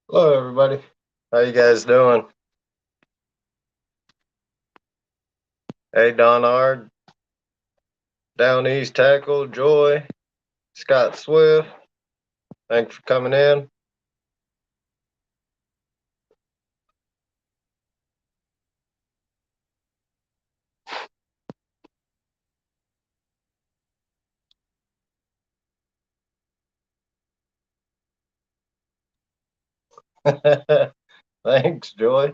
Hello, everybody. How you guys doing? Hey, Don Ard, Down East Tackle, Joy, Scott Swift. Thanks for coming in. Thanks, Joy.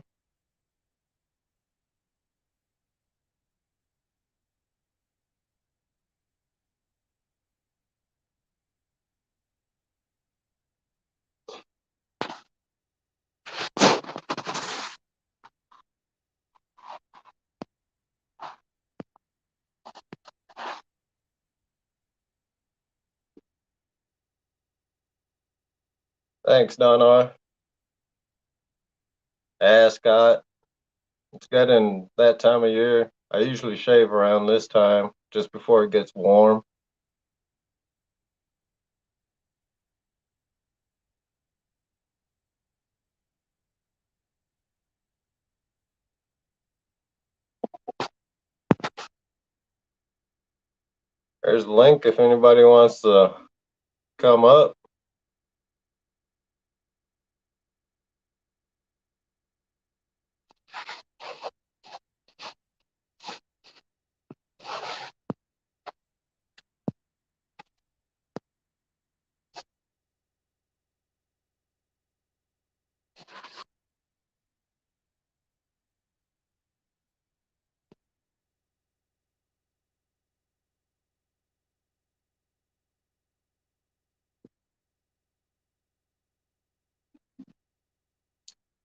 Thanks, Don R. Scott. It's getting that time of year. I usually shave around this time, just before it gets warm. There's the link if anybody wants to come up.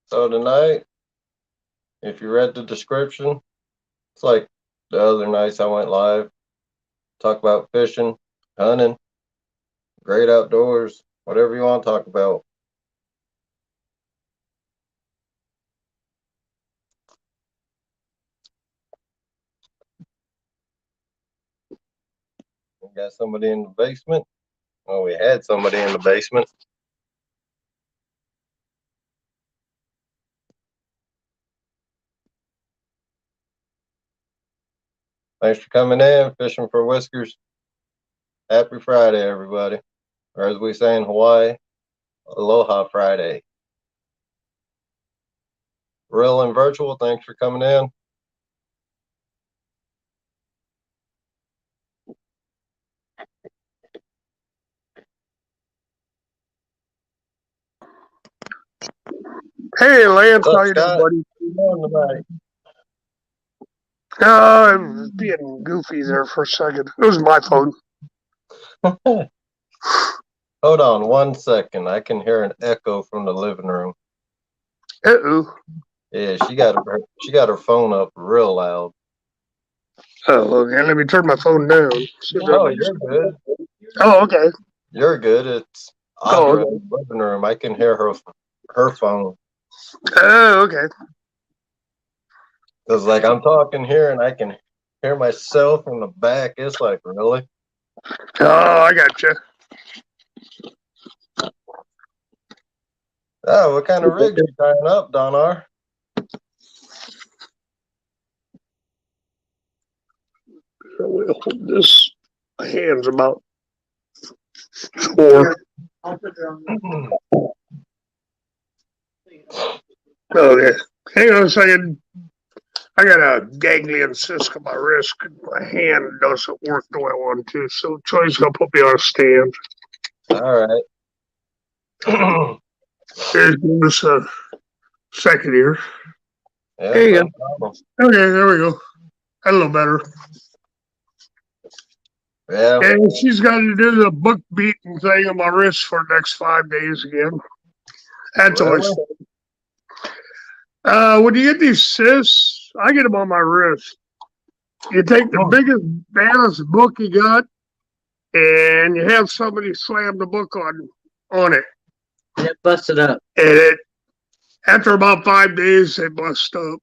So tonight, if you read the description, it's like the other nights I went live. Talk about fishing, hunting, great outdoors, whatever you want to talk about. We got somebody in the basement. Well, we had somebody in the basement. Thanks for coming in, Fishing for Whiskers. Happy Friday, everybody. Or as we say in Hawaii, Aloha Friday. Real and virtual, thanks for coming in. Hey, Lance, What's up, how you doing, Scott? buddy? I was being goofy there for a second. It was my phone. Hold on 1 second. I can hear an echo from the living room. Uh-oh. Yeah, she got her phone up real loud. Oh, okay. Let me turn my phone down. Oh, you're good. Oh, okay. You're good. It's Audra in the living room. I can hear her phone. Oh, okay. Because, like, I'm talking here and I can hear myself from the back. It's like, really? Oh, I got you. Oh, what kind of rigs you tying up, Don R? We'll hold this. My hand's about 4. Okay. Hang on a second. I got a ganglion cyst on my wrist. My hand doesn't work the way I want to, so Troy's going to put me on a stand. All right. Here's this second here. Yeah, there you go. Okay, there we go. A little better. Yeah. And she's got to do the book beating thing on my wrist for the next 5 days again. That's always fun. When you get these cysts, I get them on my wrist. You take the biggest, baddest book you got, and you have somebody slam the book on it. And it busted up. And After about 5 days, they bust up.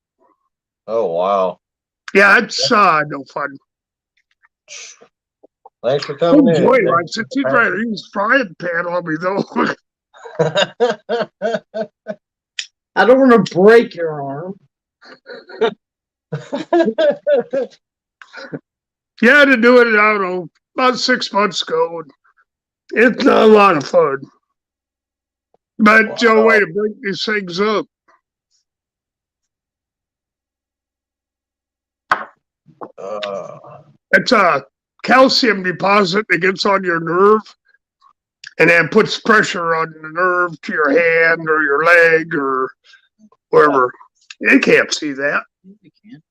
Oh, wow. Yeah, it's no fun. Thanks for Oh, coming boy, in. I said, he's trying to use frying pan on me, though. I don't want to break your arm. You had to do it, I don't know, about 6 months ago. It's not a lot of fun. But Joe, way to break these things up. It's a calcium deposit that gets on your nerve and then puts pressure on the nerve to your hand or your leg or wherever. You can't see that. You can't.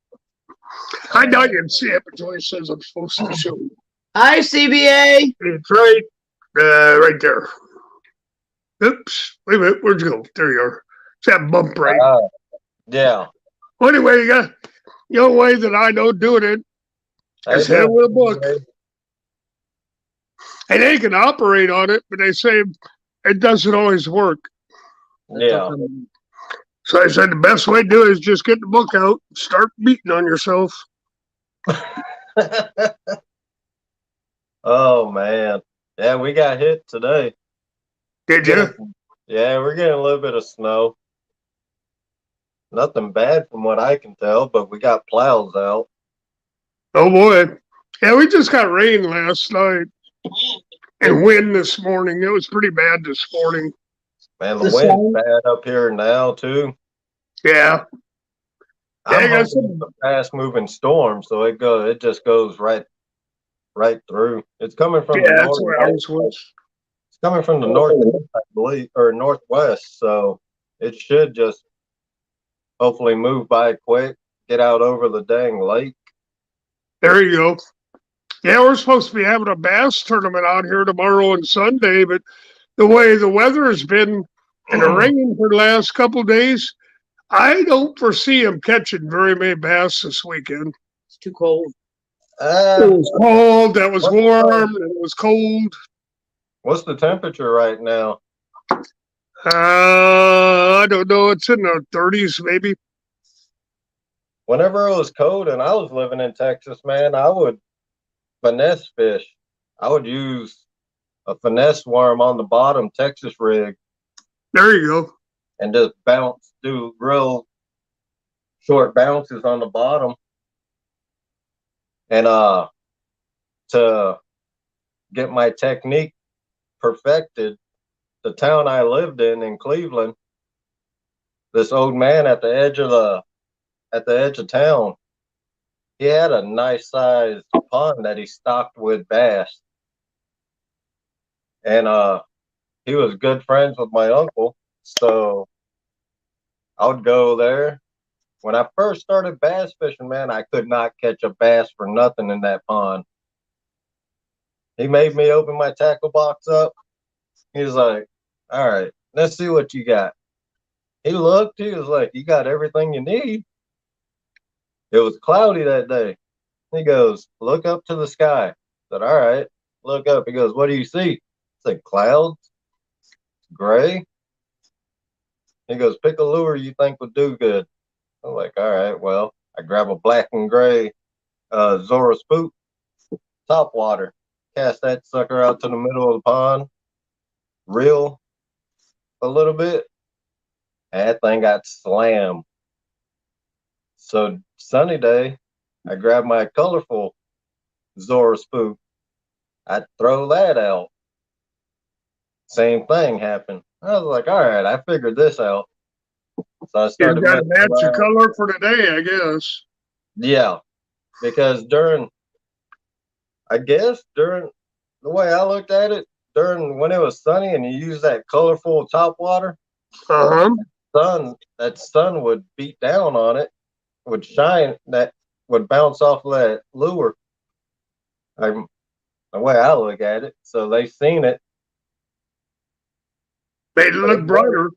I know you can see it, but Joyce says I'm supposed to show you. Hi, CBA. It's right there. Oops. Wait a minute. Where'd you go? There you are. It's that bump right. Yeah. Well, anyway, you got the only way that I know doing it is hit it with a book. And they can operate on it, but they say it doesn't always work. Yeah. So I said the best way to do it is just get the book out, start beating on yourself. Oh, man. Yeah, we got hit today. Did you? Yeah, we're getting a little bit of snow. Nothing bad from what I can tell, but we got plows out. Oh, boy. Yeah, we just got rain last night and wind this morning. It was pretty bad this morning. Man, the wind's bad up here now, too. Yeah. I'm hoping it's a fast-moving storm, so it just goes right through. It's coming from the that's where I was. It's coming from the northeast, I believe, or northwest, so it should just hopefully move by quick, get out over the dang lake. There you go. Yeah, we're supposed to be having a bass tournament out here tomorrow and Sunday, but the way the weather has been and the rain for the last couple of days, I don't foresee them catching very many bass this weekend. It's too cold. It was cold, that was warm, and it was cold. What's the temperature right now? I don't know. It's in the 30s, maybe. Whenever it was cold and I was living in Texas, man, I would finesse fish. I would use a finesse worm on the bottom Texas rig. There you go. And just do real short bounces on the bottom. And to get my technique perfected, the town I lived in Cleveland, this old man at the edge of town, he had a nice sized pond that he stocked with bass. And he was good friends with my uncle, so I would go there. When I first started bass fishing, man, I could not catch a bass for nothing in that pond. He made me open my tackle box up. He was like, all right, let's see what you got. He looked, he was like, you got everything you need. It was cloudy that day. He goes, look up to the sky. I said, all right, look up. He goes, what do you see? I said, clouds, gray. He goes, pick a lure you think would do good. I'm like, all right, well, I grab a black and gray Zora spook, top water, cast that sucker out to the middle of the pond, reel a little bit, and that thing got slammed. So sunny day, I grab my colorful Zora spook, I throw that out. Same thing happened. I was like, all right, I figured this out. So I started. You got to match your color for today, I guess. Yeah, because during the way I looked at it, when it was sunny and you use that colorful top water, that sun would beat down on it, would shine, that would bounce off of that lure. The way I look at it, so they seen it. Made it look brighter.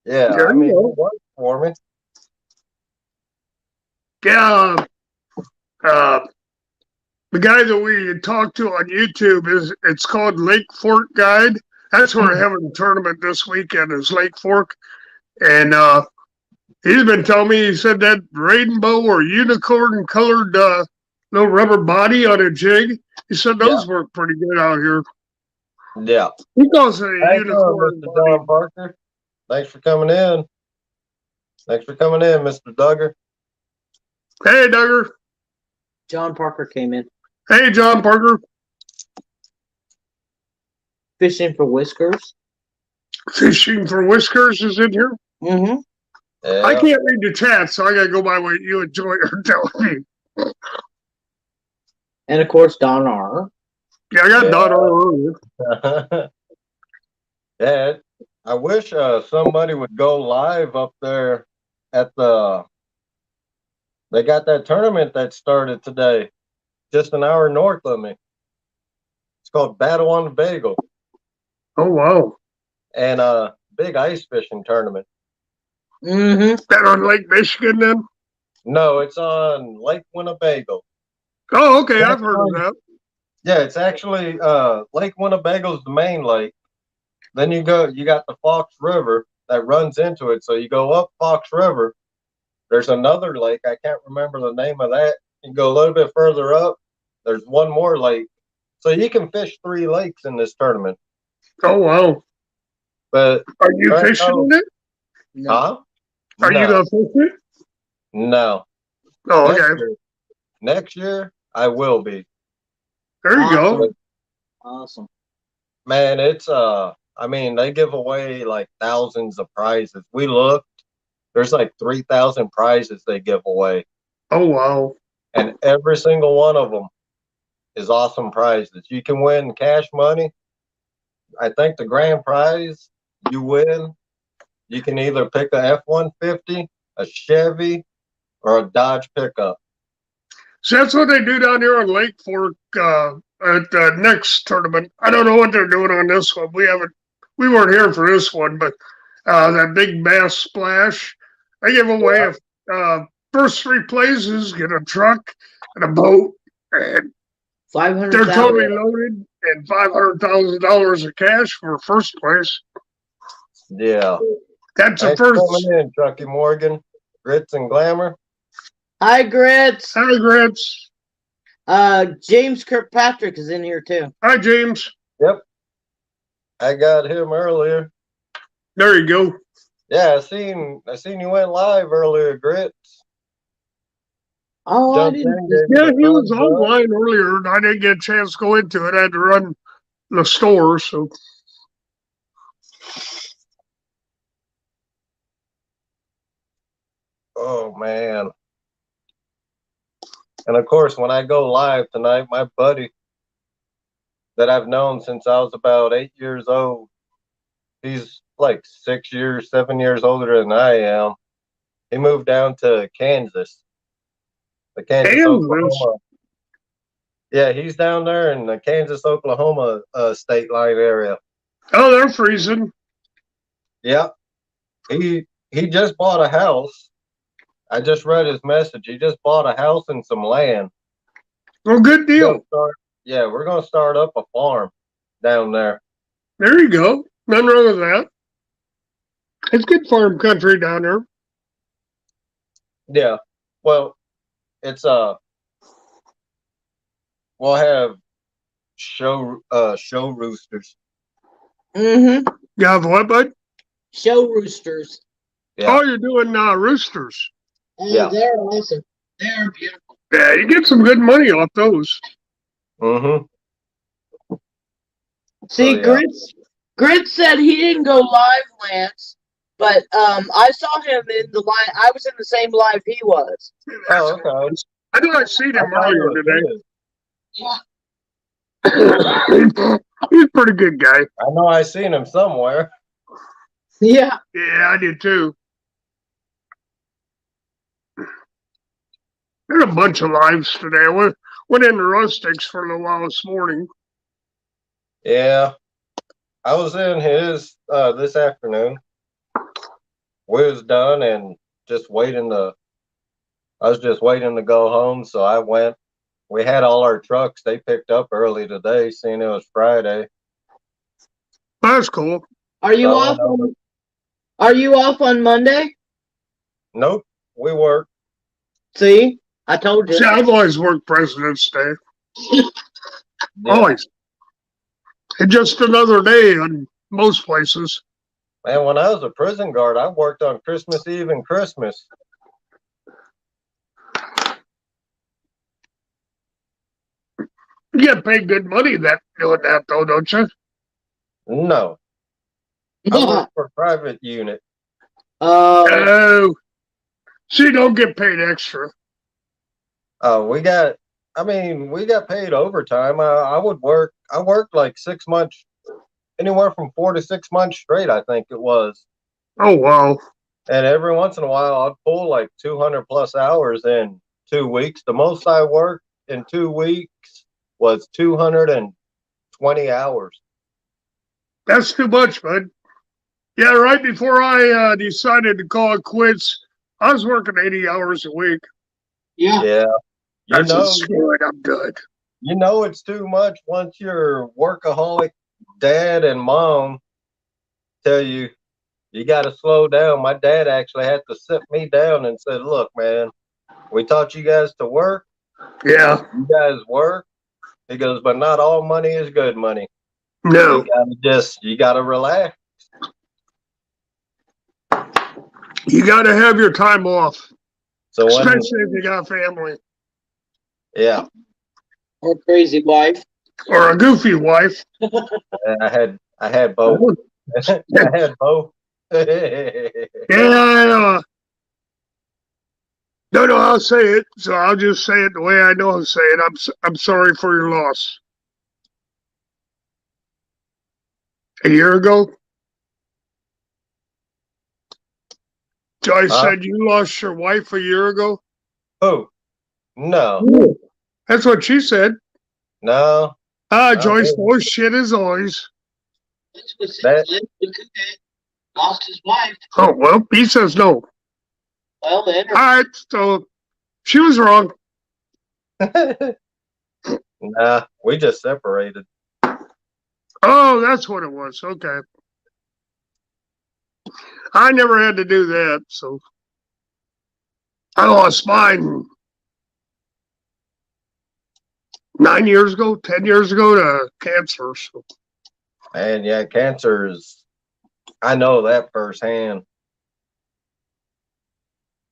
Yeah, I mean, it worked for me. Yeah. The guy that we talked to on YouTube it's called Lake Fork Guide. That's where we're having a tournament this weekend is Lake Fork. And he's been telling me, he said that rainbow or unicorn colored little rubber body on a jig. He said those work pretty good out here. Yeah. He calls it a Hey, unicorn Mr. body. John Parker. Thanks for coming in. Thanks for coming in, Mr. Duggar. Hey, Duggar. John Parker came in. Hey, John Parker. Fishing for whiskers. Fishing for whiskers is in here. Mm-hmm. Yeah. I can't read the chat, so I gotta go by what you and Joy are telling me. And of course, Don R. Yeah, I got Don R earlier. Yeah, I wish somebody would go live up there at they got that tournament that started today, just an hour north of me. It's called Battle on the Bagel. Oh, wow. And big ice fishing tournament. Mm-hmm. That on Lake Michigan then? No, it's on Lake Winnebago. Oh, okay, I've heard of that. Yeah, it's actually Lake Winnebago's the main lake. Then you got the Fox River that runs into it. So you go up Fox River. There's another lake. I can't remember the name of that. You go a little bit further up. There's one more lake. So you can fish 3 lakes in this tournament. Oh, wow. But are you fishing in it? No. Huh? Are you going to fish it? No. Oh, okay. Next year, I will be. There you go. Awesome. Man, it's I mean, they give away like thousands of prizes. We looked, there's like 3,000 prizes they give away. Oh, wow. And every single one of them is awesome prizes. You can win cash money. I think the grand prize you win, you can either pick a F-150, a Chevy, or a Dodge pickup. So that's what they do down here on Lake Fork at the next tournament. I don't know what they're doing on this one. We weren't here for this one, but that big bass splash, they give away first 3 places get a truck and a boat, and 500. they're totally loaded, and $500,000 of cash for first place. Yeah. That's the Thanks first. for coming in, Chucky Morgan, Grits and Glamour. Hi, Grits. Hi, Grits. James Kirkpatrick is in here too. Hi, James. Yep. I got him earlier. There you go. Yeah, I seen you went live earlier, Grits. Oh, I didn't. Yeah, he was online earlier, and I didn't get a chance to go into it. I had to run the store, so. Oh, man. And of course, when I go live tonight, my buddy that I've known since I was about 8 years old, he's like 6 years, 7 years older than I am. He moved down to Kansas, Oklahoma. Yeah, he's down there in the Kansas, Oklahoma state line area. Oh, they're freezing. Yeah. He just bought a house. I just read his message. He just bought a house and some land. Well, good deal. We're going to start up a farm down there. There you go. Nothing wrong with that. It's good farm country down there. Yeah. Well, it's we'll have show roosters. Mm-hmm. You have what, bud? Show roosters. Yeah. Oh, you're doing roosters. Yeah, they're awesome. They're beautiful. Yeah, you get some good money off those. Mm-hmm. See, Grit said he didn't go live, Lance, but I saw him in the live. I was in the same live he was. Oh, okay. I know I seen him earlier today. Yeah. He's a pretty good guy. I know I seen him somewhere. Yeah. Yeah, I did too. There's a bunch of lives today. I went into Rustics for a little while this morning. Yeah. I was in his this afternoon. We was done and I was just waiting to go home, so I went. We had all our trucks they picked up early today, seeing it was Friday. That's cool. Are you Are you off on Monday? Nope, we work. See, I told you. See, I've always worked President's Day. Yeah. Always. And just another day in most places. Man, when I was a prison guard, I worked on Christmas Eve and Christmas. You get paid good money doing that, though, don't you? No, I work for a private unit. Oh. So you don't get paid extra. We got paid overtime. I worked like 6 months, anywhere from 4 to 6 months straight, I think it was. Oh, wow. And every once in a while, I'd pull like 200 plus hours in 2 weeks. The most I worked in 2 weeks was 220 hours. That's too much, bud. Yeah, right before I decided to call it quits, I was working 80 hours a week. Yeah. That's screw it, I'm good. You know it's too much once your workaholic dad and mom tell you you got to slow down. My dad actually had to sit me down and said, "Look, man, we taught you guys to work. Yeah. You guys work." He goes, "But not all money is good money. No. You gotta relax." You got to have your time off, So especially if you got family yeah, Or crazy wife. or a goofy wife. I had both. I had both. Yeah, don't know how to say it, so I'll just say it the way I know how to say it. I'm sorry for your loss. A year ago, Joyce said you lost your wife a year ago. Oh, no. That's what she said. No. Joyce, oh shit as always. Lost his wife. Oh, well, he says no. Well, then. All right, so she was wrong. Nah, we just separated. Oh, that's what it was. Okay. I never had to do that, so I lost mine 9 years ago, 10 years ago to cancer. So. And yeah, I know that firsthand.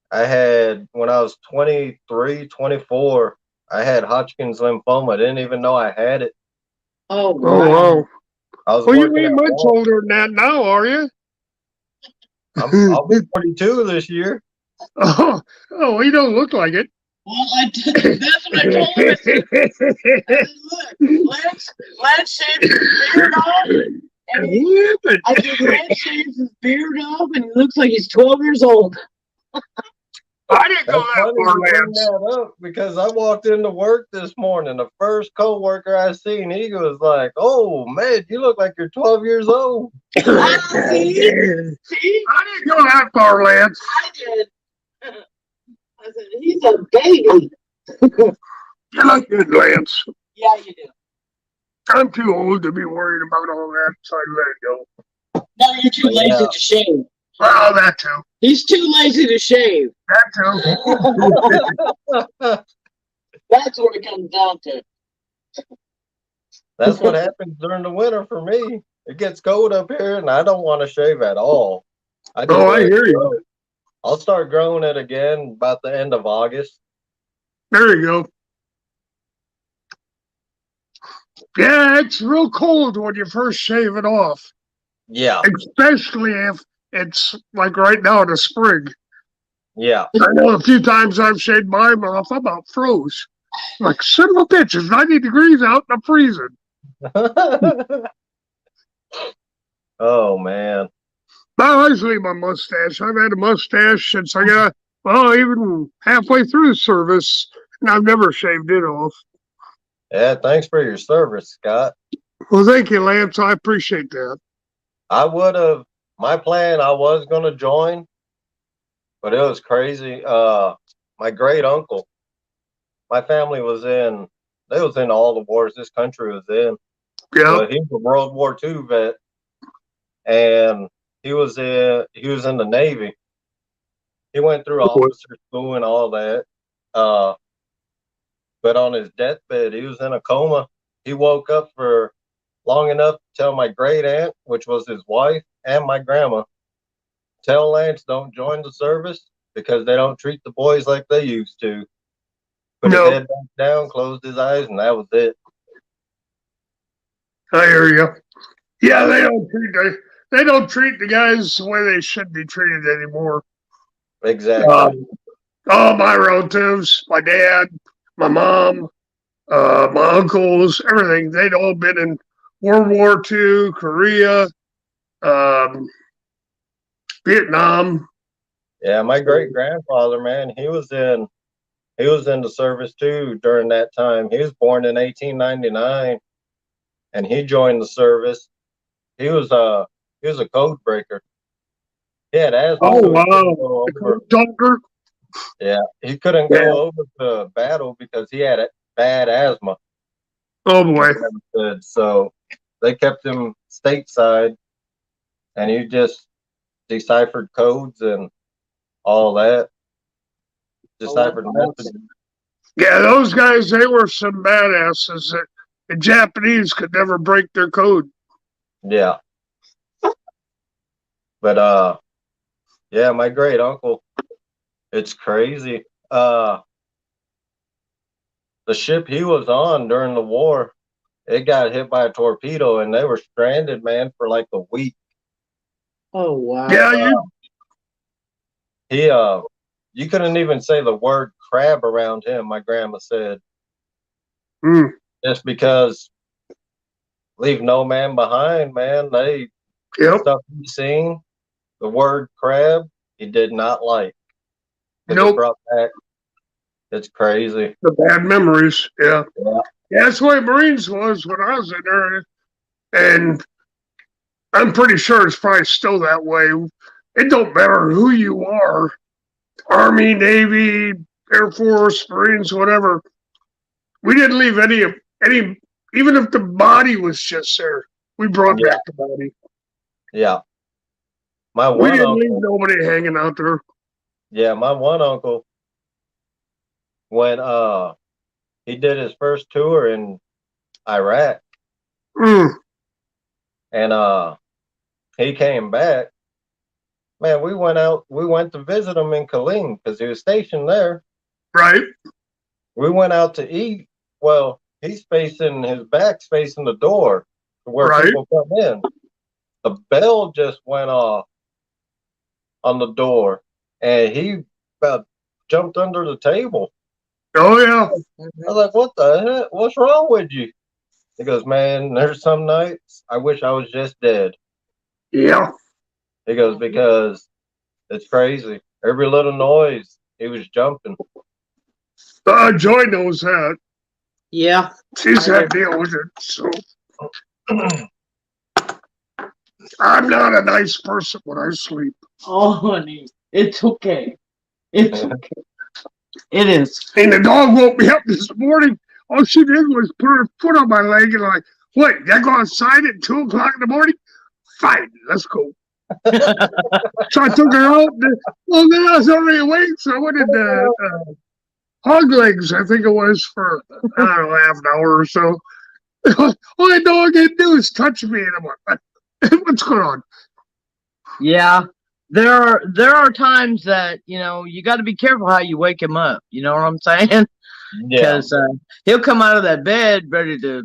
When I was 23, 24, I had Hodgkin's lymphoma. I didn't even know I had it. Oh, wow. Well, you ain't much older than that now, are you? I'll be 42 this year. Oh, you don't look like it. Well, that's what I told him. I said, look, Lance shaved his beard off. And I said, Lance shaves his beard off and he looks like he's 12 years old. I didn't go that far, Lance. That up because I walked into work this morning. The first coworker I seen, he was like, "Oh man, you look like you're 12 years old." See? I didn't go that far, Lance. I did. I said, he's a baby. You look good, Lance. Yeah, you do. I'm too old to be worried about all that, so I let it go. No, you're too lazy to shave. Well, that too. He's too lazy to shave. That too. That's what it comes down to. That's what happens during the winter for me. It gets cold up here, and I don't want to shave at all. I hear you. I'll start growing it again about the end of August. There you go. Yeah, it's real cold when you first shave it off. Yeah. Especially if it's like right now in the spring. Yeah. I know a few times I've shaved mine off, I about froze. Like, son of a bitch, it's 90 degrees out and I'm freezing. Oh, man. I always leave my mustache. I've had a mustache since I got, even halfway through the service, and I've never shaved it off. Yeah, thanks for your service, Scott. Well, thank you, Lance. I appreciate that. My plan, I was going to join, but it was crazy. My great uncle, my family they was in all the wars this country was in. Yeah. But he was a World War II vet. And he was in the Navy. He went through officer school and all that. Uh, but on his deathbed, he was in a coma. He woke up for long enough to tell my great aunt, which was his wife, and my grandma, tell Lance don't join the service because they don't treat the boys like they used to. Put his head back down, closed his eyes, and that was it. I hear you. Yeah, they don't treat the guys the way they should be treated anymore. Exactly. All my relatives, my dad, my mom, my uncles, everything, they'd all been in World War II, Korea, Vietnam. Yeah, my great grandfather, man, he was in the service too during that time. He was born in 1899, and he joined the service. He was a code breaker. He had asthma. Oh, so wow. Dunker. Yeah, he couldn't go over to battle because he had bad asthma. Oh, boy. So they kept him stateside, and he just deciphered codes and all that. Deciphered messages. Yeah, those guys, they were some badasses that the Japanese could never break their code. Yeah. But yeah, my great uncle, it's crazy. The ship he was on during the war, it got hit by a torpedo and they were stranded, man, for like a week. Oh wow. Yeah, You couldn't even say the word crab around him, my grandma said. Just because leave no man behind, man. Stuff he seen, the word crab, he did not like. It brought back, it's crazy. The bad memories, yeah. That's the way Marines was when I was in there. And I'm pretty sure it's probably still that way. It don't matter who you are, Army, Navy, Air Force, Marines, whatever. We didn't leave any, even if the body was just there, we brought back the body. Yeah. We didn't leave nobody hanging out there. Yeah, my one uncle, when he did his first tour in Iraq, and he came back, man, we went to visit him in Killeen because he was stationed there. Right. We went out to eat. Well, his back's facing the door to where people come in. The bell just went off on the door, and he about jumped under the table. Oh, yeah. I was like, what the heck? What's wrong with you? He goes, man, there's some nights I wish I was just dead. Yeah. He goes, because it's crazy. Every little noise, he was jumping. Joy knows that. Yeah. She's had to deal with it, so. I'm not a nice person when I sleep. Oh, honey, it's okay. It's okay. It is. And the dog woke me up this morning. All she did was put her foot on my leg and like, what, you gotta go outside at 2 o'clock in the morning? Fine, let's go. So I took her out. Well, then I was already awake, so I went into hog legs, I think it was, for, I don't know, half an hour or so. All the dog can do is touch me, and I'm like, what's going on? Yeah. There are times that, you got to be careful how you wake him up. You know what I'm saying? Because he'll come out of that bed ready to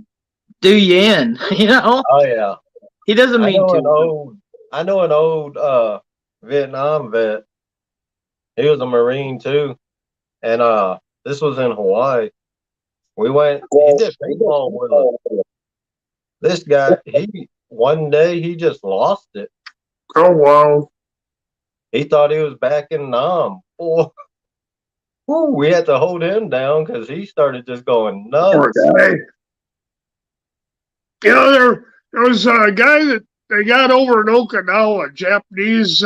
do you in, Oh, yeah. He doesn't mean to. I know an old Vietnam vet. He was a Marine, too. And this was in Hawaii. We went, he did baseball with us. This guy, one day, he just lost it. Oh, wow. He thought he was back in Nam. Oh, we had to hold him down because he started just going nuts. Poor guy. There was a guy that they got over in Okinawa, a Japanese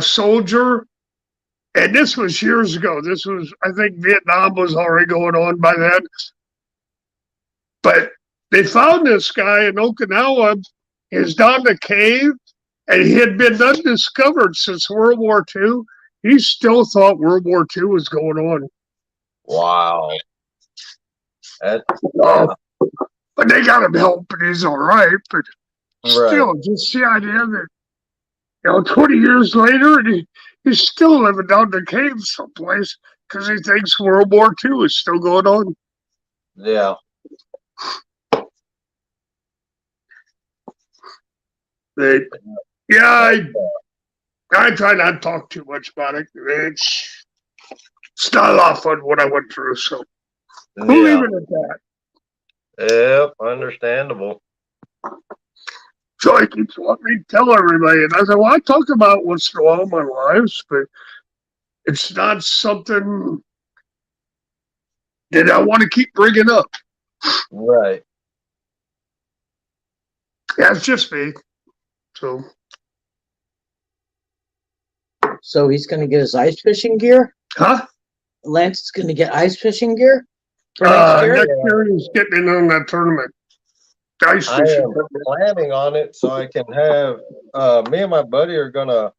soldier. And this was years ago. This was, I think Vietnam was already going on by then. But they found this guy in Okinawa. He was down the cave, and he had been undiscovered since World War II. He still thought World War II was going on. Wow. That, Uh, but they got him help, and he's all right. But still, right. just the idea that 20 years later, and he's still living down the cave someplace because he thinks World War II is still going on. Yeah. But, yeah, I try not to talk too much about it. It's not a lot of fun what I went through, so we'll leave Yeah. it at that. Yep. Understandable. So I keep wanting me to tell everybody, and I said, well, I talk about what's going on in my lives, but it's not something that I want to keep bringing up. Right. Yeah, it's just me. So So he's going to get his ice fishing gear? huh? Lance is going to get ice fishing gear for next year? Next year he's getting in on that tournament. Ice I fishing. am planning on it so I can have me and my buddy are gonna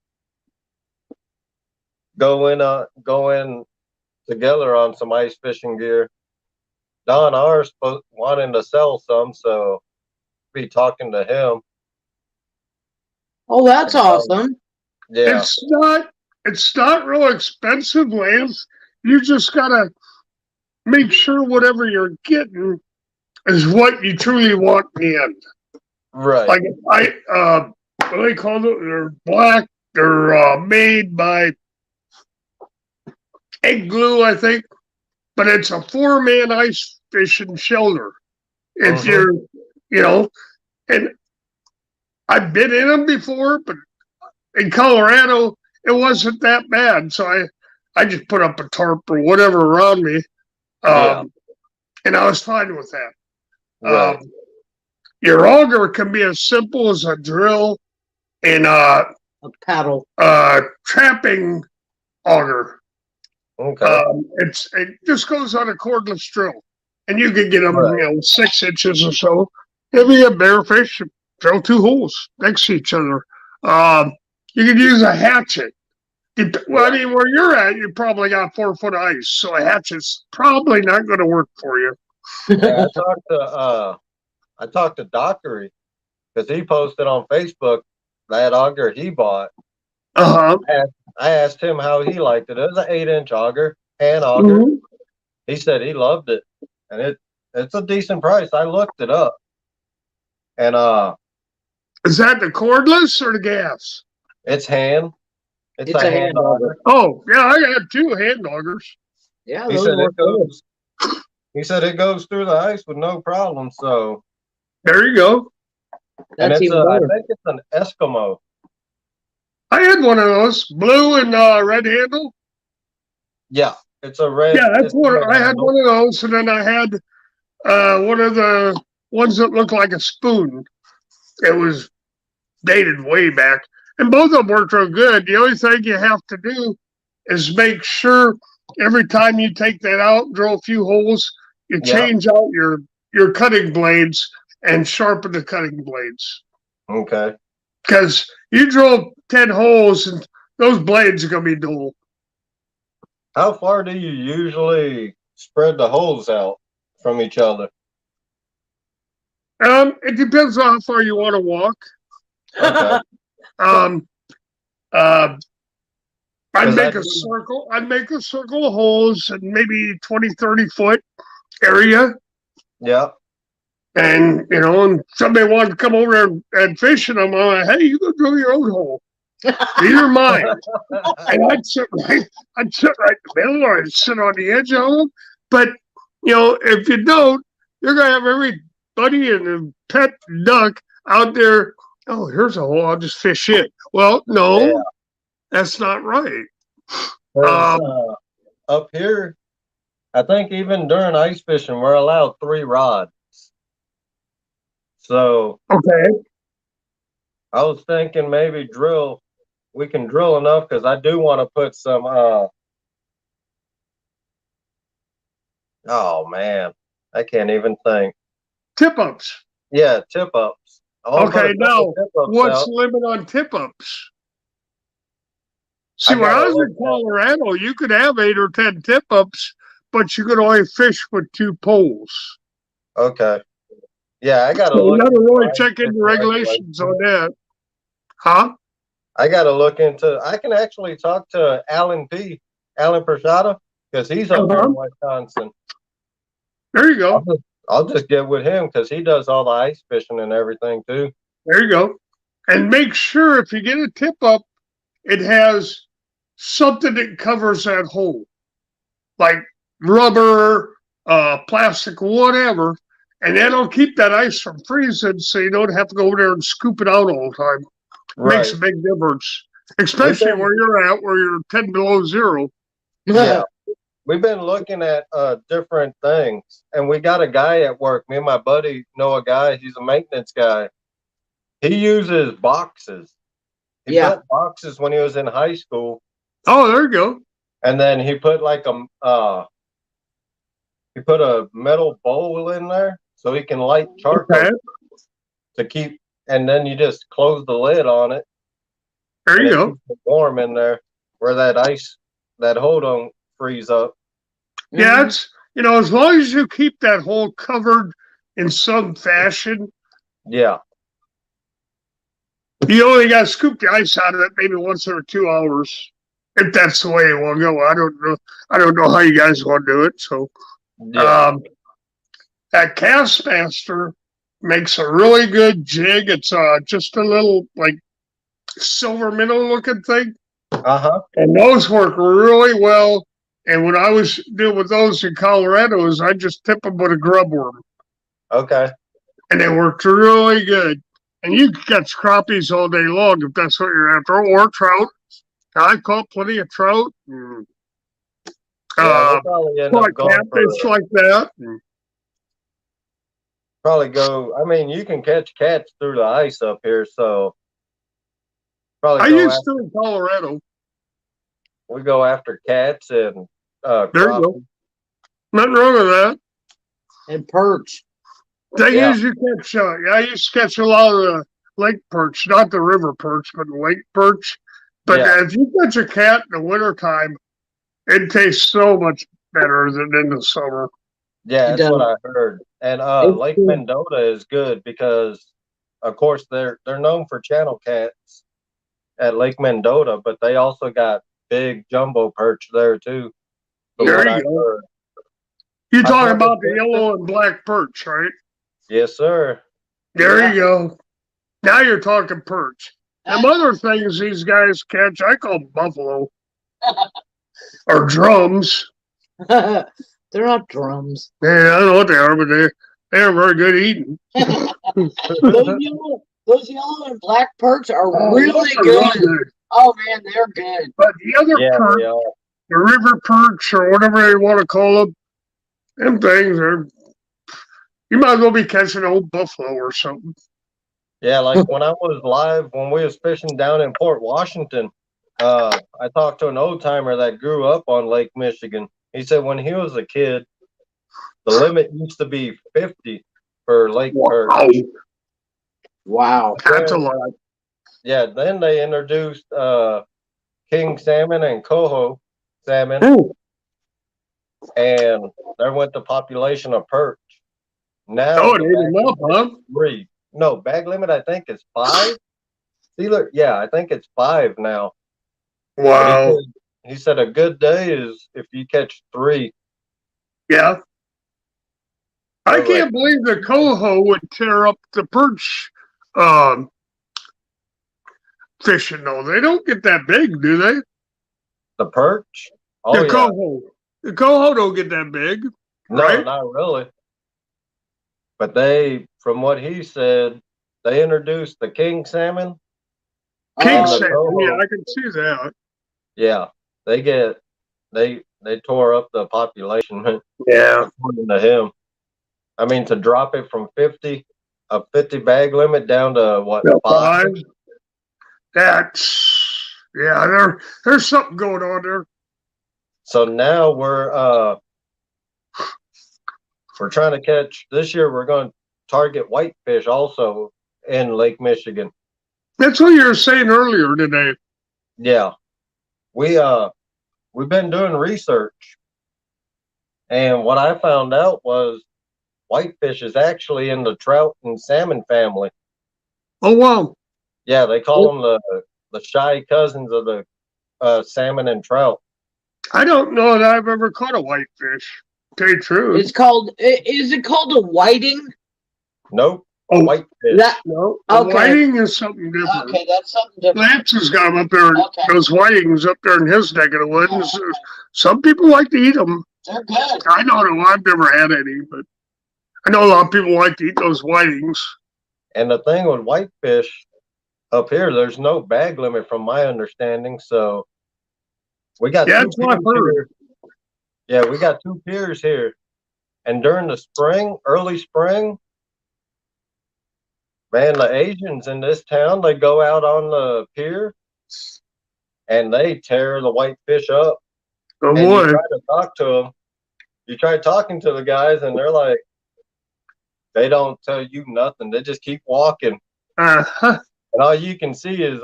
go in together on some ice fishing gear. Don R's wanting to sell some, so be talking to him. Oh, that's awesome. Yeah. It's not real expensive, Lance. You just gotta make sure whatever you're getting is what you truly want in the end. Right. Like what do they call it? They're black. They're made by egg glue, I think. But it's a 4-man ice fishing shelter. If you're, and I've been in them before, but in Colorado, it wasn't that bad. So I just put up a tarp or whatever around me. And I was fine with that. Right. Your auger can be as simple as a drill and A paddle. trapping auger. Okay. It just goes on a cordless drill, and you can get them, Right. 6 inches or so. If you have bear fish, drill 2 holes next to each other. You can use a hatchet. Well, I mean, where you're at, you probably got 4 foot of ice, so a hatchet's probably not going to work for you. Yeah, I talked to Dockery because he posted on Facebook that auger he bought. Uh-huh. I asked him how he liked it. It was an 8-inch auger, hand auger. Mm-hmm. He said he loved it, and it's a decent price. I looked it up, and Is that the cordless or the gas? it's hand. It's It's a a hand hand auger. Oh, yeah, I got 2 hand augers. Yeah, He those said work it goes. He said it goes through the ice with no problem. So, There you go. and That's it's even I better. think it's an Eskimo. I had one of those, blue and red handle. Yeah, it's a red. Yeah, that's it's what red I had. handle. One of those, and then I had one of the ones that looked like a spoon. It was dated way back, and both of them worked real good. The only thing you have to do is make sure every time you take that out, drill a few holes, you Yeah. change out your cutting blades and sharpen the cutting blades. Okay. Because you drill 10 holes and those blades are going to be dull. How far do you usually spread the holes out from each other? It depends on how far you want to walk. Okay. I'd make a circle. I'd make a circle of holes in maybe 20, 30 foot area. Yeah. And, and somebody wanted to come over and fish, and I'm like, hey, you go drill your own hole. These are mine. And I'd sit right in the middle, or I'd sit on the edge of them. But, if you don't, you're going to have everybody and a pet duck out there. Oh, here's a hole. I'll just fish it. Well, no, that's not right. Up here, I think even during ice fishing, we're allowed 3 rods. So Okay. I was thinking maybe we can drill enough because I do want to put some, oh man, I can't even think. Tip ups. Yeah, tip ups. I'll put Okay, a couple now tip-ups what's out. the limit on tip-ups? See, I when gotta I was look in Colorado, you could have 8 or 10 tip-ups, but you could only fish with 2 poles. okay. Yeah, I gotta So you look got to into really ice check into fishing regulations on regulations. that. Huh? I gotta look into. I can actually talk to Alan Persada, because he's up there Uh-huh. in Wisconsin. There you go. I'll just get with him because he does all the ice fishing and everything too. There you go. And make sure if you get a tip-up, it has something that covers that hole, like rubber, plastic, whatever, and that'll keep that ice from freezing, so you don't have to go over there and scoop it out all the time. Makes Right. a big difference, We've especially been where you're at, where you're 10 below zero. yeah. We've been looking at different things, and we got a guy at work. Me and my buddy know a guy. He's a maintenance guy. He uses boxes. He Yeah. built boxes when he was in high school, Oh, there you go. and then he put like he put a metal bowl in there so he can light charcoal Okay, to keep, and then you just close the lid on it, there and you it go. keeps it warm in there where that hole don't freeze up. Yeah, it's, as long as you keep that hole covered in some fashion, Yeah, you only got to scoop the ice out of it maybe once every 2 hours, if that's the way it will go. I don't know. I don't know how you guys want to do it. So, yeah. that Castmaster makes a really good jig. It's just a little like silver minnow looking thing, Uh-huh. and those work really well. And when I was doing with those in Colorado, is I just tip them with a grub worm, Okay. and they worked really good. And you can catch crappies all day long if that's what you're after, or trout. I caught plenty of trout, and, Yeah, we'll uh, probably end caught up going catfish for like that. probably go. I mean, you can catch cats through the ice up here, so probably I go used after to in Colorado. we go after cats and There you go. crappie. Nothing wrong with that. And perch. Thing Yeah, is, you catch. I used to catch a lot of the lake perch, not the river perch, but the lake perch. But yeah, if you catch a cat in the wintertime, it tastes so much better than in the summer. yeah. It That's what does. I heard. And It's Lake good. Mendota is good because, of course, they're known for channel cats at Lake Mendota, but they also got big jumbo perch there too. From There what you I go. heard, You're I've talking never about the fished it. yellow and black perch, right? Yes, sir. There Yeah. you go. Now you're talking perch. Them other things these guys catch, I call buffalo or drums. They're not drums. Yeah, I don't know what they are, but they're very good eating. Those yellow and black perch are Oh, really those are good. real good. Oh man, they're good. But the other Yeah, perch, they are. the river perch or whatever you want to call them things are, you might as well be catching old buffalo or something. Yeah, like when I was live, when we was fishing down in Port Washington, I talked to an old timer that grew up on Lake Michigan. He said when he was a kid, the limit used to be 50 for lake perch. Wow, Wow. that's a lot. Yeah, then they introduced king salmon and coho salmon, Ooh, and there went the population of perch. Now oh, it the ate bag them up, limit huh? is 3. No, bag limit I think is 5. Sealer, yeah, I think it's 5 now. But Wow. he said a good day is if you catch 3. Yeah. I I was like, can't believe the coho would tear up the perch um, fishing, though. They don't get that big, do they? the perch? Oh The yeah. coho. The coho don't get that big, No, right? not really. But they, from what he said, they introduced the king salmon King and the salmon. Yeah, coho. I can see that. Yeah, they tore up the population Yeah. according to him. I mean, to drop it from 50 bag limit down to what, The 5? five. That's there's something going on there. So now we're trying to catch this year. We're going to target whitefish also. in Lake Michigan. That's what you were saying earlier today. Yeah, we've been doing research, and what I found out was whitefish is actually in the trout and salmon family. Oh, wow. Yeah, they call them the shy cousins of the salmon and trout. I don't know that I've ever caught a whitefish. To tell you the truth. It's called. Is it called a whiting? Nope, Oh, whitefish. That no. Okay. Whiting is something different. okay. That's something different. Lance has got 'em up there. Okay. Those whitings up there in his neck of the woods. Oh, okay. Some people like to eat them. They're good. I know that I've never had any, but I know a lot of people like to eat those whitings. And the thing with whitefish up here, there's no bag limit from my understanding. So we got Yeah, two that's what I've piers heard. here. Yeah, we got 2 piers here. And during the spring, early spring, man, the Asians in this town, they go out on the pier and they tear the whitefish up. Oh, And you boy. try to talk to them. You try talking to the guys, and they're like, they don't tell you nothing. They just keep walking. Uh-huh. And all you can see is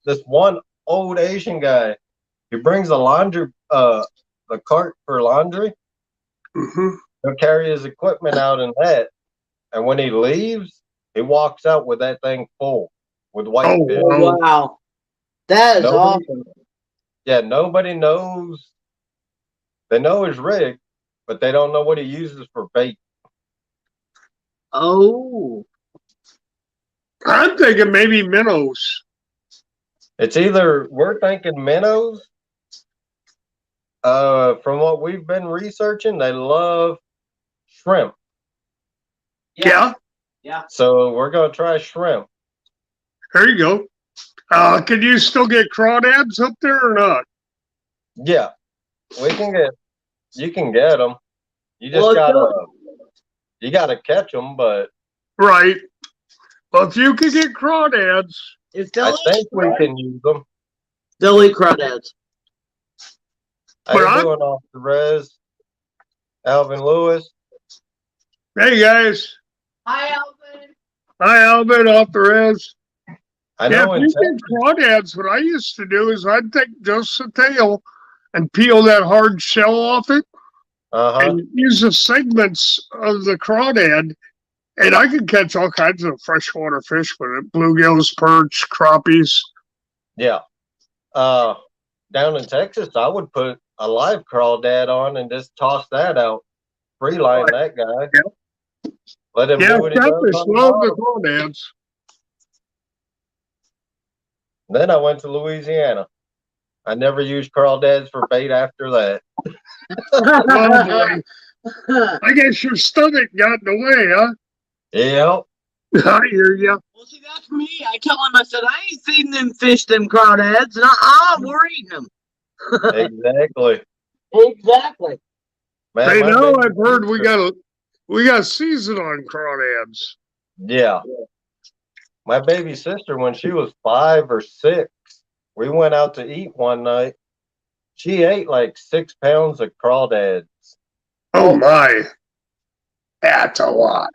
this one old Asian guy. He brings a laundry, the cart for laundry. Mm-hmm. He'll carry his equipment out in that. And when he leaves, he walks out with that thing full with whitefish. wow. Wow. That is Nobody, awesome. yeah, nobody knows. They know his rig, but they don't know what he uses for bait. Oh. I'm thinking maybe minnows. It's either we're thinking minnows. From what we've been researching, they love shrimp. Yeah. So we're gonna try shrimp. There you go. Can you still get crawdads up there or not? Yeah, we can get. You can get them. You just Well, gotta catch them. But Right. Well, if you can get crawdads, It's I delicious. think we can use them. They'll eat crawdads. How But you I'm- doing off the res, Alvin Lewis? hey guys. Hi, Alvin. Hi, Albert, off the res. I Yeah, know if in you get crawdads, what I used to do is I'd take just the tail and peel that hard shell off it and use the segments of the crawdad, and I could catch all kinds of freshwater fish with it: bluegills, perch, crappies. yeah. Down in Texas, I would put a live crawdad on and just toss that out, free line that guy. Yeah. Let him Yeah, do what he does. catfish On the love the bottom. crawdads. Then I went to Louisiana. I never used crawdads for bait after that. Oh boy, I guess your stomach got in the way, huh? Yep. I hear ya. Well, see, that's me. I tell him, I said, I ain't feeding them fish them crawdads. We're eating them. Exactly. Exactly. Man, Hey, my now baby I've heard we sister- got season on crawdads. Yeah. My baby sister, when she was 5 or 6, we went out to eat one night. She ate like 6 pounds of crawdads. Oh my, that's a lot.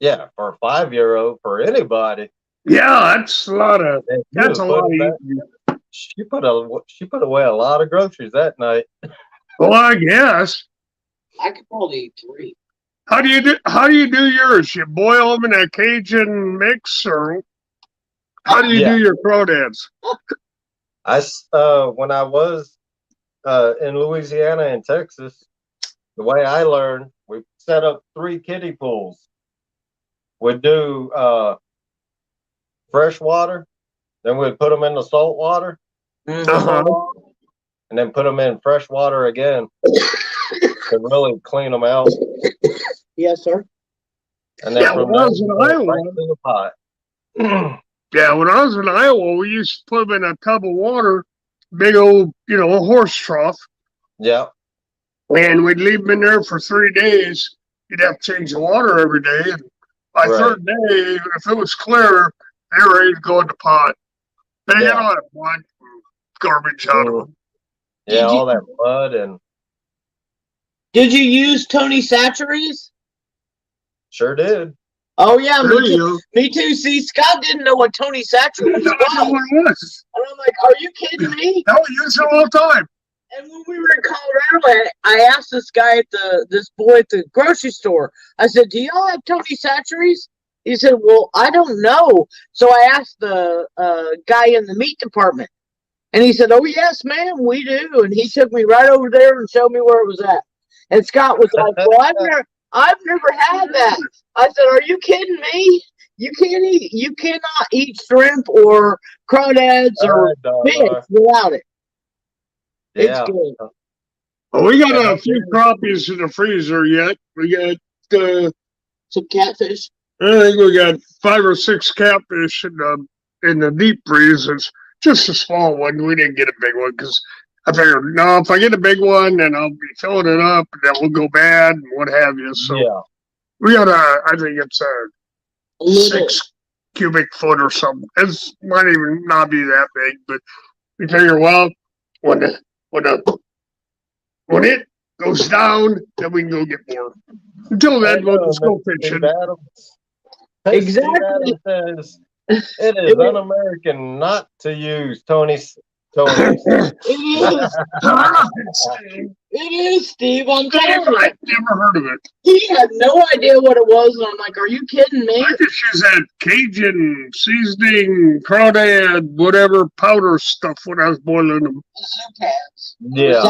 Yeah, for a 5-year-old, for anybody. Yeah, that's a lot of. And That's a lot of eating. She put away a lot of groceries that night. Well, I guess. I could probably eat 3. How do you do yours? You boil them in a Cajun mix, or how do you Yeah. do your crawdads? When I was in Louisiana and Texas, the way I learned, we set up 3 kiddie pools. We'd do fresh water, then we'd put them in the salt water, Uh-huh. and then put them in fresh water again to really clean them out. Yes, sir. And then Yeah, from when I there, was in we put it Iowa- right to the pot. Yeah, when I was in Iowa, we used to put them in a tub of water, big old, a horse trough, Yeah, and we'd leave them in there for 3 days. You'd have to change the water every day. And by Right. third day, if it was clear, they were ready to go in the pot. They Yeah. get all that mud and garbage out of them. yeah, Did you- all that mud and Did you use Tony Satcheries? sure did. Oh yeah, There me you too. go. Me too. See, Scott didn't know what Tony Satcher I was. don't know what it was. And I'm like, are you kidding me? Hell, we use it all the time. And when we were in Colorado, I asked this guy at this boy at the grocery store. I said, "Do y'all have Tony Satcheries?" He said, "Well, I don't know." So I asked the guy in the meat department, and he said, "Oh yes, ma'am, we do." And he took me right over there and showed me where it was at. And Scott was like, "Well, I've never had that." I said, "Are you kidding me? You cannot eat shrimp or crawdads or fish without it. It's Yeah. good." Well, we got a few crappies in the freezer yet. We got, Some catfish. I think we got 5 or 6 catfish in the deep freeze. It's just a small one. We didn't get a big one because I figured, no, if I get a big one, then I'll be filling it up and that will go bad and what have you. So Yeah. we got I think it's a Little. 6 cubic foot or something. It might even not be that big, but we figure, well, when it goes down, then we can go get more. Until then, we'll just go fishing. Exactly. Says it is un-American not to use Tony's. It is, Steve. I'm telling you. I've never heard of it. He had no idea what it was, and I'm like, "Are you kidding me?" I just use that Cajun seasoning, crawdad, whatever powder stuff when I was boiling them. Zucats. Yeah.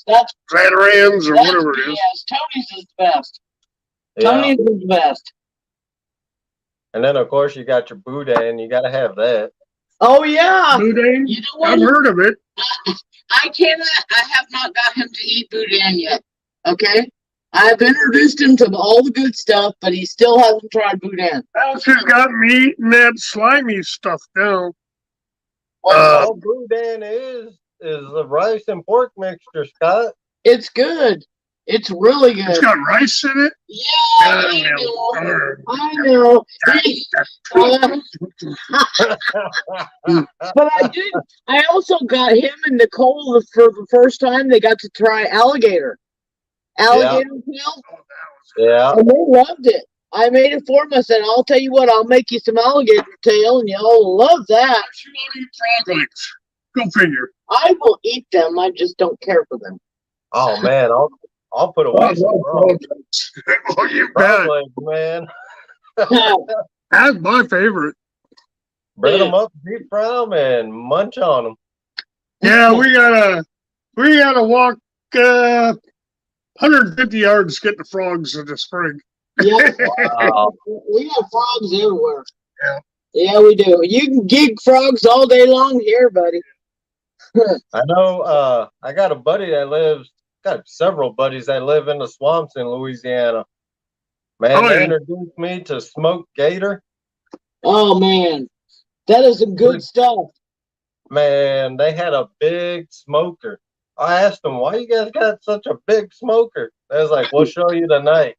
That's Zatarans or whatever it is. Yes, Tony's is the best. Yeah. Tony's is the best. And then of course you got your boudin. You got to have that. Oh yeah. Boudin? You know what? I've heard of it. I have not got him to eat boudin yet. Okay? I've introduced him to all the good stuff, but he still hasn't tried boudin. Else has got me eating that slimy stuff now. All boudin is the rice and pork mixture, Scott. It's good. It's really good. It's got rice in it? Yeah, I know. But I also got him and Nicole for the first time. They got to try alligator tail. Yeah. And they loved it. I made it for them. I said, "I'll tell you what, I'll make you some alligator tail, and you'll love that." She won't eat frog legs. Go figure. I will eat them. I just don't care for them. Oh man, I'll put away some frog Oh, you bet. legs, man. That's my favorite. Bread them up, deep fry them, and munch on them. Yeah, we gotta walk 150 yards to get the frogs in the spring. Yeah, Wow. we have frogs everywhere. Yeah. Yeah, we do. You can gig frogs all day long here, buddy. I know. I got a buddy that got several buddies that live in the swamps in Louisiana. Man, they introduced me to smoked gator. Oh man, that is some good stuff. Man, they had a big smoker. I asked them, "Why you guys got such a big smoker?" They was like, "We'll show you tonight."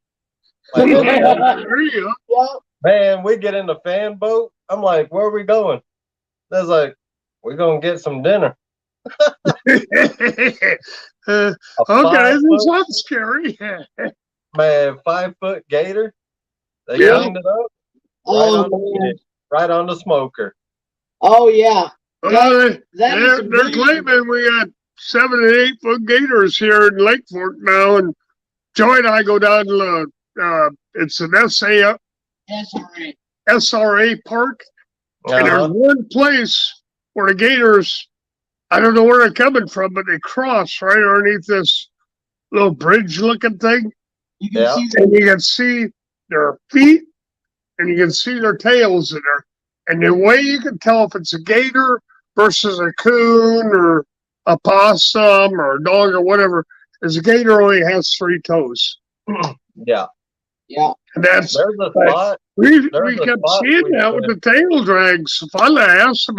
Like, There you go. man, we get in the fan boat. I'm like, "Where are we going?" They was like, "We're gonna get some dinner." Okay, this sounds scary. Man, 5-foot gator. They Yeah. cleaned it up Oh man. right on the smoker. Oh yeah. Well, That is some they're good- claiming we got 7 and 8 foot gators here in Lake Fork now, and Joy and I go down to it's an SRA park, and there's one place where the gators, I don't know where they're coming from, but they cross right underneath this little bridge-looking thing, You can Yeah. see and you can see their feet, and you can see their tails in there. And the way you can tell if it's a gator versus a coon or a possum or a dog or whatever is a gator only has 3 toes. Yeah. Yeah. And that's There's a spot. we there's a kept spot seeing we that with could- the tail drags. So finally I asked him,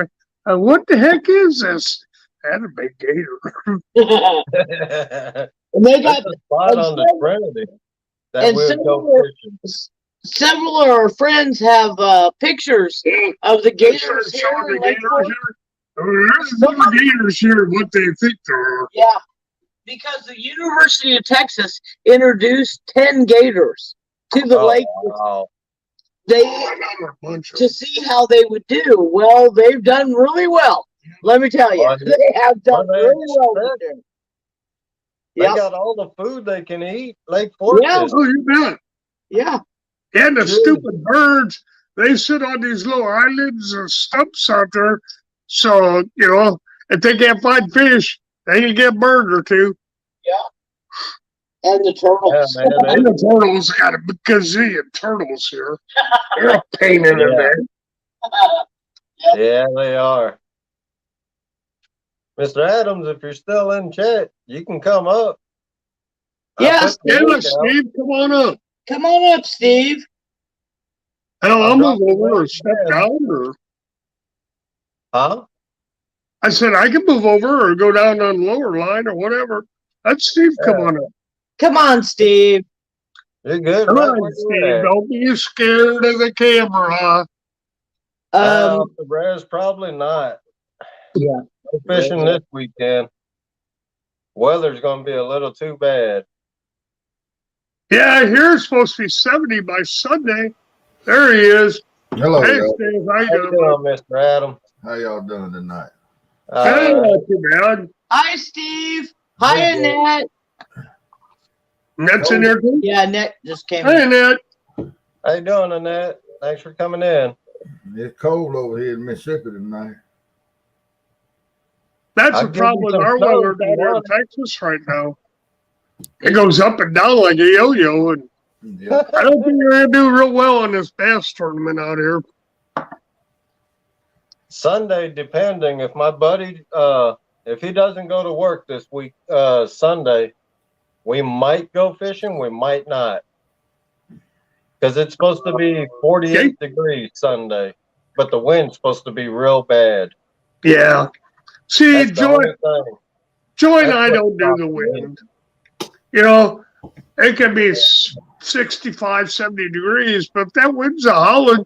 what the heck is this? That's a big gator. And they There's got a spot on the Trinity that and we'll go similar- fishing. several of our friends have pictures of the gators here Showing in the Lake gators Fork. here. There's little gators here, what they think they're. Yeah, because the University of Texas introduced 10 gators to the lake. Wow. they Another bunch of to see how they would do. Well, they've done really well. Let me tell you, Well, they have done they really well with expect- them. They Yep. got all the food they can eat. Lake Fork Yeah. is. Oh, you bet. Yeah. And the Sure. stupid birds, they sit on these little islands or stumps out there. So, if they can't find fish, they can get a bird or two. And the turtles. Yeah, man. And the turtles, got a gazillion turtles here. They're a pain in the Yeah. neck. Yeah, they are. Mr. Adams, if you're still in chat, you can come up. I Yes, put the Yeah, link out. Steve, come on up. Come on up, Steve. Hell, I'll I'll drop move the over or link step in. down. Or Huh? I said I can move over or go down on the lower line or whatever. Let Steve come Yeah. on up. Come on, Steve. You're good Come right on, where Steve. you're at. Don't be scared of the camera. Off the Braz, probably not. Yeah. No fishing this weekend. Weather's going to be a little too bad. Yeah, here it's supposed to be 70 by Sunday. There he is. Hello, Hey, y'all. Steve. How How you you doing? doing, Mr. Adams? How y'all doing tonight? Hey, not too bad. Hi, Steve. Hi, Pretty good. Annette. Net's in there too? Yeah, Annette just came Hey, in. Net. How you doing, Annette? Thanks for coming in. It's cold over here in Mississippi tonight. That's I'll the give you problem with some our snow weather if you down here in want. Texas right now. It goes up and down like a yo-yo, and Yeah. I don't think we're going to do real well in this bass tournament out here. Sunday, depending if my buddy, if he doesn't go to work this week, Sunday, we might go fishing. We might not, because it's supposed to be 48 degrees Sunday, but the wind's supposed to be real bad. Yeah. See, That's the Joy only thing. and That's I what don't do the stops me. wind. It can be 65, 70 degrees, but if that wind's a howling,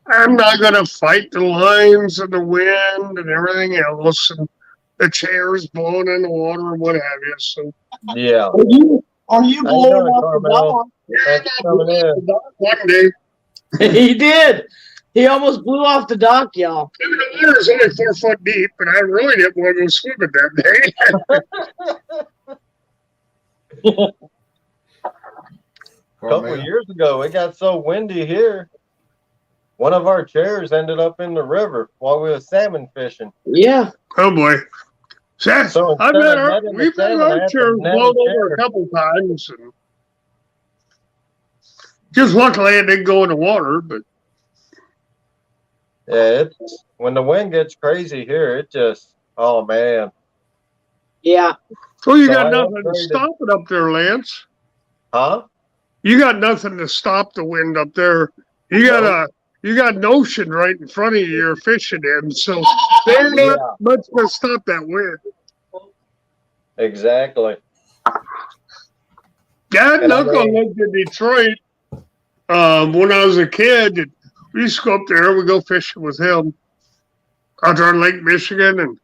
I'm not going to fight the lines and the wind and everything else, and the chairs blowing in the water and what have you. So, Yeah. Are you How you blowing doing, up the Carmel? Thanks for coming in. one day, dock? He did. He almost blew off the dock, y'all. the water's only 4 foot deep, and I really didn't want to go swimming that day. A couple Carmel? of years ago, it got so windy here. One of our chairs ended up in the river while we were salmon fishing. Yeah. Oh boy. So, So I've instead had of our, netting the we've had salmon, I our had to chairs net blown a over chair. a couple times, and just luckily it didn't go in the water. But Yeah, it's when the wind gets crazy here, it just, oh man. Yeah. so you So got I nothing to upgraded. stop it up there, Lance. Huh? You got nothing to stop the wind up there. You got an ocean right in front of you you're fishing in, so there's not Yeah, much to stop that wind. exactly. Dad and And I Uncle mean, lived in Detroit when I was a kid. And we used to go up there. We go fishing with him out there on Lake Michigan, and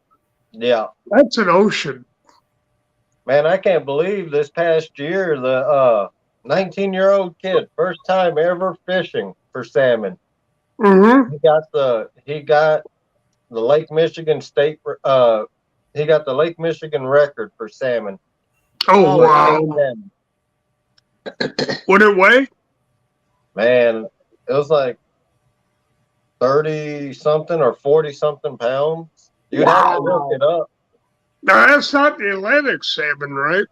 yeah. that's an ocean. Man, I can't believe this past year the 19-year-old kid, first time ever fishing for salmon. Mm-hmm. He got the Lake Michigan he got the Lake Michigan record for salmon. Oh, For wow. salmon. What it weigh? Man, it was like 30 something or 40 something pounds. You'd have to look Wow. it up. Now, that's not the Atlantic salmon, right?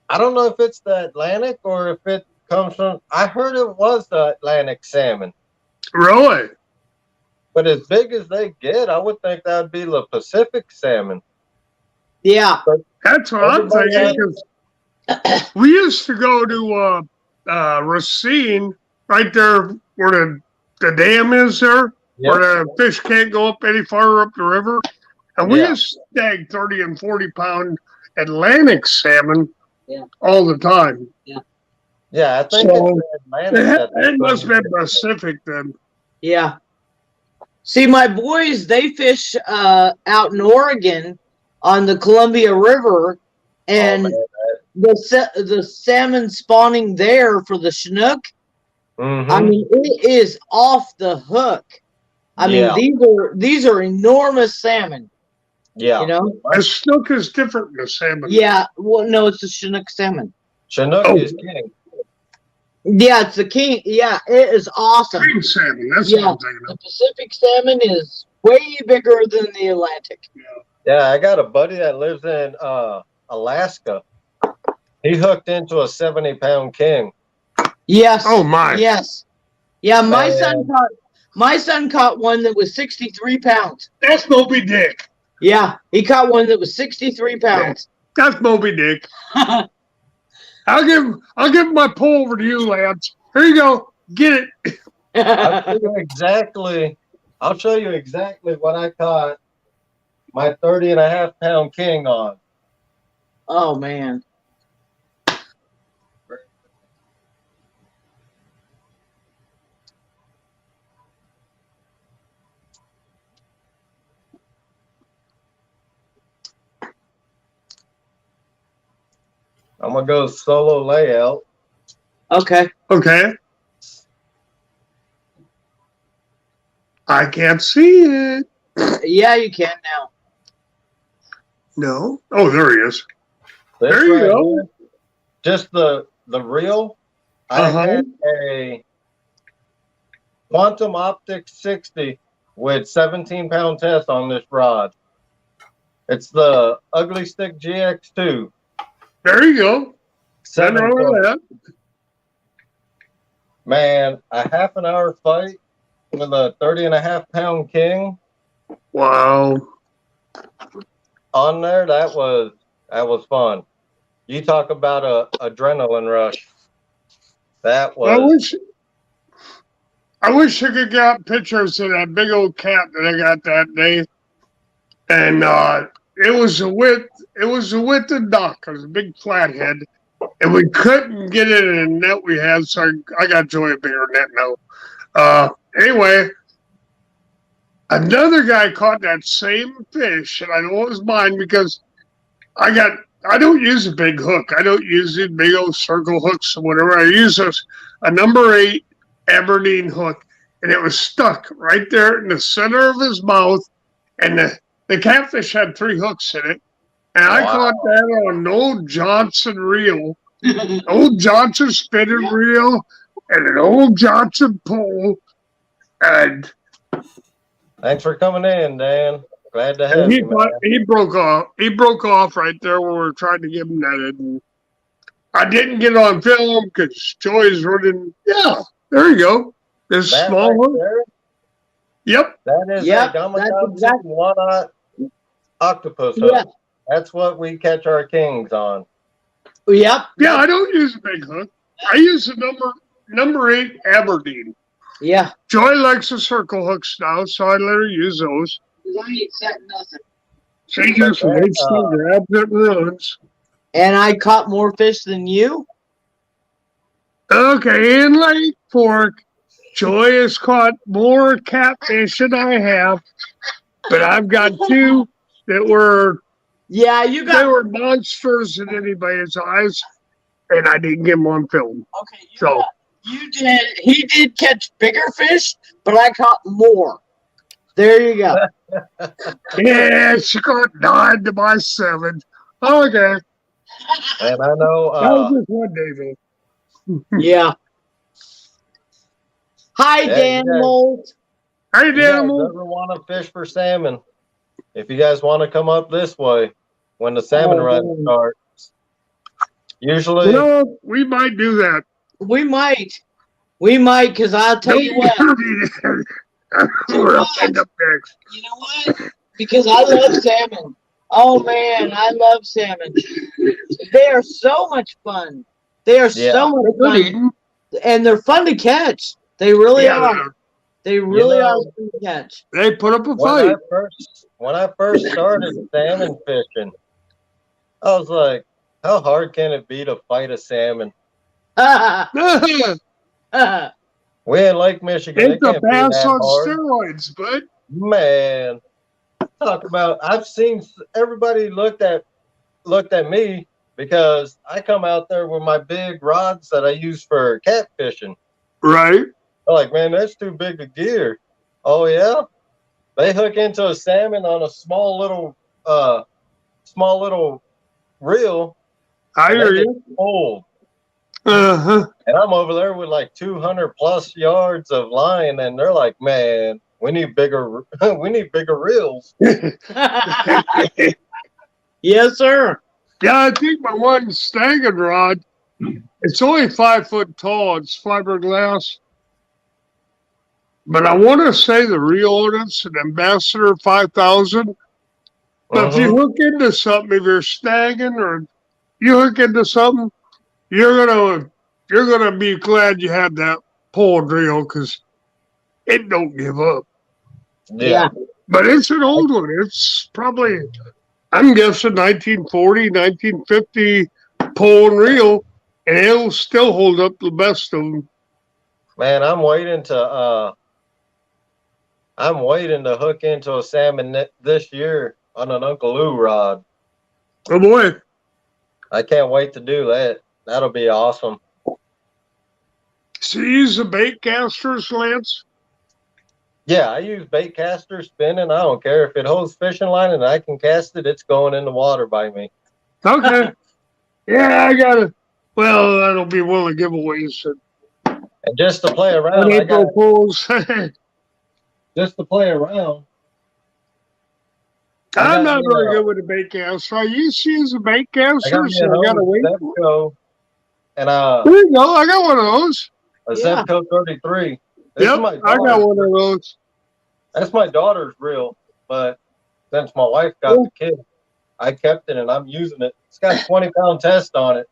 I don't know if it's the Atlantic or if it comes from, I heard it was the Atlantic salmon. Really? But as big as they get, I would think that would be the Pacific salmon. Yeah. That's what I'm Everybody thinking, because we used to go to Racine, right there where the dam is there, where the fish can't go up any farther up the river. And we Yeah. used to snag 30 and 40 pound Atlantic salmon Yeah. all the time. Yeah, I think So, it's the Atlantic. It must have been Pacific then. Yeah. See, my boys, they fish out in Oregon on the Columbia River, and Oh, man. the salmon spawning there for the Chinook Mm-hmm. I mean, it is off the hook. I Yeah. mean, these are enormous salmon. Yeah. You know? A snook is different than a salmon. Yeah. Well, no, it's a Chinook salmon. Chinook Oh. is king. Yeah, it's the king. Yeah, it is awesome. King salmon. That's what Yeah, I'm thinking the of. Pacific salmon is way bigger than the Atlantic. Yeah, I got a buddy that lives in Alaska. He hooked into a 70-pound king. Yes. Oh my. Yes. Yeah, my Man. son caught one that was 63 pounds. That's Moby Dick. Yeah, he caught one that was 63 pounds. That's Moby Dick. I'll give my pole over to you, Lance. Here you go. Get it. I'll show you exactly what I caught my 30.5-pound king on. Oh man. I'm gonna go solo layout. Okay. Okay. I can't see it. Yeah, you can now. No. Oh, there he is. This There you right go. here, just the reel. I Uh-huh. had a Quantum Optics 60 with 17-pound test on this rod. It's the Ugly Stick GX2. There you go. Nothing wrong 7 with that. Man, a half an hour fight with a 30.5-pound king Wow. on there. That was fun. You talk about a adrenaline rush. That was. I wish I could get pictures of that big old cat that I got that day. And it was the width of duck. It was a big flathead. And we couldn't get it in a net we had, so I got Joy a bigger net now. Anyway, another guy caught that same fish, and I know it was mine because I don't use a big hook. I don't use these big old circle hooks or whatever. I use a number 8 Aberdeen hook, and it was stuck right there in the center of his mouth. And the catfish had 3 hooks in it. And I caught that on an old Johnson reel, old Johnson spinning reel, and an old Johnson pole. And Thanks for coming in, Dan. Glad to have you, man. he broke off. He broke off right there when we were trying to get him netted. And I didn't get on film because Joy's running. Yeah, there you go. This That small right hook. there, Yep. that is Yep, a that's Gamakatsu exactly- one-aught octopus hook. Yeah. That's what we catch our kings on. Yep. Yeah, I don't use a big hook. I use a number 8 Aberdeen. Yeah. Joy likes the circle hooks now, so I let her use those. I ain't setting nothing. She just waits till grabs it and runs. And I caught more fish than you. Okay, in Lake Fork, Joy has caught more catfish than I have, but I've got 2 that were Yeah, you they got. were monsters in anybody's eyes, and I didn't get them on film. Okay, So you did. He did catch bigger fish, but I caught more. There you go. yeah, she caught 9 to my 7. Okay, And I that know was just one day, though. Yeah. Hi, Yeah, Dan you guys- Molt. Hey, you guys Daniel. ever want to fish for salmon, if you guys want to come up this way when the salmon Oh, run man. starts, usually You know, we might do that. We might, because I'll tell you what. We're up end up next. You know what? Because I love salmon. Oh man, I love salmon. They are so much fun. They are so much Good fun, eating. and they're fun to catch. They really Yeah, are. They really know, are fun to catch. they put up a when I fight. first started salmon fishing, I was like, how hard can it be to fight a salmon? We in Lake Michigan, it It's a can't be bass that on hard. steroids, bud. Man, talk about! I've seen everybody looked at me because I come out there with my big rods that I use for catfishing, Right. They're like, man, that's too big a gear. Oh yeah, they hook into a salmon on a small little reel, I and they hear get you. pulled. Uh-huh. And I'm over there with like 200 plus yards of line, and they're like, man, we need bigger, we need bigger reels. Yes, sir. Yeah, I think my one snagging rod, it's only 5 foot tall. It's fiberglass. But I want to say the reel on it's an Ambassador 5000. But if you Mhm. hook into something, if you're snagging or you hook into something, you're gonna be glad you had that pole reel because it don't give up. Yeah. But it's an old one. It's probably, I'm guessing 1940, 1950 pole and reel, and it'll still hold up the best of them. Man, I'm waiting to hook into a salmon this year on an Uncle Lou rod. Oh boy. I can't wait to do that. That'll be awesome. So you use the bait casters, Lance? Yeah, I use bait caster spinning. I don't care if it holds fishing line and I can cast it. It's going in the water by me. Okay. Yeah, I got it. Well, that'll be one of the giveaways And just to play at around, April Fools. just to play around. I'm got not me very a- good with the bait caster. I used to use the bait I got caster, me so an I gotta old wait. Zebco and There you go. I got one of those. a Yeah. Zebco 33. This is Yep, my I got daughter's. one of those. That's my daughter's reel, but since my wife got the kid, I kept it and I'm using it. It's got a 20-pound test on it.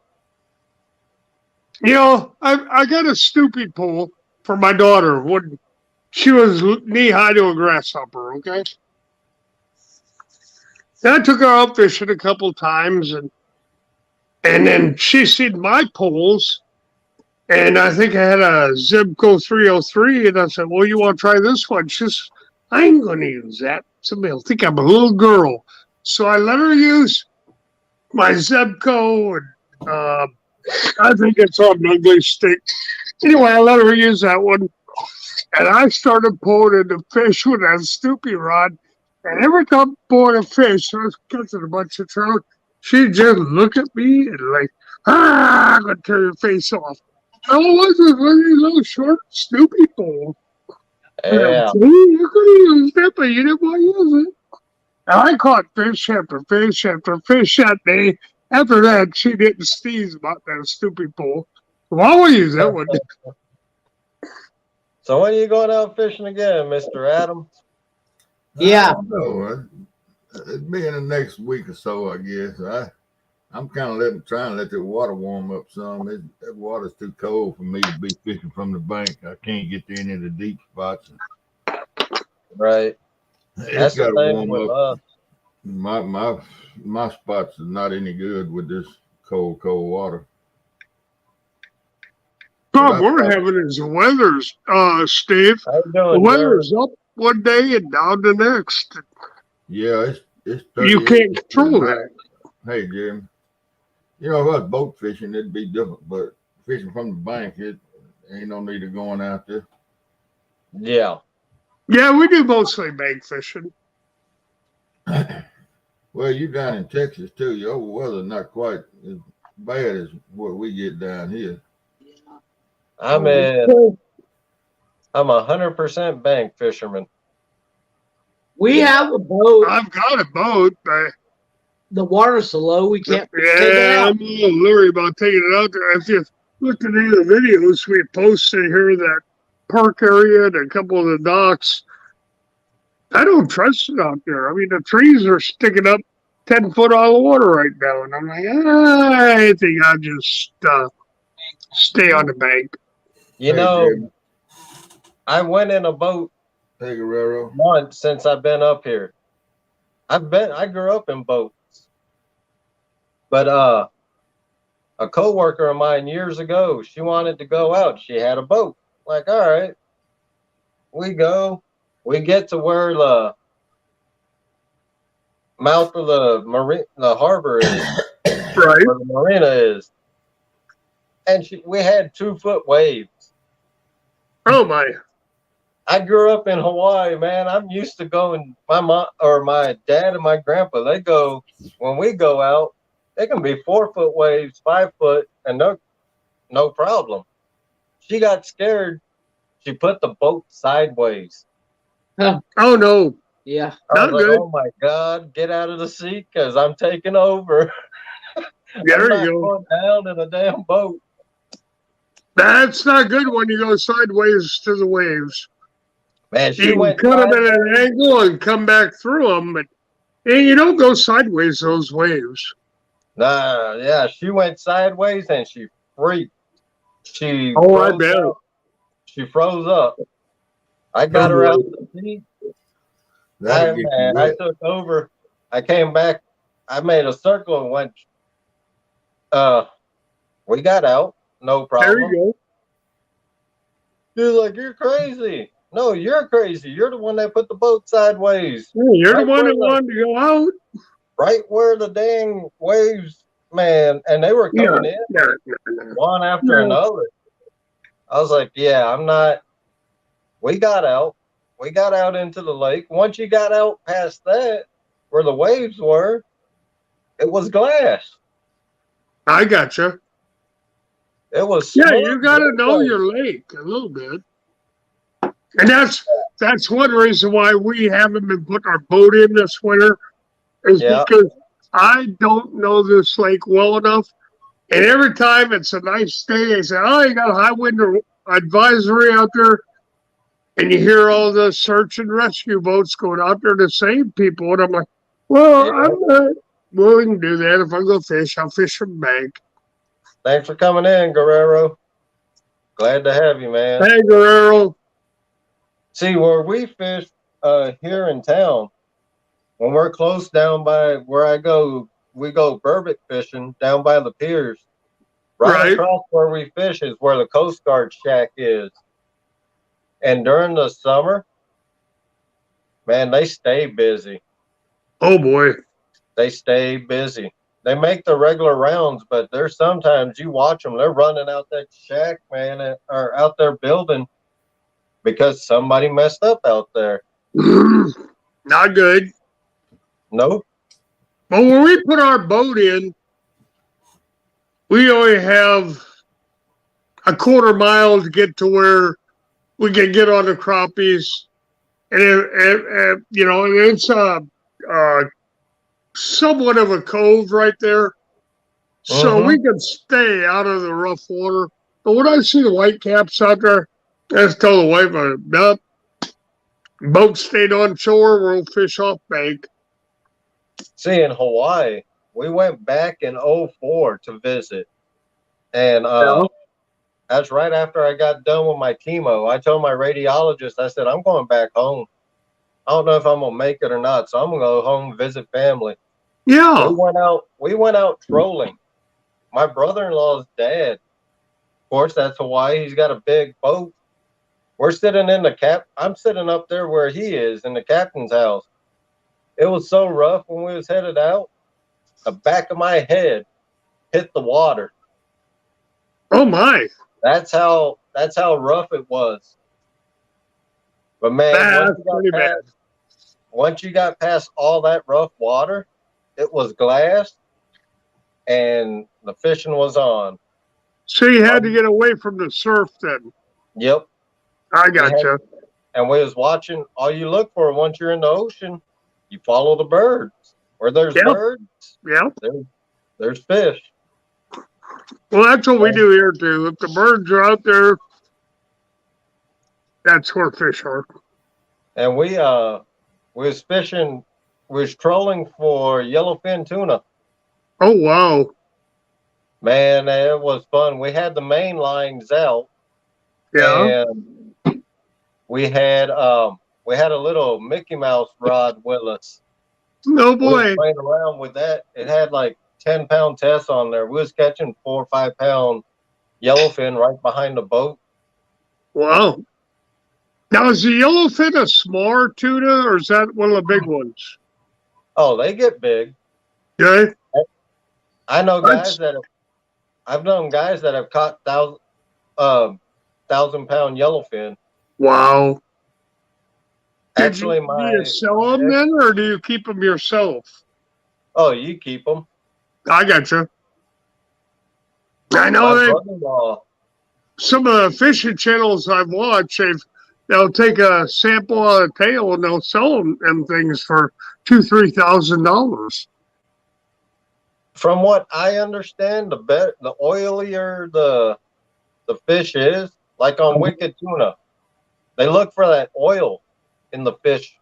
You know, I got a stupid pole for my daughter when she was knee high to a grasshopper. Okay, and I took her out fishing a couple times, and then she seen my poles, and I think I had a Zebco 303, and I said, "Well, you want to try this one?" She's, "I ain't gonna use that. Somebody will think I'm a little girl." So I let her use my Zebco, and I think it's on an ugly stick. Anyway, I let her use that one, and I started pulling into fish with that stupid rod. And every time I pulled a fish, I was catching a bunch of trout. She'd just look at me and like, I'm gonna tear your face off. I wasn't very little short, stupid pole. Yeah. See, you could have used it, but you didn't want to use it. And I caught fish after fish after fish that day. After that, she didn't sneeze about that stupid pole. Why would you use that one? So when are you going out fishing again, Mr. Adams? Yeah. No, it'll be in the next week or so, I guess. I'm kind of trying to let the water warm up some. That water's too cold for me to be fishing from the bank. I can't get to any of the deep spots. Right. It's That's got the to thing warm with up. us. My spots are not any good with this cold water. Problem we're having is the weather's, Steve. How you The doing, Jared? weather's up one day and down the next. Yeah, it's 38 You can't control that. Hey, Jim. You know, if I was boat fishing, it'd be different. But fishing from the bank, it ain't no need of going out there. Yeah. Yeah, we do mostly bank fishing. Well, you down in Texas too. Your weather not quite as bad as what we get down here. I'm 100% bank fisherman. We have a boat. I've got a boat, but The water's so low we can't take it yeah, out. I'm a little leery about taking it out there. If you look at any of the videos we posted here, that park area and a couple of the docks, I don't trust it out there. I mean, the trees are sticking up 10 foot out of the water right now. And I'm like, I think I'll just stay on the bank. You Hey, know, Jim. I went in a boat Hey, Guerrero. once since I've been up here. I grew up in boats. But a coworker of mine years ago, she wanted to go out. She had a boat. Like, all right, we go. We get to where the mouth of the harbor is, Right. where the marina is, and we had 2 foot waves. Oh my. I grew up in Hawaii, man. I'm used to going. My mom or my dad and my grandpa, they go when we go out. It can be 4 foot waves, 5 foot, and no problem. She got scared. She put the boat sideways. Oh, Oh no. yeah. I was Not like, good. "Oh my God, get out of the seat, because I'm taking over. I'm There not you go. going down in a damn boat." That's not good when you go sideways to the waves. Man, she You can went cut them at an sideways. angle and come back through them, but you don't go sideways those waves. Nah, yeah, she went sideways and she freaked. She Oh, I froze bet. up. She froze up. I Oh got her boy. out the seat. That'll get you I wet. took over. I came back. I made a circle and went. Uh, we got out, no There problem. you She was like, "You're crazy." No, you're crazy. You're the one that put the boat sideways. go. You're the Right one where that the wanted to go out. right where the dang waves, man, and they were Yeah. coming in Yeah. one after Yeah. another. I was like, "Yeah, I'm not." We got out. We got out into the lake. Once you got out past that, where the waves were, it was glass. I gotcha. It was Yeah, smooth. you got to know Like, your lake a little bit, and that's one reason why we haven't been putting our boat in this winter is yeah, because I don't know this lake well enough. And every time it's a nice day, they say, "Oh, you got a high wind advisory out there," and you hear all the search and rescue boats going out there to save people, and I'm like, "Well, yeah. I'm not willing to do that. If I go fish, I'll fish from bank." Thanks for coming in, Guerrero. Glad to have you, man. Hey, Guerrero. See, where we fish here in town, when we're close down by where I go, we go burbot fishing down by the piers. Right Right. across where we fish is where the Coast Guard shack is. And during the summer, man, they stay busy. Oh boy. They stay busy. They make the regular rounds, but there's sometimes you watch them, they're running out that shack, man, or out there building because somebody messed up out there. Not good. Nope. But when we put our boat in, we only have a quarter mile to get to where we can get on the crappies. And, it's uh, somewhat of a cove right there. So Mm-hmm. we can stay out of the rough water. But when I see the white caps out there, I just tell the wife, "Nope, boat stayed on shore, we'll fish off bank." See, in Hawaii, we went back in '04 to visit. And Yeah. that's right after I got done with my chemo. I told my radiologist, I said, I'm going back home. I don't know if I'm gonna make it or not, so I'm gonna go home visit family. Yeah. We went out trolling. My brother-in-law's dad, of course, that's Hawaii. He's got a big boat. We're sitting in the cap. I'm sitting up there where he is in the captain's house. It was so rough when we was headed out. The back of my head hit the water. Oh my. That's how rough it was. But man, That's pretty bad. once you got past all that rough water, it was glass and the fishing was on. So you had to get away from the surf then. Yep. I We had, gotcha. and we was watching. All you look for once you're in the ocean, you follow the birds. Where there's Yep. birds, Yep. there's fish. Well, that's what we do here too. If the birds are out there, that's where fish are. And we was fishing, we was trolling for yellowfin tuna. Oh wow. Man, it was fun. We had the main lines out, Yeah. and we had a little Mickey Mouse rod with us. No We was boy. playing around with that. It had like 10-pound tests on there. We was catching 4 or 5 pound yellowfin right behind the boat. Wow. Now is the yellowfin a smaller tuna or is that one of the big ones? Oh, they get big. Okay. I know That's I've known guys that have caught 1,000-pound yellowfin. Wow. Actually, do you sell them then, or do you keep them yourself? Oh, you keep them. I gotcha. I know My they. brother-in-law. Some of the fishing channels I've watched, they'll take a sample of the tail and they'll sell them things for $2,000-3,000. From what I understand, the oilier the fish is, like on wicked tuna, they look for that oil in the fish,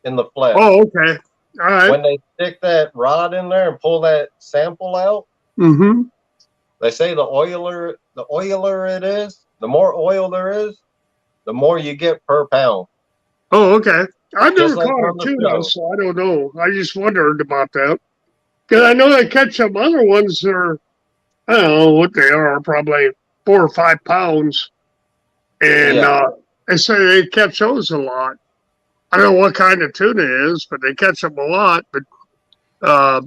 in the flesh. Oh, okay. All right. When they stick that rod in there and pull that sample out, Mm-hmm. they say the oilier it is, the more oil there is, the more you get per pound. Oh, okay. I've never Just like caught a on the tuna, show. so I don't know. I just wondered about that. Because I know they catch some other ones that are, I don't know what they are, probably 4 or 5 pounds. And Yeah. they say they catch those a lot. I don't know what kind of tuna it is, but they catch them a lot. But uh,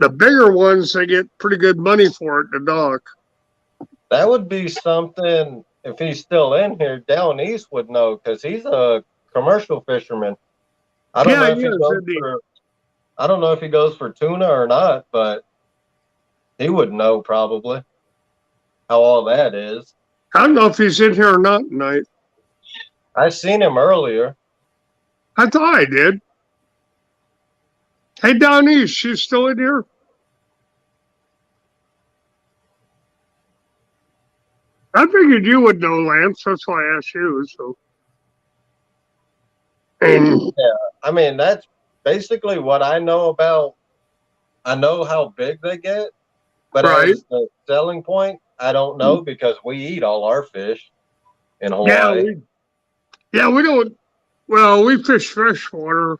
the bigger ones, they get pretty good money for it in the dock. That would be something, if he's still in here, down east would know, because he's a commercial fisherman. I don't know if he goes for I don't know if he goes for tuna or not, but he would know probably how all that is. I don't know if he's in here or not tonight. I seen him earlier. I thought I did. Hey, down east, she's still in here? I figured you would know, Lance. That's why I asked you. So, and Yeah, I mean, that's basically what I know about. I know how big they get, but right, as the selling point, I don't know because we eat all our fish in yeah, Hawaii. we don't. Well, we fish freshwater,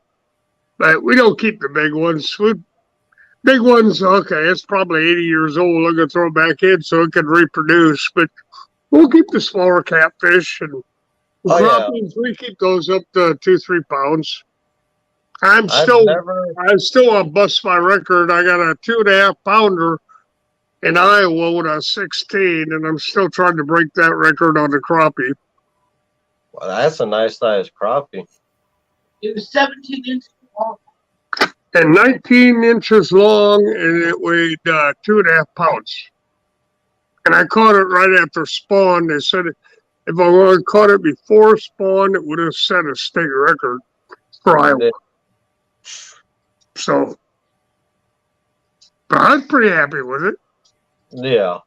but we don't keep the big ones. Big ones, okay, it's probably 80 years old. I'm gonna throw it back in so it can reproduce. But we'll keep the smaller catfish and the Oh yeah, crappies. We keep those up to 2-3 pounds. I've never. I still want to bust my record. I got a 2.5 pounder in Iowa with a 16, and I'm still trying to break that record on the crappie. Well, that's a nice sized crappie. It was 17 inches long. And 19 inches long, and it weighed 2.5 pounds. And I caught it right after spawn. They said if I would have caught it before spawn, it would have set a state record for Iowa. So, but I was pretty happy with it. Yeah.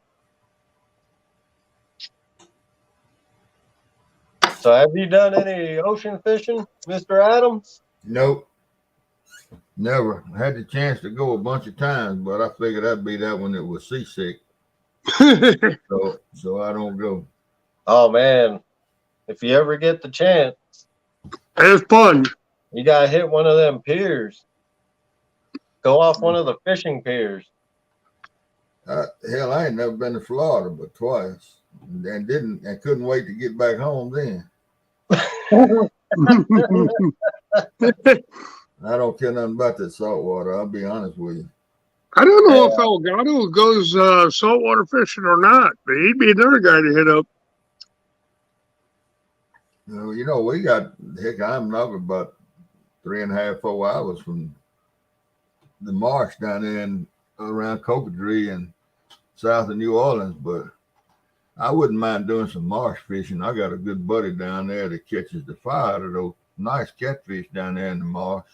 So have you done any ocean fishing, Mr. Adams? Nope. Never. I had the chance to go a bunch of times, but I figured I'd be that one that was seasick. So I don't go. Oh man, if you ever get the chance, It's fun. you gotta hit one of them piers. Go off one of the fishing piers. Hell, I ain't never been to Florida but twice, and couldn't wait to get back home. Then I don't care nothing about that salt water. I'll be honest with you. I don't know if Elgato goes saltwater fishing or not, but he'd be another guy to hit up. You know, we got I'm not about 3.5, 4 hours from the marsh down there around Cocodrie and south of New Orleans, but I wouldn't mind doing some marsh fishing. I got a good buddy down there that catches the fire out of those nice catfish down there in the marsh.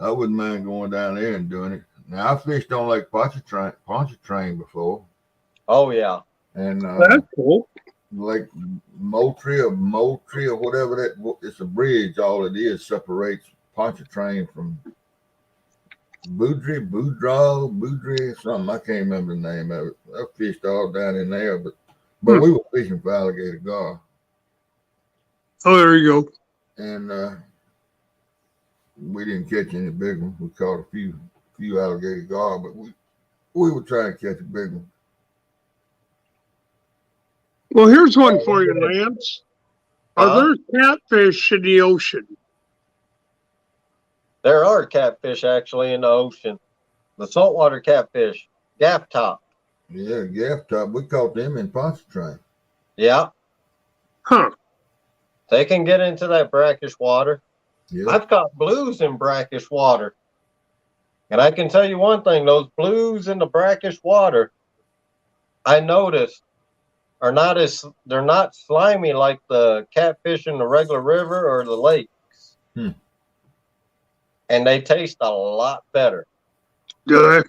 I wouldn't mind going down there and doing it. Now I fished on Lake Pontchartrain before. Oh yeah. And That's cool. Like Moultrie or whatever that, it's a bridge. All it is separates Pontchartrain from Boudry, something. I can't remember the name of it. I fished all down in there, but we were fishing for alligator gar. Oh, there you go. And we didn't catch any big ones. We caught a few alligator gar, but we were trying to catch a big one. Well, here's one for you, Lance. Are there catfish in the ocean? There are catfish actually in the ocean. The saltwater catfish, gaff top. Yeah, gaff top. We caught them in Pontchartrain. Yeah, Huh. they can get into that brackish water. Yeah. I've caught blues in brackish water. And I can tell you one thing, those blues in the brackish water, I noticed, they're not slimy like the catfish in the regular river or the lakes. Hmm. And they taste a lot better. Do they?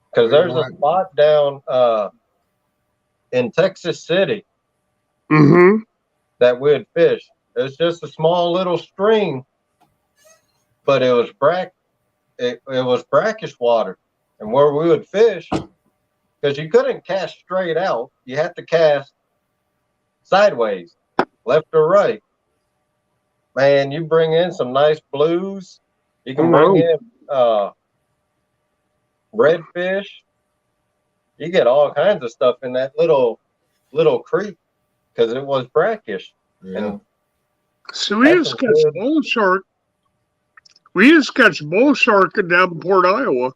Because there's a Right. spot down in Texas City Mm-hmm. that we'd fish. It's just a small little stream, but it was brackish water. And where we would fish, because you couldn't cast straight out, you had to cast sideways, left or right. Man, you bring in some nice blues. You can bring in redfish. You get all kinds of stuff in that little creek because it was brackish. Yeah. And So we used to catch bull shark. We used to catch bull shark in Davenport, Iowa.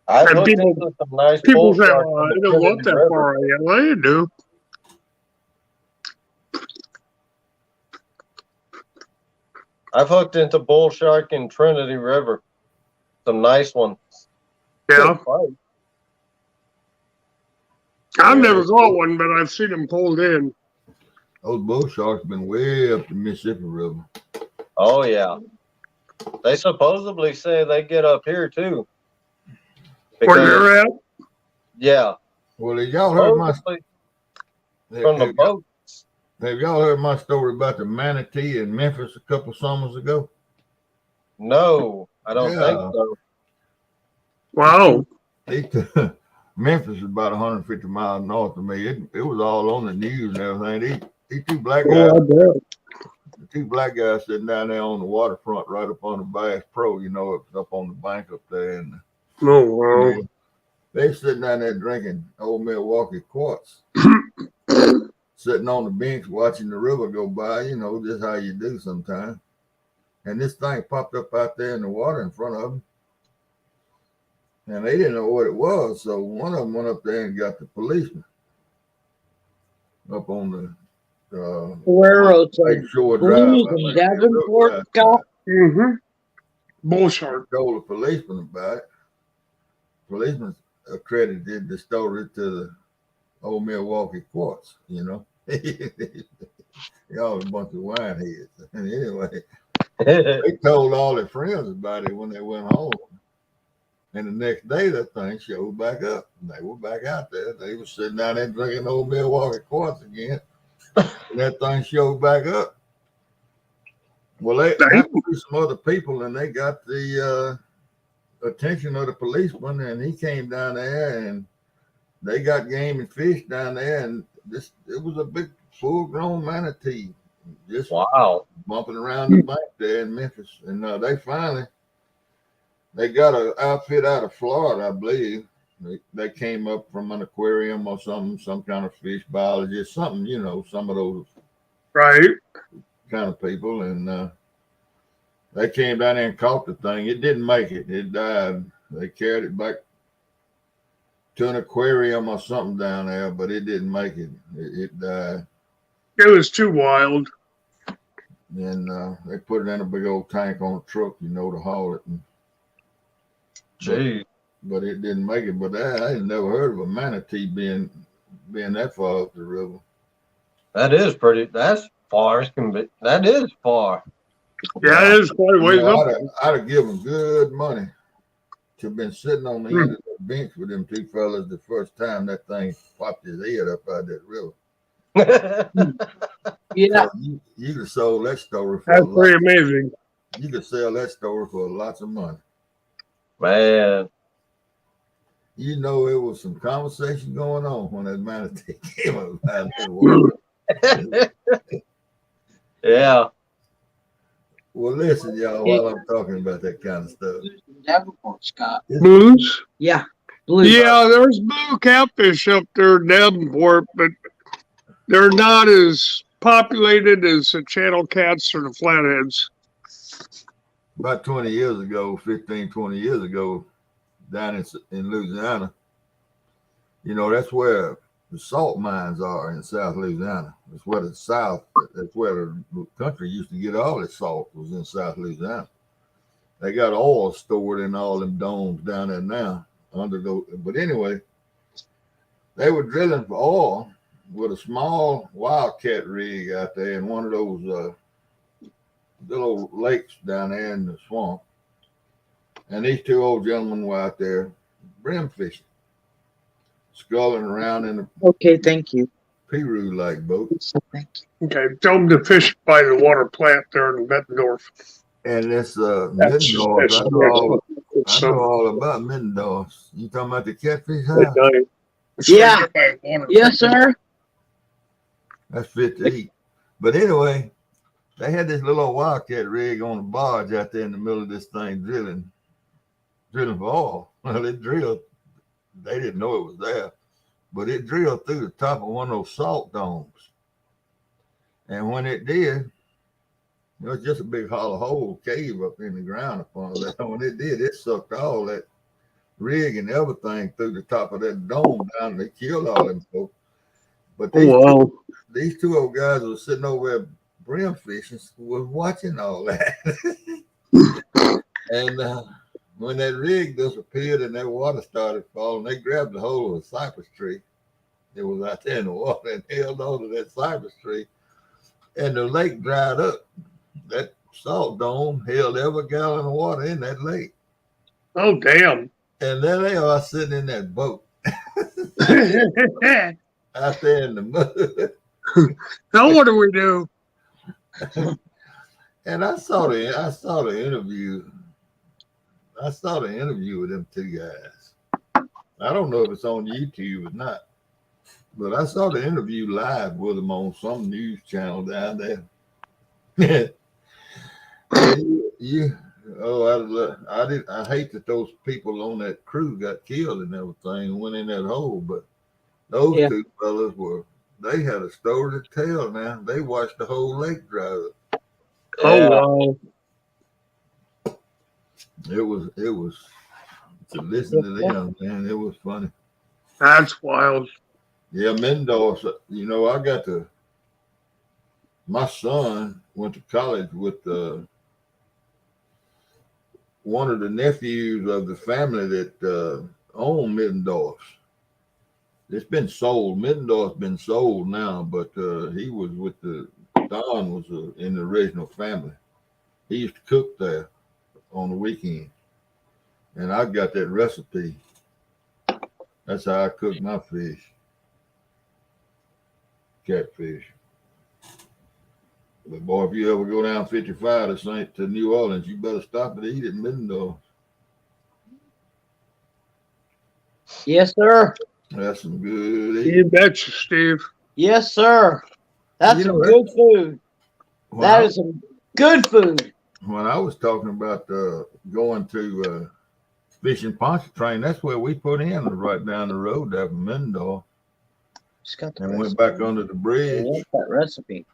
I've And looked people- into some nice People bull say, sharks well, in I the don't want Trinity that River. far. Yeah, well, you do. I've hooked into bull shark in Trinity River. Some nice ones. Yeah. Good fight. I've Yeah. never caught one, but I've seen them pulled in. Those bull sharks been way up the Mississippi River. Oh yeah. They supposedly say they get up here too. Where you're at? Yeah. Well, have y'all heard my Supposedly from the boat. have y'all heard my story about the manatee in Memphis a couple summers ago? No, I don't think Yeah. so. Wow. Memphis is about 150 miles north of me. It was all on the news and everything. These two black Oh, guys, I bet. the two black guys sitting down there on the waterfront right up on the Bass Pro, you know, it's up on the bank up there. And Oh, wow. they sitting down there drinking old Milwaukee quartz, sitting on the bench watching the river go by, you know, just how you do sometimes. And this thing popped up out there in the water in front of them. And they didn't know what it was. So one of them went up there and got the policeman up on the Railroad Lake Shore Blues Drive. in Davenport, Scott. Mm-hmm. Bull shark. Told the policeman about it. Policeman accredited the story to the old Milwaukee quartz, you know. Y'all a bunch of wineheads. And anyway, they told all their friends about it when they went home. And the next day, that thing showed back up. And they were back out there. They were sitting down there drinking old Milwaukee quartz again. And that thing showed back up. Well, they happened to some other people, and they got the attention of the policeman, and he came down there, and they got game and fish down there, and it was a big full-grown manatee just Wow. bumping around the bank there in Memphis. And they got an outfit out of Florida, I believe. They came up from an aquarium or something, some kind of fish biologist, something, you know, some of those Right. kind of people. And they came down there and caught the thing. It didn't make it. It died. They carried it back to an aquarium or something down there, but it didn't make it. It died. It was too wild. And they put it in a big old tank on a truck, you know, to haul it. Gee. But it didn't make it. But I had never heard of a manatee being that far up the river. That's far as can be. That is far. Yeah, it is quite a ways up. I'd have given good money to have been sitting on the end of the bench with them two fellas the first time that thing popped his head up out that river. Yeah. So you could sold that story for That's pretty amazing. You could sell that story for lots of money. Man. You know, it was some conversation going on when that manatee came up out of the water. Yeah. Well, listen, y'all, while I'm talking about that kind of stuff. Davenport, Scott. Blues? Yeah. Blues. Yeah, there's blue catfish up there in Davenport, but they're not as populated as the channel cats or the flatheads. About 20 years ago, 15, 20 years ago, down in Louisiana, you know, that's where the salt mines are in South Louisiana. That's where that's where the country used to get all its salt, was in South Louisiana. They got oil stored in all them domes down there now under those. But anyway, they were drilling for oil with a small wildcat rig out there in one of those little lakes down there in the swamp. And these two old gentlemen were out there brim fishing, sculling around in the Okay, thank you. Piru-like boat. Thank you. Okay, tell them to fish by the water plant there in Bettendorf. And this That's Middendorf, I know so all about Middendorf. You talking about the catfish at house? night. Yeah. By water Yes, sir. That's fit to eat. But anyway, they had this little wildcat rig on a barge out there in the middle of this thing drilling for oil. Well, it drilled. They didn't know it was there, but it drilled through the top of one of those salt domes. And when it did, it was just a big hollow hole cave up in the ground upon that. When it did, it sucked all that rig and everything through the top of that dome down. They killed all them folks. But these two old guys were sitting over there brim fishing, was watching all that. And when that rig disappeared and that water started falling, they grabbed the whole of a cypress tree. It was out there in the water and held on to that cypress tree. And the lake dried up. That salt dome held every gallon of water in that lake. Oh, damn. And there they are sitting in that boat out there in the mud. Now what do we do? And I saw the interview. I saw the interview with them two guys. I don't know if it's on YouTube or not, but I saw the interview live with them on some news channel down there. I hate that those people on that crew got killed and everything and went in that hole, but those two fellas they had a story to tell. Now they watched the whole lake dry up. Oh, wow. It was to listen to them, man. It was funny. That's wild. Yeah, Mendorf. My son went to college with one of the nephews of the family that owned Middendorf. It's been sold. Middendorf's been sold now, but he was with Don was in the original family. He used to cook there on the weekend, and I got that recipe. That's how I cook my fish, catfish. But boy, if you ever go down 55 to New Orleans, you better stop and eat at Middendorf. Yes, sir. That's some good eating. You betcha, Steve. Yes, sir. That's some good food. That is some good food. When I was talking about going to Fishing Pontchartrain, that's where we put in, right down the road there from Middendorf, and went back under the bridge. I want that recipe.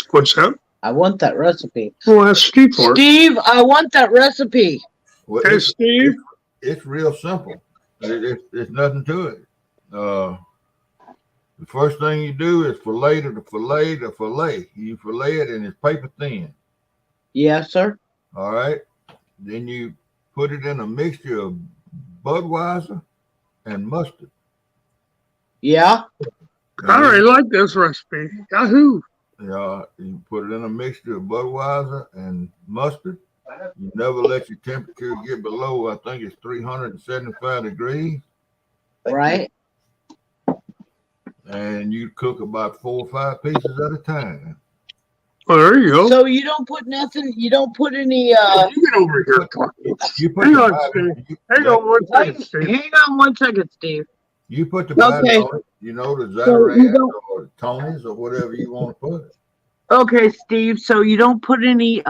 What's that? I want that recipe. Well, that's Steve for it. Steve, I want that recipe. Well, Hey, Steve. It's real simple. It's nothing to it. The first thing you do is fillet the fillet. You fillet it and it's paper thin. Yes, sir. All right. Then you put it in a mixture of Budweiser and mustard. Yeah. I already like this recipe. Yahoo. Yeah, you put it in a mixture of Budweiser and mustard. You never let your temperature get below, I think it's 375 degrees. Right. And you cook about 4 or 5 pieces at a time. Well, there you go. So you don't put nothing. You don't put any. You get over here. You put Hang the on, bite- Steve. Hang on one second, Steve. Hang on one second, Steve. You put the bite Okay. on it, the So you Zatarans don't- or Tony's or whatever you want to put. Okay, Steve. So you don't put any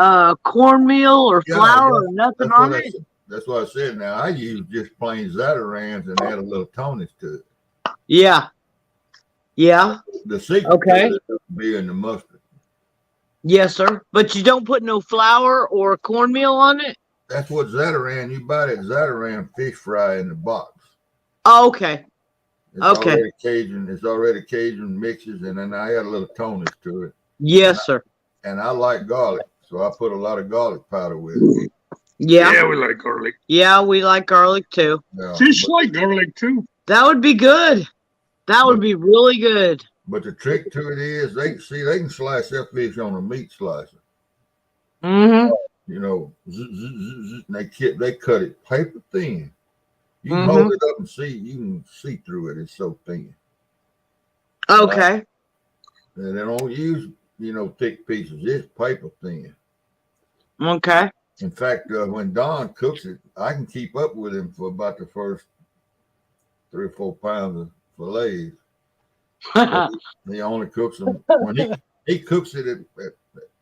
cornmeal or Yeah, flour yeah. or nothing That's on what I it. said. That's what I said. Now I use just plain Zatarans and add a little Tony's to it. Yeah. Yeah. The secret Okay. is be in the mustard. Yes, sir. But you don't put no flour or cornmeal on it. That's what Zataran. You buy that Zataran fish fry in the box. Oh, okay. It's Okay. already Cajun. It's already Cajun mixes, and then I add a little tonus to it. Yes, sir. And I like garlic, so I put a lot of garlic powder with it. Yeah. Yeah, we like garlic. Yeah, we like garlic too. Yeah, Fish like garlic too. That would be good. That would be really good. but the trick to it is they can slice their fish on a meat slicer. Mm-hmm. You know, and they cut it paper thin. You can Mhm. hold it up and see. You can see through it. It's so thin. Okay. And they don't use thick pieces. It's paper thin. Okay. In fact, when Don cooks it, I can keep up with him for about the first 3 or 4 pounds of fillets. He only cooks them when he cooks it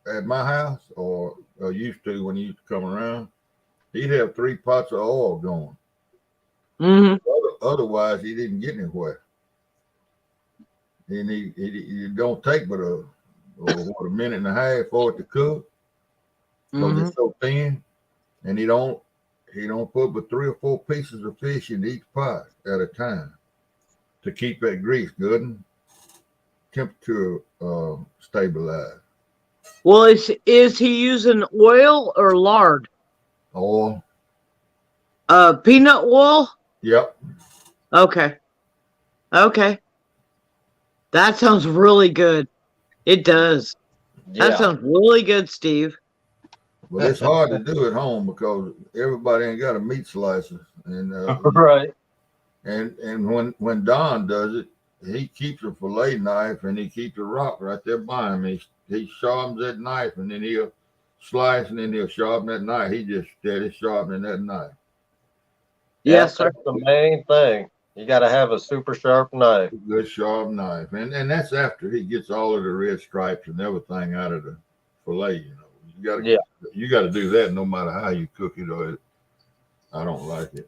at my house, or used to when he used to come around. He'd have 3 pots of oil going. Mm-hmm. Otherwise, he didn't get anywhere. And he don't take but a minute and a half for it to cook because it's so thin, and he don't put but 3 or 4 pieces of fish in each pot at a time to keep that grease good and temperature stabilized. Well, is he using oil or lard? Oil. Peanut oil? Yep. Okay. Okay. That sounds really good. It does. Yeah. That sounds really good, Steve. But it's hard to do at home because everybody ain't got a meat slicer, and Right. and when Don does it, he keeps a fillet knife and he keeps a rock right there by him. He sharpens that knife and then he'll slice and then he'll sharpen that knife. He just steady sharpening that knife. Yes, sir. That's the main thing. You got to have a super sharp knife. A good sharp knife, and that's after he gets all of the red stripes and everything out of the fillet. You got to do that no matter how you cook it, or I don't like it.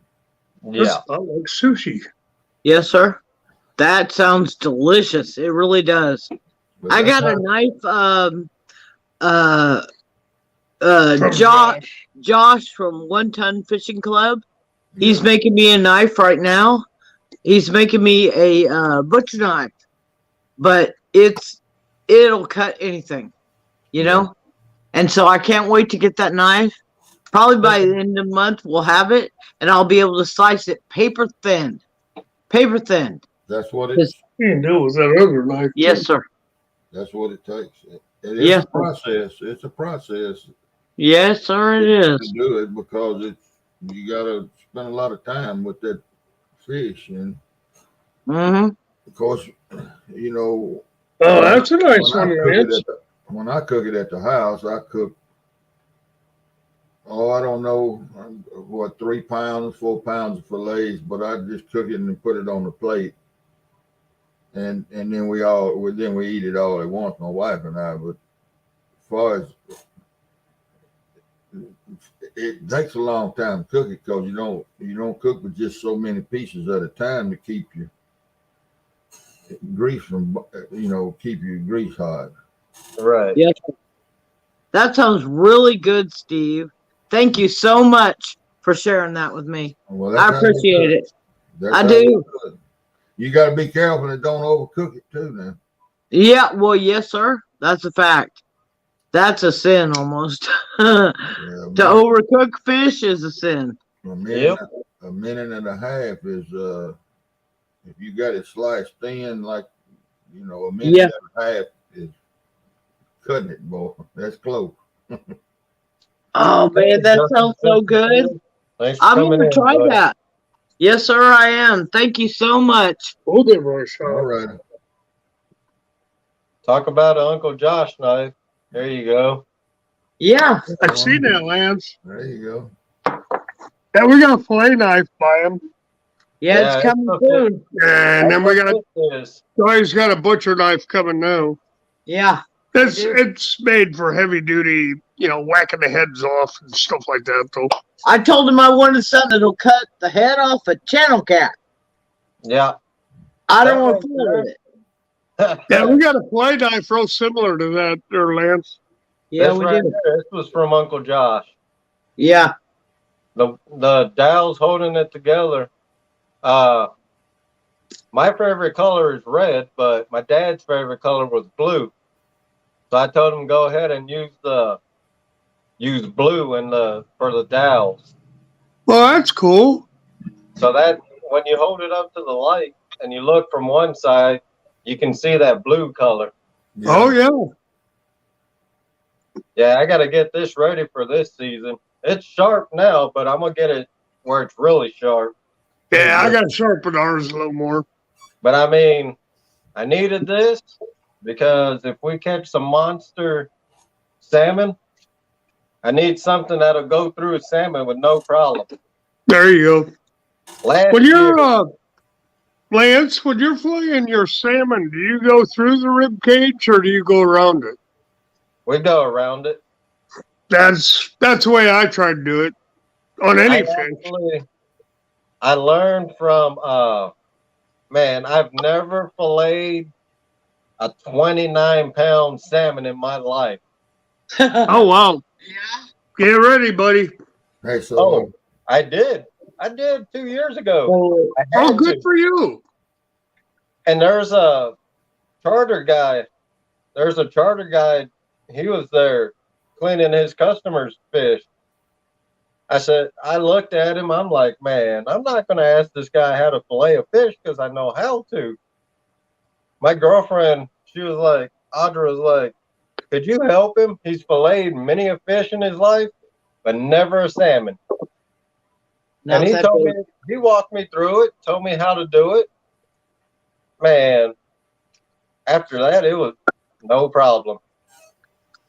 Yeah. I like sushi. Yes, sir. That sounds delicious. It really does. But I that's got a not- knife. From Josh from One Ton Fishing Club. He's yeah. making me a knife right now. He's making me a butcher knife, but it'll cut anything, you know. And so I can't wait to get that knife. Probably by the end of the month we'll have it, and I'll be able to slice it paper thin. Paper thin. That's what it. You can do with that other knife. Yes, too. sir. That's what it takes. It is Yes, a process. It's a process Yes, sir. It to is. do it because you got to spend a lot of time with that fish, and Mm-hmm. of course, you know. Oh, that's a nice when one, I cook it Lance. when I cook it at the house, I cook. I don't know what 3 pounds, 4 pounds of fillets, but I just cook it and put it on the plate, and then we eat it all at once, my wife and I. But as far as it takes a long time to cook it because you don't cook with just so many pieces at a time to keep your grease from keep your grease hot. Right. Yes. That sounds really good, Steve. Thank you so much for sharing that with me. Well, I appreciate it. I do. You got to be careful and don't overcook it too now. Yeah, well, yes, sir. That's a fact. That's a sin almost. Yeah, To overcook fish is a sin. a minute and a half is if you got it sliced thin, like a minute and a half is cutting it, boy. That's close. Oh man, that sounds so good. Thanks for I'm coming gonna in, try bud. that. Yes, sir, I am. Thank you so much. Hold it, Royce. All right. Talk about an Uncle Josh knife. There you go. Yeah. I've seen that, Lance. There you go. Yeah, we got a fillet knife by him. Yeah, Yeah, it's coming it's okay. soon. And then we got Yes. he's got a butcher knife coming now. Yeah. It's made for heavy duty, whacking the heads off and stuff like that, though. I told him I wanted something that'll cut the head off a channel cat. Yeah. I don't want to fool with it. Yeah, we got a fillet knife real similar to that there, Lance. Yeah, This we right do. here, this was from Uncle Josh. Yeah. The dowels holding it together. my favorite color is red, but my dad's favorite color was blue. So I told him go ahead and use blue for the dowels. Well, that's cool. So that when you hold it up to the light and you look from one side, you can see that blue color. Oh, yeah. Yeah, I got to get this ready for this season. It's sharp now, but I'm going to get it where it's really sharp. Yeah, I got to sharpen ours a little more. But I mean, I needed this because if we catch some monster salmon, I need something that'll go through a salmon with no problem. There you go. Last When year, you're, Lance, when you're flaying your salmon, do you go through the rib cage or do you go around it? we go around it. That's the way I try to do it on any fish. I learned from man, I've never filleted a 29-pound salmon in my life. Oh, wow. Yeah. Get ready, buddy. Hey, so Oh, I did 2 years ago. I Oh, had good to. for you. And there's a charter guy. There's a charter guy. He was there cleaning his customers' fish. I looked at him. I'm like, man, I'm not going to ask this guy how to fillet a fish because I know how to. My girlfriend, Audra was like, could you help him? He's filleted many a fish in his life, but never a salmon. Not And that big. he walked me through it, told me how to do it. Man, after that, it was no problem.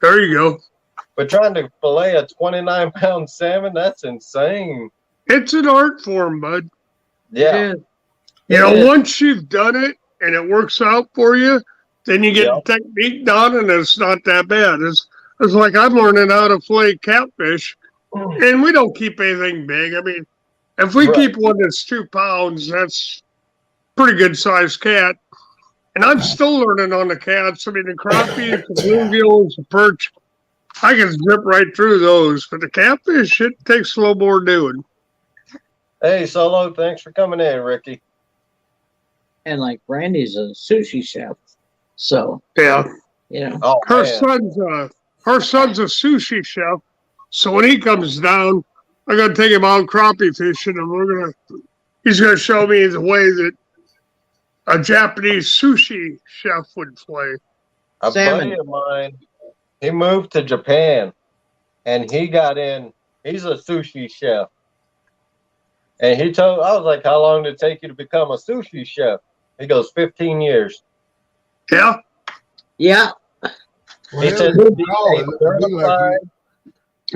There you go. But trying to fillet a 29-pound salmon, that's insane. It's an art form, bud. Yeah. You know, It is. once you've done it and it works out for you, then you get the technique down and it's not that bad. It's like I'm learning how to fillet catfish, and we don't keep anything big. I mean, if we Right. keep one that's 2 pounds, that's pretty good sized cat. And I'm still learning on the cats. I mean, the crappies, the bluegills, the perch, I can zip right through those. But the catfish, it takes a little more doing. Hey, Solo, thanks for coming in, Ricky. And like Brandy's a sushi chef, so Yeah. you know. Oh, Her man. son's a sushi chef. So when he comes down, I'm gonna take him out crappie fishing, and he's gonna show me the way that a Japanese sushi chef would play. A Salmon. buddy of mine, he moved to Japan, and he's a sushi chef. And I was like, how long did it take you to become a sushi chef? He goes, 15 years. Yeah. Yeah. He said to be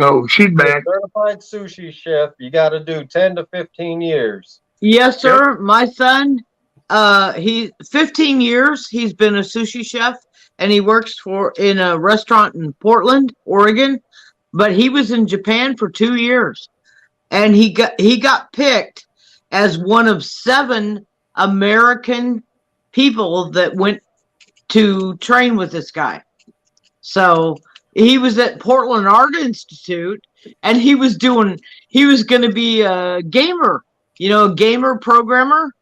Oh, she's a back. certified sushi chef, you got to do 10 to 15 years. Yes, sir. My son, he 15 years he's been a sushi chef, and he works in a restaurant in Portland, Oregon, but he was in Japan for 2 years, and he got picked as one of 7 American people that went to train with this guy. So he was at Portland Art Institute, and he was going to be a gamer, a gamer programmer.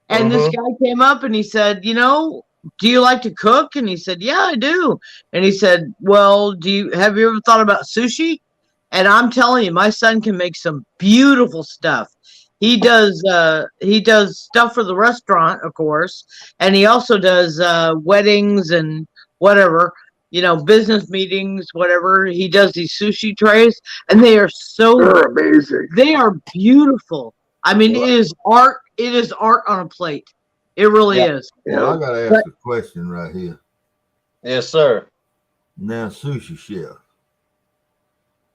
And this guy came up and he said, do you like to cook? And he said, yeah, I do. And he said, well, have you ever thought about sushi? And I'm telling you, my son can make some beautiful stuff. He does stuff for the restaurant, of course, and he also does weddings and whatever, business meetings, whatever. He does these sushi trays, and they are They're amazing. they are beautiful. I mean, it is art. It is art on a plate. It really is. Well, I gotta ask a question right here. Yes, sir. Now, sushi chef.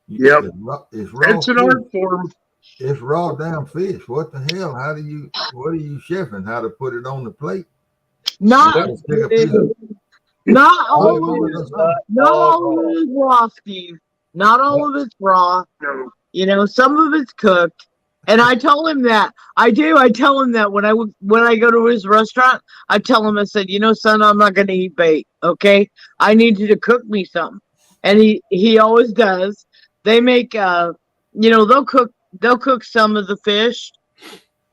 Yep. It's raw It's an fish. art form. It's raw damn fish. What the hell? What are you chefing? How to put it on the plate? Not Stick a piece of- not all of it is raw, Steve. Not all of it's raw. No. Some of it's cooked. And I told him that. I do. I tell him that when I go to his restaurant, I tell him, I said, son, I'm not going to eat bait. Okay, I need you to cook me something. And he always does. They make they'll cook some of the fish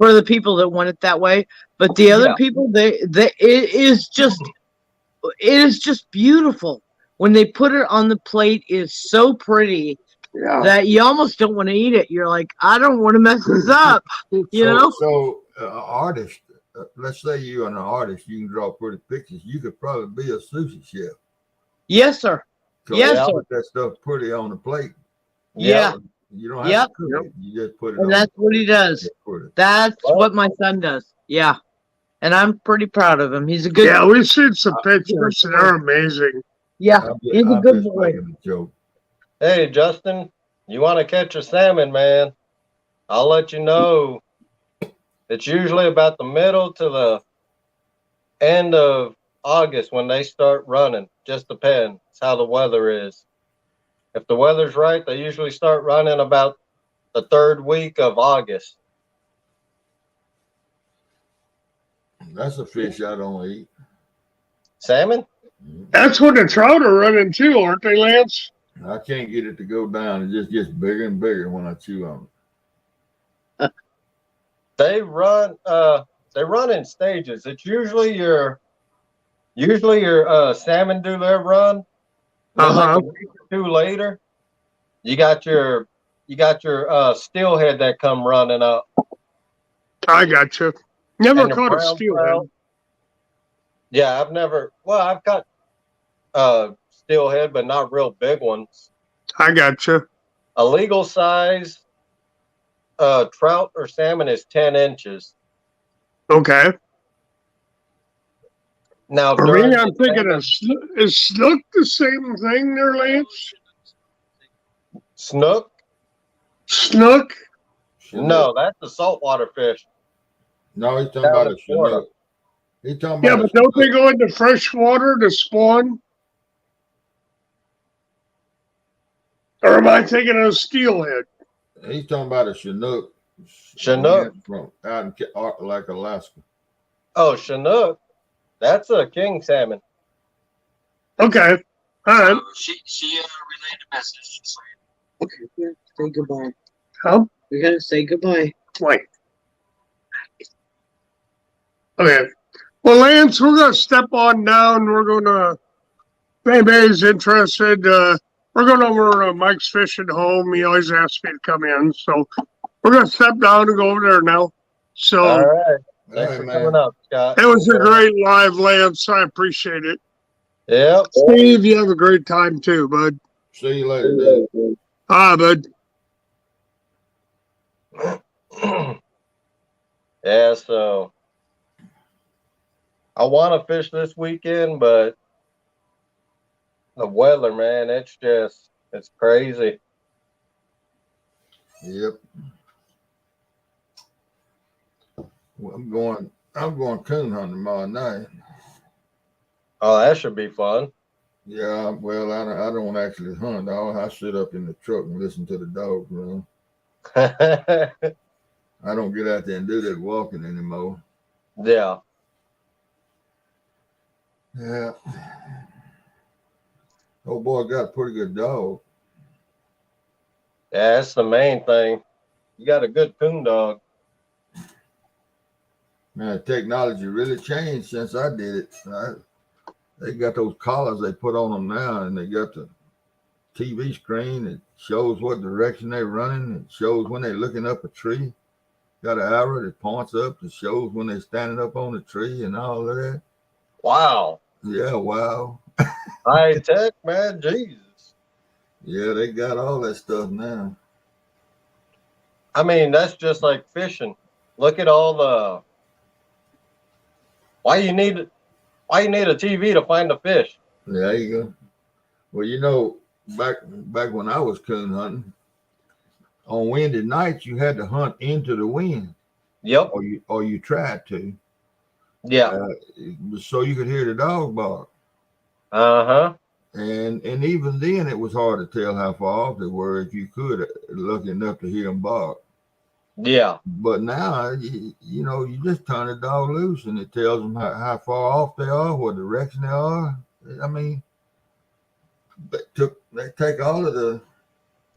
for the people that want it that way. But the other Yeah. people, it is just beautiful. When they put it on the plate, it's so pretty Yeah. that you almost don't want to eat it. You're like, I don't want to mess this up. You know? So artist, let's say you're an artist, you can draw pretty pictures. You could probably be a sushi chef. Yes, sir. 'Cause Yes, you sir. put that stuff pretty on the plate. Yeah. You don't have Yep. to cook it. You just put it And on. that's what he does. That's Well- what my son does. Yeah. And I'm pretty proud of him. He's a good Yeah, we've seen some pictures. They're amazing. Yeah. He's a I'm good just boy. making a joke. Hey, Justin, you want to catch a salmon, man? I'll let you know. It's usually about the middle to the end of August when they start running. Just depends how the weather is. If the weather's right, they usually start running about the third week of August. That's a fish I don't eat. Salmon? That's when the trout are running too, aren't they, Lance? I can't get it to go down. It just gets bigger and bigger when I chew on it. They run in stages. It's usually your salmon do their run. Then like a week or two later, you got your steelhead that come running up. I got you. Never And the caught a brown steelhead. trout. Yeah, I've got steelhead, but not real big ones. I got you. A legal size trout or salmon is 10 inches. Okay. Now, For during me, the I'm thinking salmon- is snook the same thing there, Lance? snook. Snook? No, that's a saltwater fish. No, he's talking Down about in a Florida. Chinook. He's talking Yeah, about but don't they go into fresh water to spawn? Or am I thinking of steelhead? He's talking about a Chinook. Chinook. From out in like Alaska. Oh, Chinook. That's a king salmon. Okay. All right. She relayed a message. Okay, we have to say goodbye. Huh? We gotta say goodbye. Wait. Okay. Well, Lance, we're going to step on down. We're going to, if anybody's interested, we're going over to Mike's Fishing Home. He always asks me to come in. So we're going to step down and go over there now. So All right. Thanks All right, for man. coming up, Scott. it was a great live, Lance. I appreciate it. Yep. Steve, you have a great time too, bud. See you later, dude. Bud. Yeah, so I want to fish this weekend, but the weather, man, it's crazy. Yep. Well, I'm going coon hunting tomorrow night. Oh, that should be fun. Yeah, well, I don't actually hunt. I sit up in the truck and listen to the dogs run. I don't get out there and do that walking anymore. Yeah. Yeah. Oh boy, got a pretty good dog. Yeah, that's the main thing. You got a good coon dog. Man, technology really changed since I did it. They got those collars they put on them now, and they got the TV screen that shows what direction they're running. It shows when they're looking up a tree. Got an arrow that points up that shows when they're standing up on the tree and all of that. Wow. Yeah, wow. High tech, man. Jesus. Yeah, they got all that stuff now. I mean, that's just like fishing. Look at all the. Why you need a TV to find a fish? There you go. Well, you know, back when I was coon hunting, on windy nights you had to hunt into the wind, Yep. or you tried to, Yeah. so you could hear the dog bark. Uh-huh. And even then, it was hard to tell how far off they were if you could lucky enough to hear them bark. Yeah. But now, you know, you just turn the dog loose and it tells them how far off they are, what direction they are. I mean, they take all of the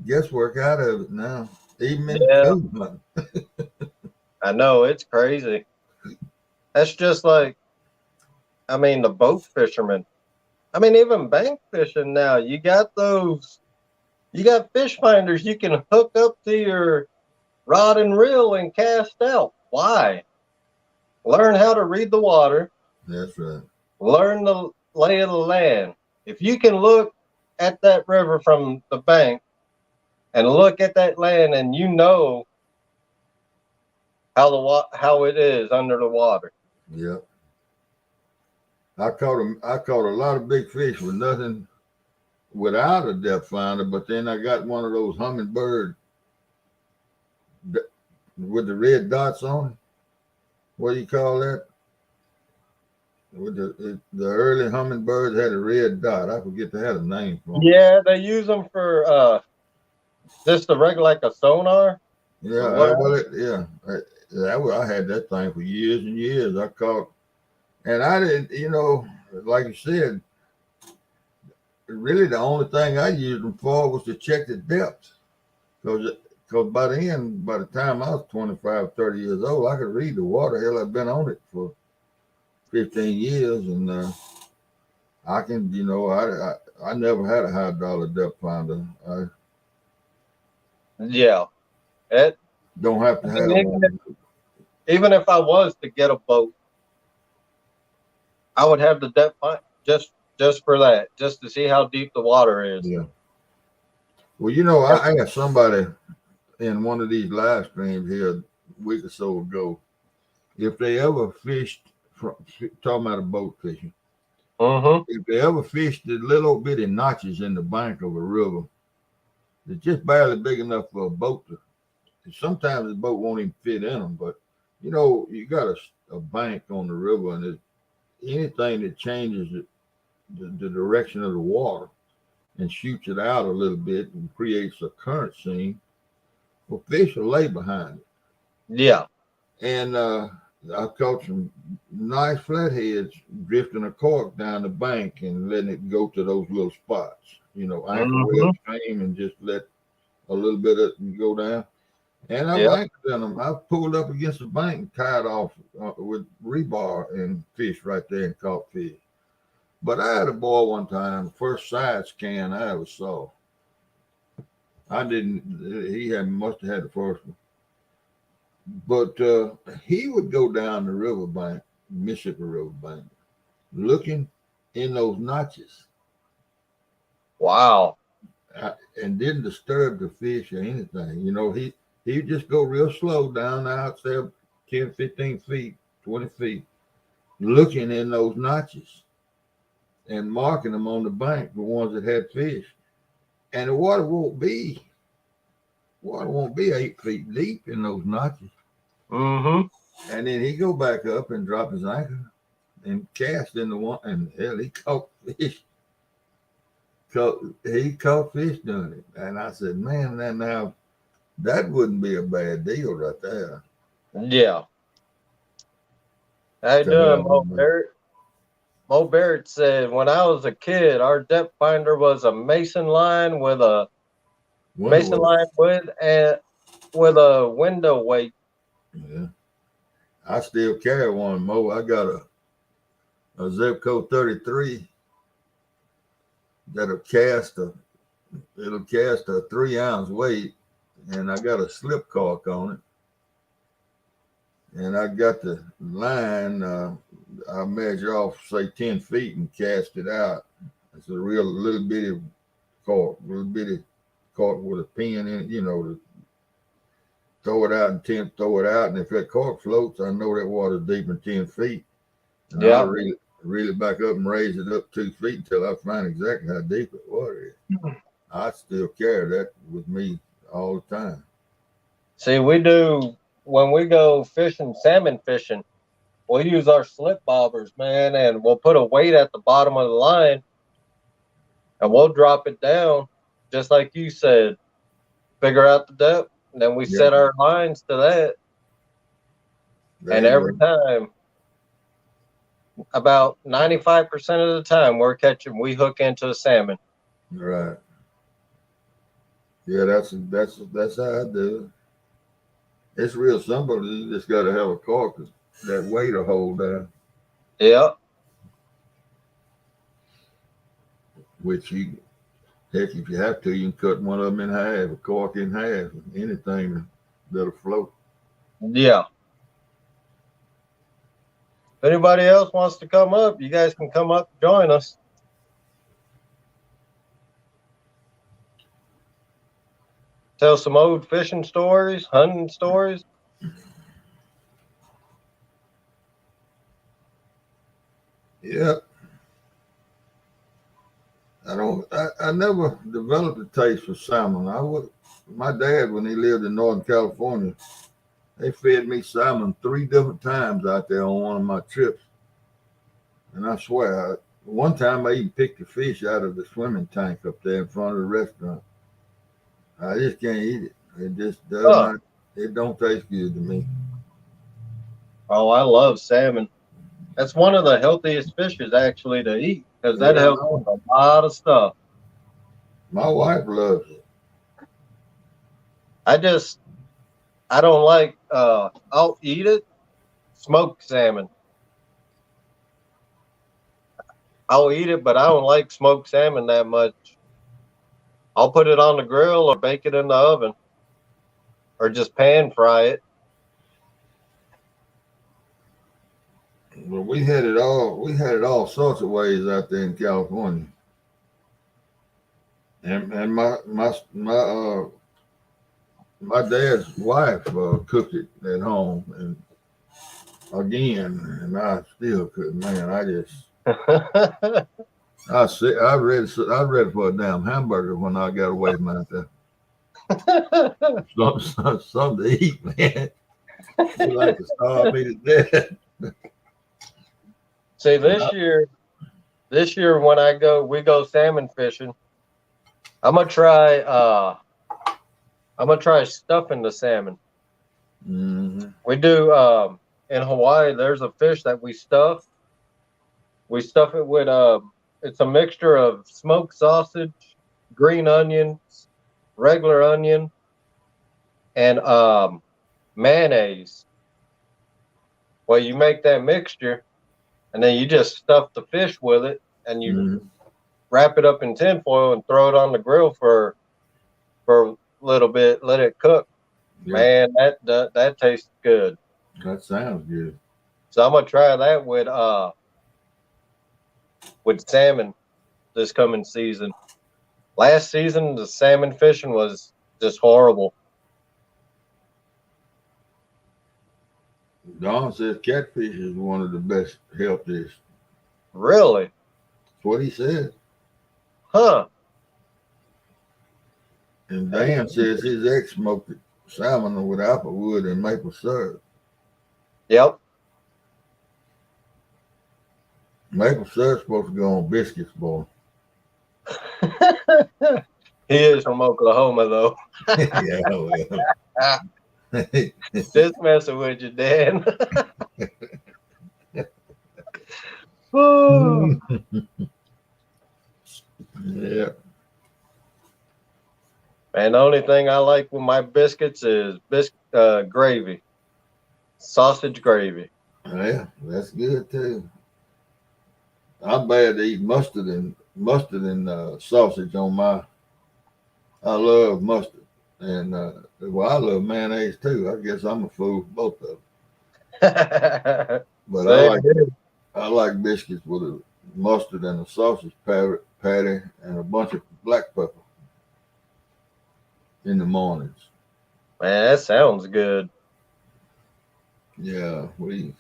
guesswork out of it now, even in Yeah. coon hunting. I know, it's crazy. That's just like, I mean, the boat fishermen. I mean, even bank fishing now, you got fish finders you can hook up to your rod and reel and cast out. Why? Learn how to read the water, That's right. learn the lay of the land. If you can look at that river from the bank and look at that land and you know how it is under the water. Yep. I caught a lot of big fish with nothing without a depth finder, but then I got one of those hummingbird with the red dots on it. What do you call that? With the early hummingbirds had a red dot. I forget they had a name for them. Yeah, they use them for just the regular like a sonar Yeah, or whatever. I had that thing for years and years. I caught, and I didn't, like you said, really the only thing I used them for was to check the depth. Because by the time I was 25, 30 years old, I could read the water. Hell, I've been on it for 15 years, and I can, I never had a high dollar depth finder. I Yeah. It, don't have to I have mean, one. even if I was to get a boat, I would have the depth finder just for that, just to see how deep the water is. Yeah. Well, I had somebody in one of these live streams here a week or so ago. If they ever fished, talking about a boat fishing, Mm-hmm. if they ever fished the little bitty notches in the bank of a river, they're just barely big enough for a boat to. Sometimes the boat won't even fit in them, but you got a bank on the river, and anything that changes the direction of the water and shoots it out a little bit and creates a current scene, well, fish will lay behind it. Yeah. And I caught some nice flatheads drifting a cork down the bank and letting it go to those little spots, anchor way upstream and just let a little bit of it go down. And I've Yep. anchored in them. I've pulled up against the bank and tied off with rebar and fished right there and caught fish. But I had a boy one time, first size can I ever saw. I didn't, must have had the first one. But he would go down the riverbank, Mississippi Riverbank, looking in those notches. Wow. And didn't disturb the fish or anything. He'd just go real slow down out there 10, 15 feet, 20 feet, looking in those notches and marking them on the bank, the ones that had fish. And the water won't be 8 feet deep in those notches. Mm-hmm. And then he go back up and drop his anchor and cast in the one, and hell, he caught fish. He caught fish doing it. And I said, man, now that wouldn't be a bad deal right there. Yeah. How you doing, Mo Barrett? Mo Barrett said, when I was a kid, our depth finder was a mason line with a with a window weight. Yeah. I still carry one, Mo. I got a zip code 33 that'll cast a 3-ounce weight, and I got a slip cork on it. And I got the line, I measure off, say, 10 feet and cast it out. It's a real little bitty cork with a pin in it, to throw it out and throw it out. And if that cork floats, I know that water's deep in 10 feet. And I'll reel it back up and raise it up 2 feet until I find exactly how deep the water is. I still carry that with me all the time. See, we do, when we go fishing, salmon fishing, we'll use our slip bobbers, man, and we'll put a weight at the bottom of the line and we'll drop it down, just like you said, figure out the depth, and then we set our lines to that. And every time, about 95% of the time, we hook into a salmon. Right. Yeah, that's how I do it. It's real simple. You just got to have a cork that weight to hold down, Yeah. which you, heck, if you have to, you can cut one of them in half, a cork in half, anything that'll float. Yeah. If anybody else wants to come up, you guys can come up and join us. Tell some old fishing stories, hunting stories. Yeah. I never developed a taste for salmon. My dad, when he lived in Northern California, they fed me salmon 3 different times out there on one of my trips. And I swear, one time I even picked the fish out of the swimming tank up there in front of the restaurant. I just can't eat it. It just does not, it don't taste good to me. Oh, I love salmon. That's one of the healthiest fishes actually to eat because that helps with a lot of stuff. My wife loves it. I don't like, I'll eat it, smoked salmon. I'll eat it, but I don't like smoked salmon that much. I'll put it on the grill or bake it in the oven or just pan fry it. Well, we had it all sorts of ways out there in California. And my dad's wife cooked it at home, and again, and I still couldn't. Man, I read for a damn hamburger when I got away from out there. Something to eat, man. You like to starve me to death. See, this year when we go salmon fishing. I'm gonna try stuffing the salmon. Mm-hmm. We do in Hawaii. There's a fish that we stuff. We stuff it with it's a mixture of smoked sausage, green onions, regular onion, and mayonnaise. Well, you make that mixture, and then you just stuff the fish with it, and you wrap it up in tinfoil and throw it on the grill for a little bit, let it cook. Yeah. Man, that tastes good. That sounds good. So I'm gonna try that with salmon this coming season. Last season, the salmon fishing was just horrible. Don says catfish is one of the best, healthiest. Really? That's what he said. Huh. And Dan says his ex smoked salmon with applewood and maple syrup. Yep. Maple syrup's supposed to go on biscuits, boy. He is from Oklahoma, though. Yeah, well. Just messing with you, Dan. Yeah. And the only thing I like with my biscuits is gravy, sausage gravy. Yeah, that's good too. I'm bad to eat mustard and sausage on my. I love mustard, and well, I love mayonnaise too. I guess I'm a fool for both of them. But I like biscuits with a mustard and a sausage patty and a bunch of black pepper in the mornings. Man, that sounds good. Yeah, down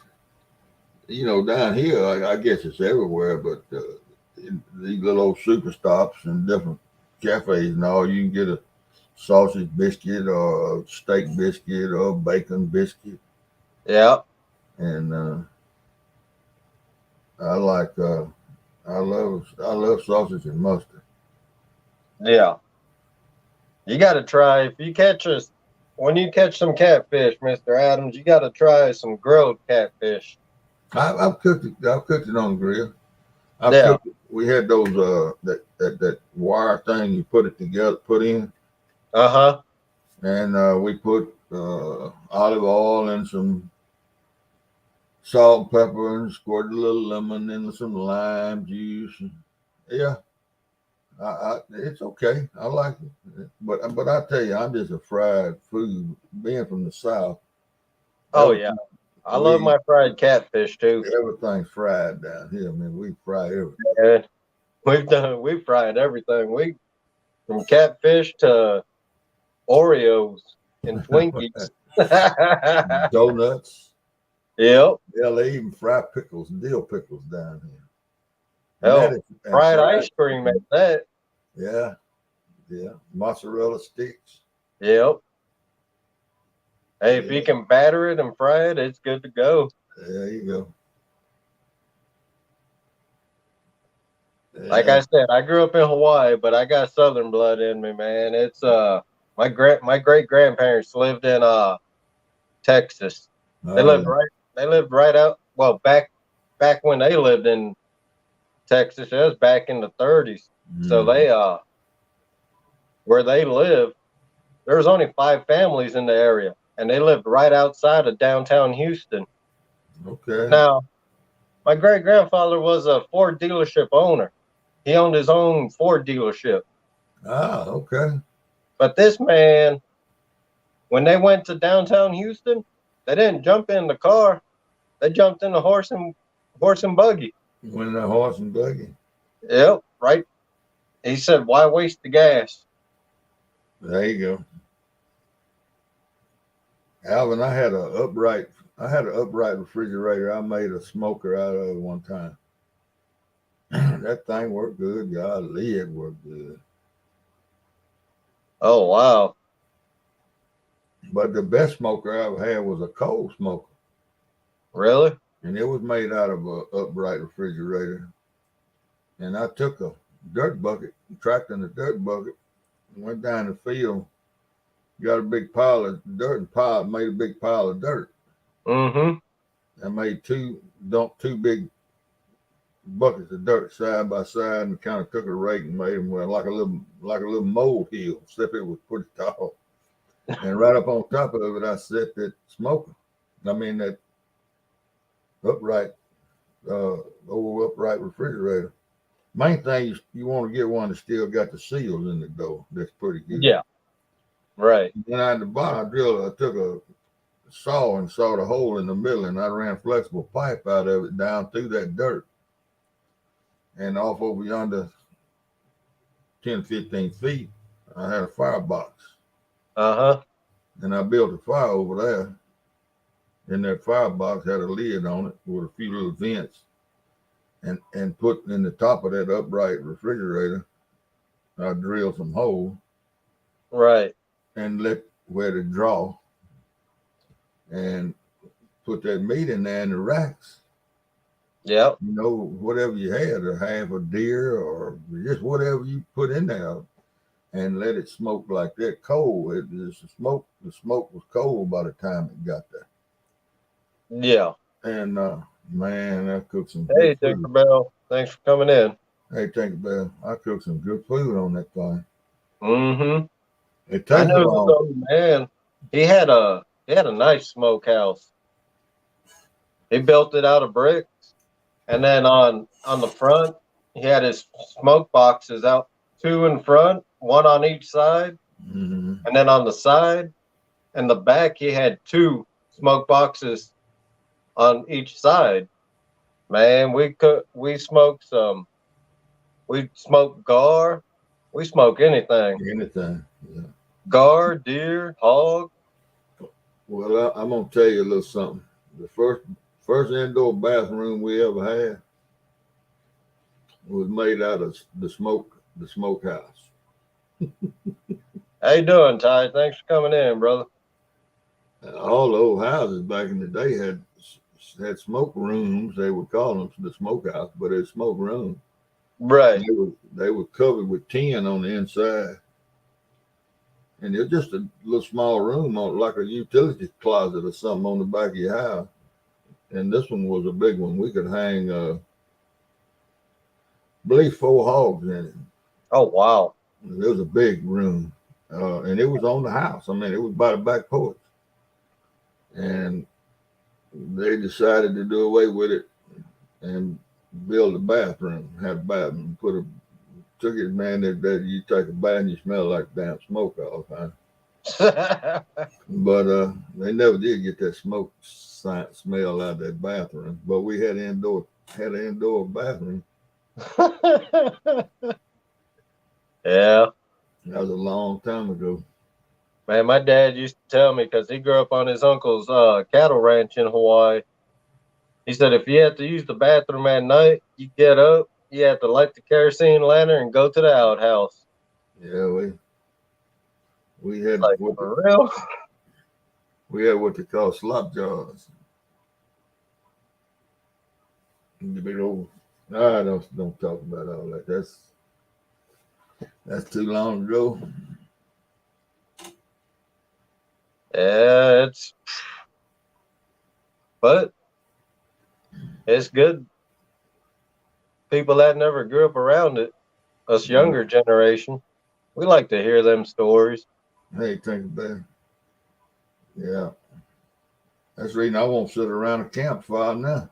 here, I guess it's everywhere, but these little old super stops and different cafes and all, you can get a sausage biscuit or a steak biscuit or a bacon biscuit. Yeah. And I love sausage and mustard. Yeah. You got to try, when you catch some catfish, Mr. Adams, you got to try some grilled catfish. I've cooked it on the grill. We had those that wire thing you put in. Uh-huh. And we put olive oil and some salt and pepper and squirt a little lemon and some lime juice. Yeah, it's okay. I like it. But I tell you, I'm just a fried food. Being from the South, Oh yeah, I love we my fried catfish too. everything's fried down here. I mean, we fry everything. Yeah, we've fried everything. We from catfish to Oreos and Twinkies. Donuts. Yep. Yeah, they even fry pickles, dill pickles down here. And that Hell, is and fried ice cream at that. Yeah, yeah. Mozzarella sticks. Yep. Hey, if Yeah, you can batter it and fry it, it's good to go. there you go. Like Yeah. I said, I grew up in Hawaii, but I got Southern blood in me, man. It's my great grandparents lived in Texas. They lived Oh, right they lived right out back when they lived in Texas. It was back in the 30s. So mm, where they live, there was only 5 families in the area, and they lived right outside of downtown Houston. okay. Now, my great grandfather was a Ford dealership owner. He owned his own Ford dealership. Ah, okay. But this man, when they went to downtown Houston, they didn't jump in the car. They jumped in the horse and buggy. When the horse and buggy. Yep, right. He said, "Why waste the gas?" There you go. Alvin, I had an upright refrigerator I made a smoker out of one time. That thing worked good. Golly, it worked good. Oh wow, But the best smoker I ever had was a coal smoker. really? And it was made out of a upright refrigerator. And I took a dirt bucket, tracked in a dirt bucket, and went down the field, got a big pile of dirt and made a big pile of dirt. Mm-hmm. I made dumped two big buckets of dirt side by side and kind of took a rake and made them like a little mole hill, except it was pretty tall. And right up on top of it, I set that smoker. I mean that upright, old upright refrigerator. Main thing you want to get one that still got the seals in the door. That's pretty good. Yeah, right. Then at the bottom, I took a saw and sawed a hole in the middle, and I ran flexible pipe out of it down through that dirt and off over yonder 10, 15 feet. I had a firebox, Uh-huh. and I built a fire over there. And that firebox had a lid on it with a few little vents, and put in the top of that upright refrigerator, I drilled some holes Right. and let it draw, and put that meat in there in the racks. Yep. Whatever you had, or half a deer, or just whatever you put in there, and let it smoke like that cold. The smoke was cold by the time it got there. Yeah. And man, I cooked some Hey, good food. Tinkerbell. Thanks for coming in. Hey, Tinkerbell, I cooked some good food on that thing. Mm-hmm. It I takes a knew this long. old man. He had a nice smokehouse. He built it out of bricks, and then on the front, he had his smoke boxes out, 2 in front, 1 on each side, Mhm. and then on the side and the back, he had 2 smoke boxes on each side. Man, we smoke gar, we smoke anything. Anything. Yeah. Gar, deer, hog. Well, I'm gonna tell you a little something. The first indoor bathroom we ever had was made out of the smokehouse. How you doing, Ty? Thanks for coming in, brother. All the old houses back in the day had smoke rooms. They would call them the smokehouse, but it's smoke room. Right. They were covered with tin on the inside, and it was just a little small room, like a utility closet or something on the back of your house. And this one was a big one. We could hang, I believe, 4 hogs in it. Oh wow. It was a big room, and it was on the house. I mean, it was by the back porch. and they decided to do away with it and build a bathroom. Have a bathroom. Took it, man. That you take a bath and you smell like damn smoke all the time. But they never did get that smoke smell out of that bathroom. But we had an indoor bathroom. Yeah. That was a long time ago. Man, my dad used to tell me, because he grew up on his uncle's cattle ranch in Hawaii. He said if you had to use the bathroom at night, you get up, you have to light the kerosene lantern and go to the outhouse. Yeah, we had Like, for real? We had what they call slop jars. The big old. Don't talk about all that. That's too long ago. Yeah, but it's good. People that never grew up around it, us younger generation, we like to hear them stories. Hey, think about it. Yeah. That's the reason I won't sit around a campfire now.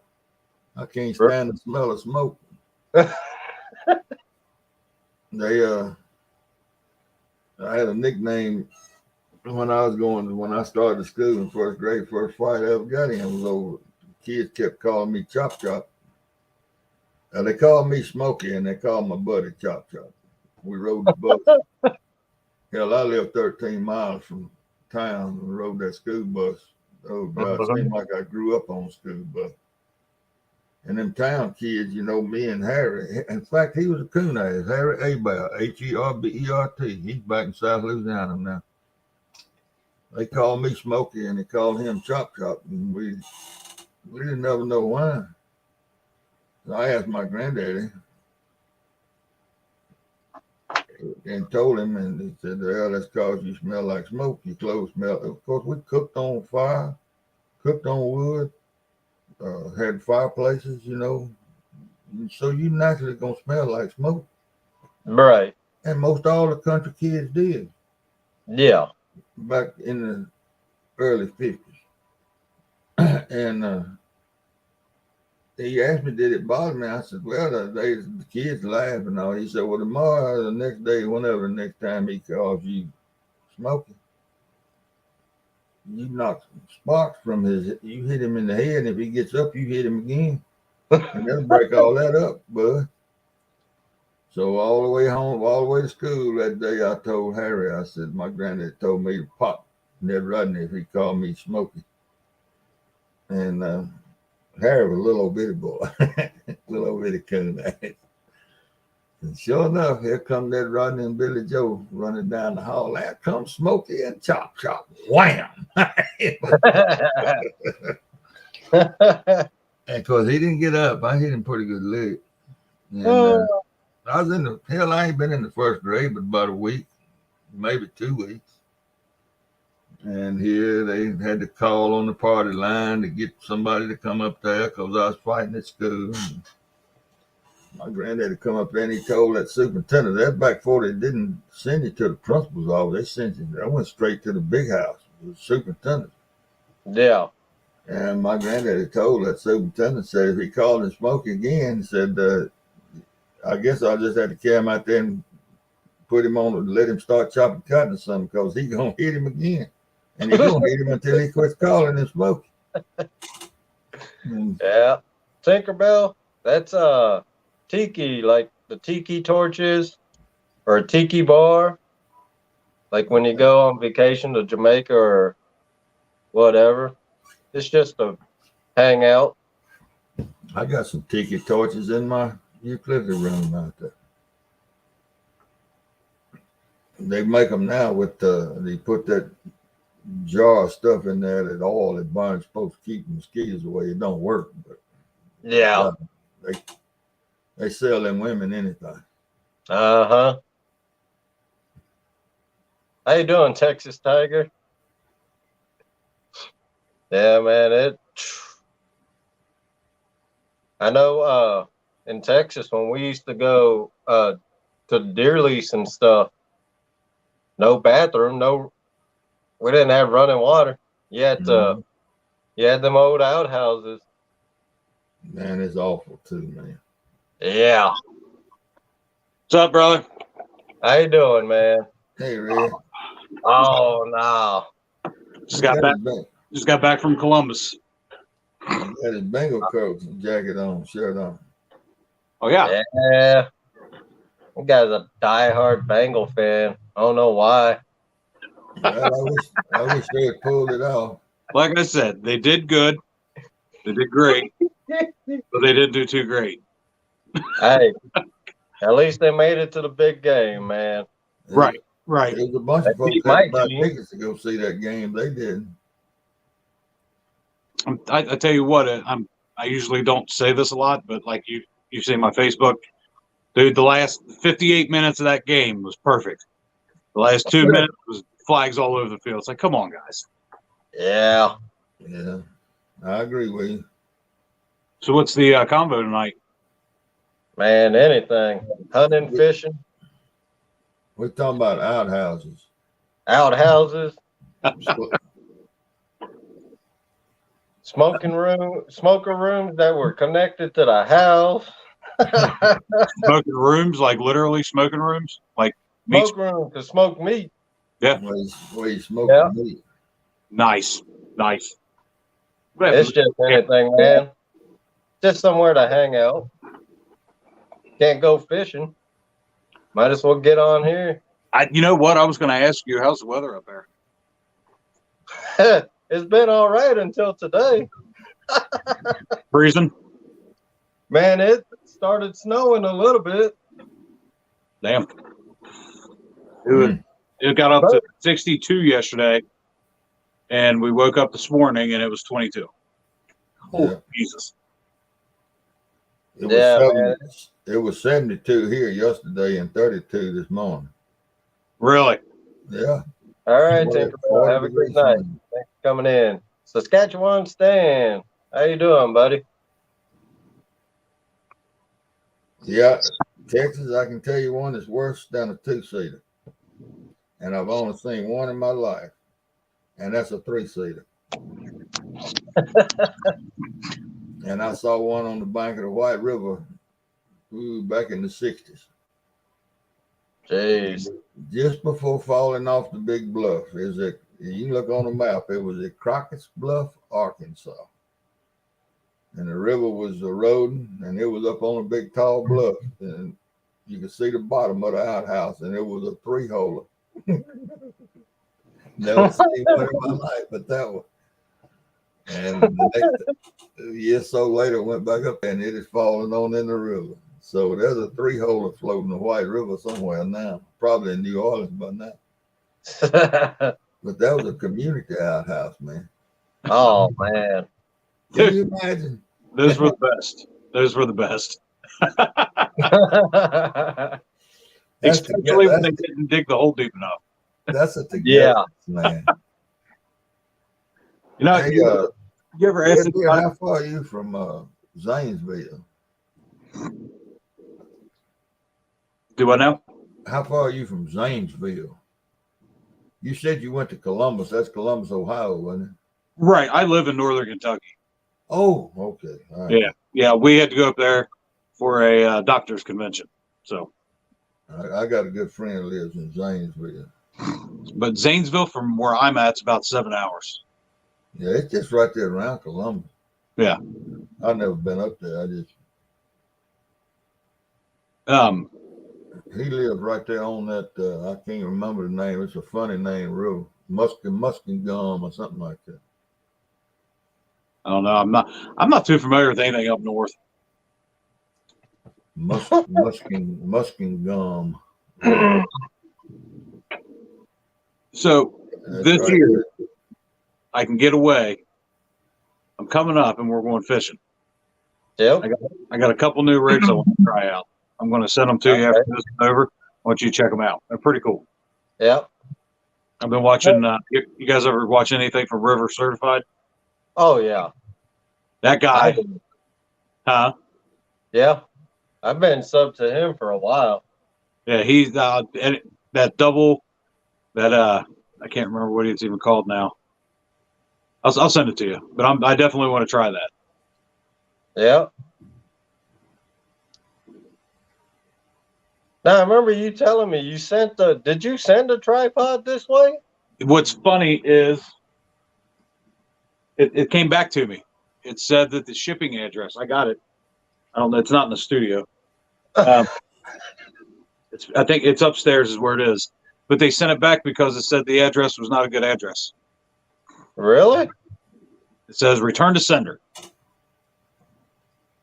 I can't stand the smell of smoke. I had a nickname when I started school in first grade. First fight I ever got in was over. Kids kept calling me Chop Chop. They called me Smokey, and they called my buddy Chop Chop. We rode the bus. Hell, I lived 13 miles from town and rode that school bus. Oh, God, it seemed like I grew up on a school bus. And them town kids, me and Harry. In fact, he was a coon ass. Harry Abel, Herbert. He's back in South Louisiana now. They called me Smokey, and they called him Chop Chop. And we didn't never know why. So I asked my granddaddy and told him, and he said, well, that's because you smell like smoke. Your clothes smell. Of course, we cooked on fire, cooked on wood, had fireplaces, so you naturally going to smell like smoke. Right. And most all the country kids did. Yeah. Back in the early 50s. And he asked me, did it bother me? I said, well, the kids laughed and all. He said, well, tomorrow, the next day, whenever the next time he calls you smoking, you knock sparks from you hit him in the head, and if he gets up, you hit him again. And that'll break all that up, bud. So all the way home, all the way to school that day, I told Harry, I said, my granddad told me to pop Ned Rodney if he called me Smokey. And Harry was a little old bitty boy, little old bitty coon ass. And sure enough, here come Ned Rodney and Billy Joe running down the hall. There comes Smokey and Chop Chop. Wham! And because he didn't get up, I hit him pretty good leg. And I ain't been in the first grade, but about a week, maybe 2 weeks. And here they had to call on the party line to get somebody to come up there because I was fighting at school. And my granddad had come up there and he told that superintendent, that back before they didn't send you to the principal's office, I went straight to the big house, the superintendent. Yeah. And my granddad had told that superintendent, said if he called and spoke again, said, I guess I'll just have to carry him out there and put him on, let him start chopping cotton or something, because he's going to hit him again. And he's going to hit him until he quits calling and smoking. Yeah. Tinkerbell, that's Tiki, like the Tiki torches or a Tiki bar. Like when you go on vacation to Jamaica or whatever. It's just a hangout. I got some Tiki torches in my utility room out there. They make them now with they put that jar of stuff in there, that oil that burns, supposed to keep mosquitoes away. It don't work, but Yeah. They sell them women anything. Uh-huh. How you doing, Texas Tiger? Yeah, man, I know in Texas when we used to go to deer lease and stuff, no bathroom, we didn't have running water. You had to You had them old outhouses. Man, it's awful too, man. Yeah. What's up, brother? How you doing, man? Hey, Red. Oh no. Just got back. Just got back from Columbus. He got his Bengal coat and jacket on, shirt on. Oh yeah. Yeah. You guy's a diehard Bengal fan. I don't know why. Well, I wish they had pulled it off. Like I said, they did good. They did great, but they didn't do too great. Hey, at least they made it to the big game, man. Right. Right. There was a bunch of folks My that bought team. tickets to go see that game. They didn't. I tell you what, I usually don't say this a lot, but like you see my Facebook, dude, the last 58 minutes of that game was perfect. The last 2 minutes was flags all over the field. It's like, come on, guys. Yeah. Yeah, I agree with you. So what's the combo tonight? Man, anything. Hunting, fishing, We're talking about outhouses. outhouses, smoking rooms that were connected to the house. Smoking rooms, like literally smoking rooms, like meat. Smoke room to smoke meat. Yeah, Where you smoke Yeah. meat. nice. It's just anything, man. Just somewhere to hang out. Can't go fishing. Might as well get on here. You know what? I was going to ask you, how's the weather up there? It's been all right until today. Freezing? Man, it started snowing a little bit. Damn. It got up to 62 yesterday, and we woke up this morning and it was 22. Oh, Yeah. Jesus. It was 72 here yesterday and 32 this morning. Really? Yeah. All right, 40 Tinkerbell. Have a good degrees night. sun. Thanks for coming in. Saskatchewan Stan. How you doing, buddy? Yeah, Texas, I can tell you one is worse than a two-seater. And I've only seen one in my life. And that's a three-seater. And I saw one on the bank of the White River back in the 60s. Jeez. Just before falling off the big bluff. You look on the map, it was at Crockett's Bluff, Arkansas. And the river was eroding, and it was up on a big tall bluff. And you could see the bottom of the outhouse, and it was a three-holer. Never seen one in my life but that one. And the next year or so later, went back up, and it is falling on in the river. So there's a three-holer floating the White River somewhere now, probably in New Orleans by now. But that was a community outhouse, man. Oh, man. Can you imagine? Those were the best. Those were the best. Especially when they didn't dig the hole deep enough. That's a together, Yeah. man. You know, Hey, you ever asked Edwin, how far are you from Zanesville? do I know? How far are you from Zanesville? You said you went to Columbus. That's Columbus, Ohio, wasn't it? Right. I live in northern Kentucky. Oh, okay. All right. Yeah. We had to go up there for a doctor's convention. So, I got a good friend who lives in Zanesville. but Zanesville from where I'm at, it's about 7 hours. Yeah, it's just right there around Columbus. Yeah. I've never been up there. He lives right there on that. I can't remember the name. It's a funny name, real Muskin Gum or something like that. I don't know. I'm not too familiar with anything up north. Muskin Gum. So That's this right. year, I can get away. I'm coming up and we're going fishing. Yep. I got a couple new rigs I want to try out. I'm going to send them to you after this is over. I want you to check them out. They're pretty cool. Yep. I've been watching. You guys ever watch anything from River Certified? Oh, yeah. That guy, huh? Yeah. I've been sub to him for a while. Yeah, he's and that double. That I can't remember what it's even called now. I'll send it to you. But I definitely want to try that. Yeah. Now, I remember you telling me did you send a tripod this way? What's funny is it came back to me. It said that the shipping address, I got it. I don't know. It's not in the studio. I think it's upstairs is where it is. But they sent it back because it said the address was not a good address. Really? It says return to sender.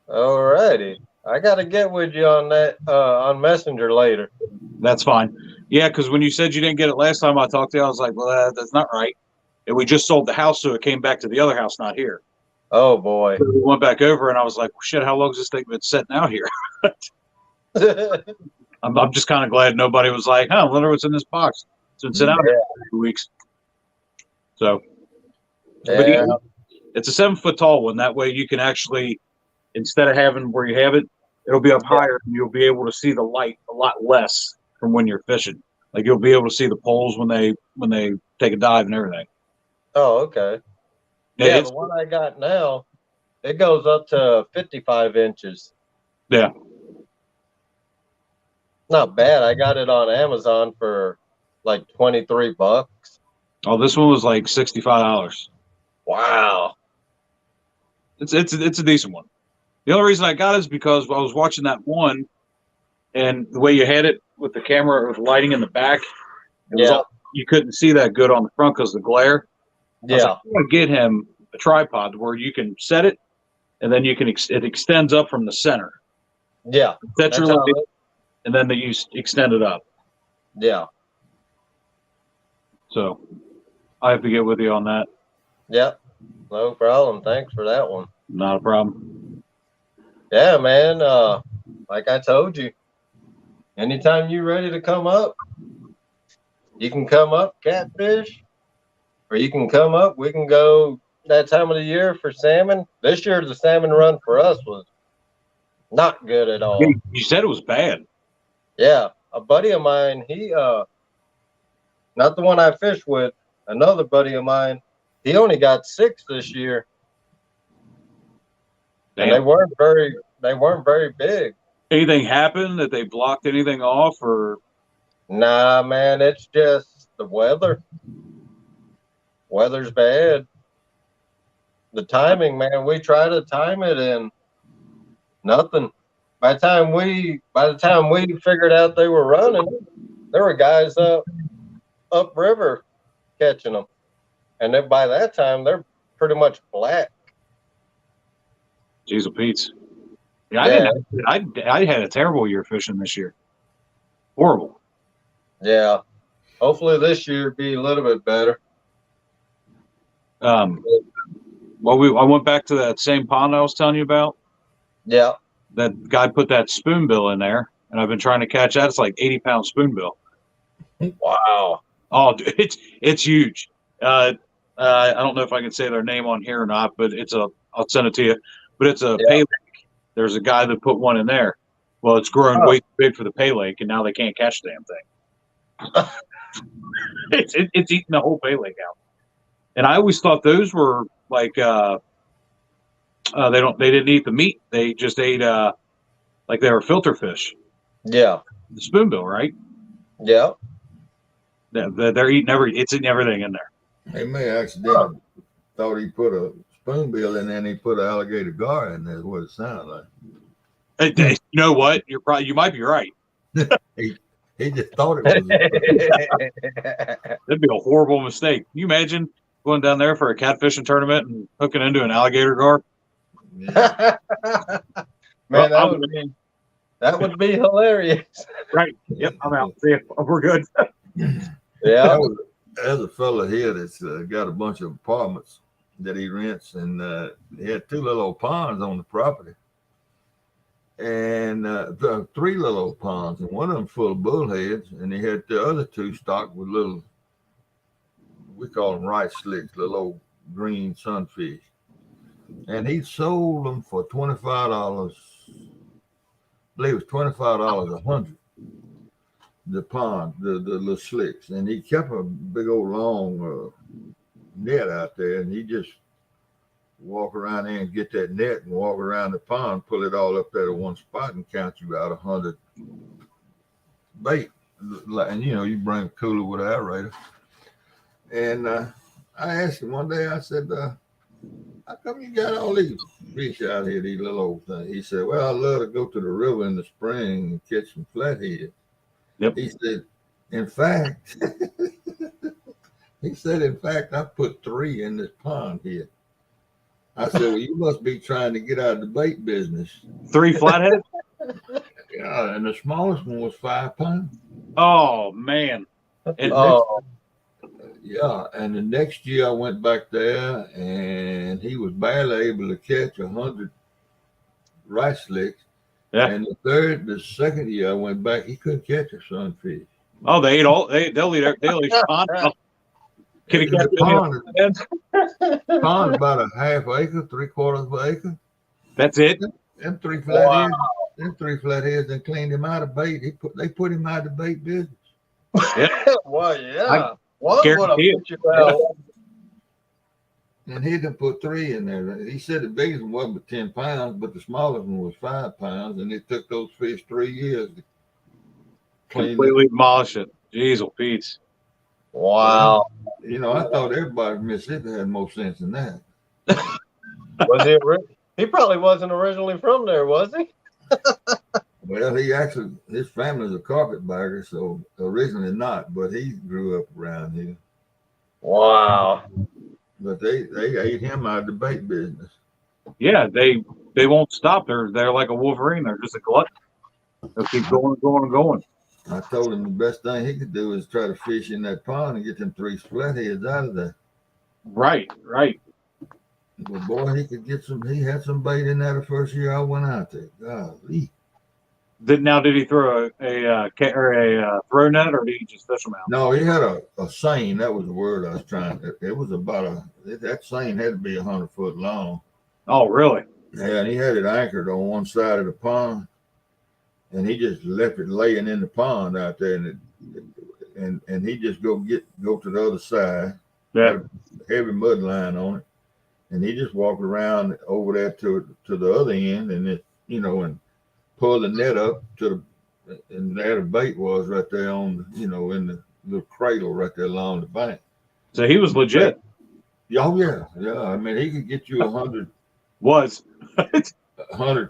Alrighty. I gotta get with you on that on Messenger later. That's fine. Yeah, because when you said you didn't get it last time I talked to you, I was like, well, that's not right. And we just sold the house, so it came back to the other house, not here. Oh boy. So we went back over, and I was like, well, shit, how long has this thing been sitting out here? I'm just kind of glad nobody was like, I wonder what's in this box. It's been sitting out here for 2 weeks. So, but Yeah. it's a 7 foot tall one. That way you can actually, instead of having where you have it, it'll be up higher, and you'll be able to see the light a lot less from when you're fishing. Like you'll be able to see the poles when they take a dive and everything. Oh, okay. Yeah, the one I got now, it goes up to 55 inches. Yeah. Not bad. I got it on Amazon for like $23. Oh, this one was like $65. Wow. It's a decent one. The only reason I got it is because I was watching that one, and the way you had it with the camera with lighting in the back, you couldn't see that good on the front because of the glare. I was like, I want to get him a tripod where you can set it, and then you can it extends up from the center. Yeah. Set your light, and then you extend it up. Yeah. So I have to get with you on that. Yep. No problem. Thanks for that one. Not a problem. Yeah, man. Like I told you, anytime you're ready to come up, you can come up Catfish, or you can come up. We can go that time of the year for salmon. This year, the salmon run for us was not good at all. You said it was bad. Yeah. A buddy of mine, he, not the one I fish with, another buddy of mine, he only got 6 this year. Damn. And they weren't very big. Anything happened that they blocked anything off, or? Nah, man, it's just the weather. Weather's bad. The timing, man, we try to time it and nothing. By the time we figured out they were running, there were guys upriver catching them. And then by that time they're pretty much black. Jeez, Pete's. Yeah, I had a terrible year fishing this year. Horrible. Yeah. Hopefully this year be a little bit better. Well, I went back to that same pond I was telling you about. Yeah. That guy put that spoonbill in there, and I've been trying to catch that. It's like 80-pound spoonbill. Wow. Oh, dude, it's huge. I don't know if I can say their name on here or not, but I'll send it to you. But it's a pay lake. There's a guy that put one in there. Well, it's grown way too big for the pay lake, and now they can't catch the damn thing. It's eating the whole pay lake out. And I always thought those were like they didn't eat the meat. They just ate like they were filter fish. Yeah. The spoonbill, right? Yeah. They're eating it's eating everything in there. They may accidentally thought he put a spoonbill in there and he put an alligator gar in there. Is what it sounded like. You know what? You might be right. He just thought it was. That'd be a horrible mistake. Can you imagine going down there for a catfishing tournament and hooking into an alligator gar? Yeah. Man, that would be hilarious. Right. Yep. I'm out. See you. We're good. Yeah. There's a fella here that's got a bunch of apartments that he rents, and he had 2 little old ponds on the property, and 3 little old ponds, and one of them full of bullheads, and he had the other 2 stocked with little, we call them rice slicks, little old green sunfish, and he sold them for $25. I believe it was $25 a hundred. The pond, the little slicks, and he kept a big old long net out there, and he just walk around there and get that net and walk around the pond, pull it all up there to one spot, and count you out 100 bait. And you bring a cooler with an aerator. And I asked him one day, I said, how come you got all these fish out here, these little old things? He said, well, I love to go to the river in the spring and catch some flathead. Yep. He said, in fact, I put 3 in this pond here. I said, well, you must be trying to get out of the bait business. 3 flathead? Yeah, and the smallest one was 5 pounds. Oh, man. And Yeah, and the next year I went back there, and he was barely able to catch 100 rice slicks. Yeah. And the second year I went back, he couldn't catch a sunfish. Oh, they'll eat pond. Oh. Can he catch The pond about a half acre, 3/4 of an acre. That's it? Them 3 flatheads, they cleaned him out of bait. They put him out of the bait business. Well, yeah. What would have guarantee put you out? And he done put 3 in there. He said the biggest one wasn't but 10 pounds, but the smallest one was 5 pounds, and it took those fish 3 years to clean Completely demolish it. Jeez, oh, Pete. Wow. I thought everybody in Mississippi had more sense than that. Was he? He probably wasn't originally from there, was he? Well, his family's a carpetbagger, so originally not, but he grew up around here. Wow. But they ate him out of the bait business. Yeah, they won't stop. They're like a Wolverine. They're just a glutton. They'll keep going and going and going. I told him the best thing he could do is try to fish in that pond and get them 3 flatheads out of there. Right. But boy, he had some bait in there the first year I went out there. Golly. Did he throw a throw net, or did he just fish them out? No, he had a seine. That was the word I was trying to. It was about that seine had to be 100 foot long. Oh, really? Yeah, and he had it anchored on one side of the pond, and he just left it laying in the pond out there, and he just go to the other side. Yeah. Heavy mud line on it, and he just walked around over there to the other end, and and pull the net up and there the bait was right there on in the little cradle right there along the bank. So he was legit. Oh yeah. I mean, he could get you 100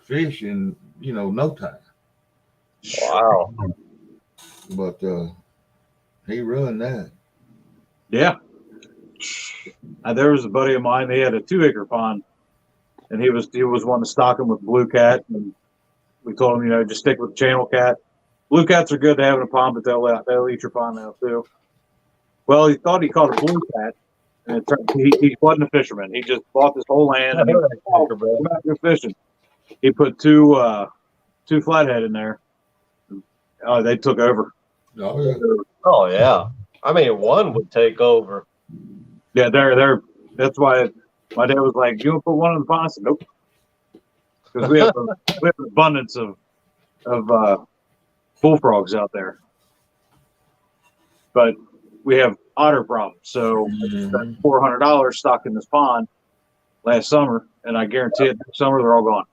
fish in no time. Wow. But he ruined that. Yeah. There was a buddy of mine. He had a 2-acre pond, and he was wanting to stock him with blue cat, and we told him, just stick with channel cat. Blue cats are good to have in a pond, but they'll eat your pond out too. Well, he thought he caught a blue cat, and it turned, he wasn't a fisherman. He just bought this whole land and he was go fishing. He put two flathead in there. Oh, they took over. Oh yeah. Oh yeah. I mean, one would take over. Yeah, they're. That's why my dad was like, "You want to put one in the pond?" I said, "Nope," because we have an abundance of bullfrogs out there, but we have otter problems. So $400 stocked in this pond last summer, and I guarantee it, this summer they're all gone.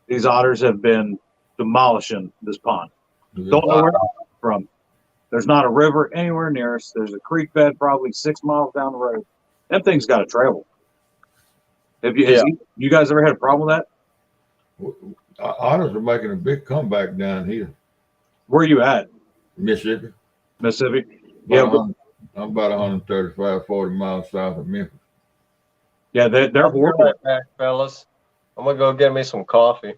These otters have been demolishing this pond. Don't know where they're from. There's not a river anywhere near us. There's a creek bed probably 6 miles down the road. That thing's got to travel. Has you guys ever had a problem with that? Otters are making a big comeback down here. Where are you at? Mississippi. Yeah, I'm about 135, 40 miles south of Memphis. Yeah, they're I'll be horrible. right back, fellas. I'm gonna go get me some coffee.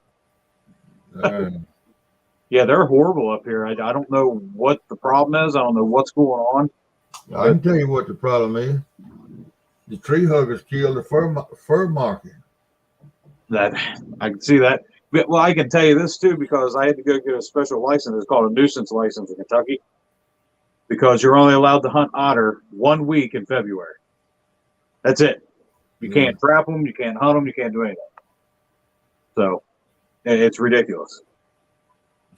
Yeah, they're horrible up here. I don't know what the problem is. I don't know what's going on. I can tell you what the problem is. The tree huggers killed the fur market. That I can see that. Well, I can tell you this too, because I had to go get a special license. It's called a nuisance license in Kentucky, because you're only allowed to hunt otter 1 week in February. That's it. You can't trap them. You can't hunt them. You can't do anything. So it's ridiculous.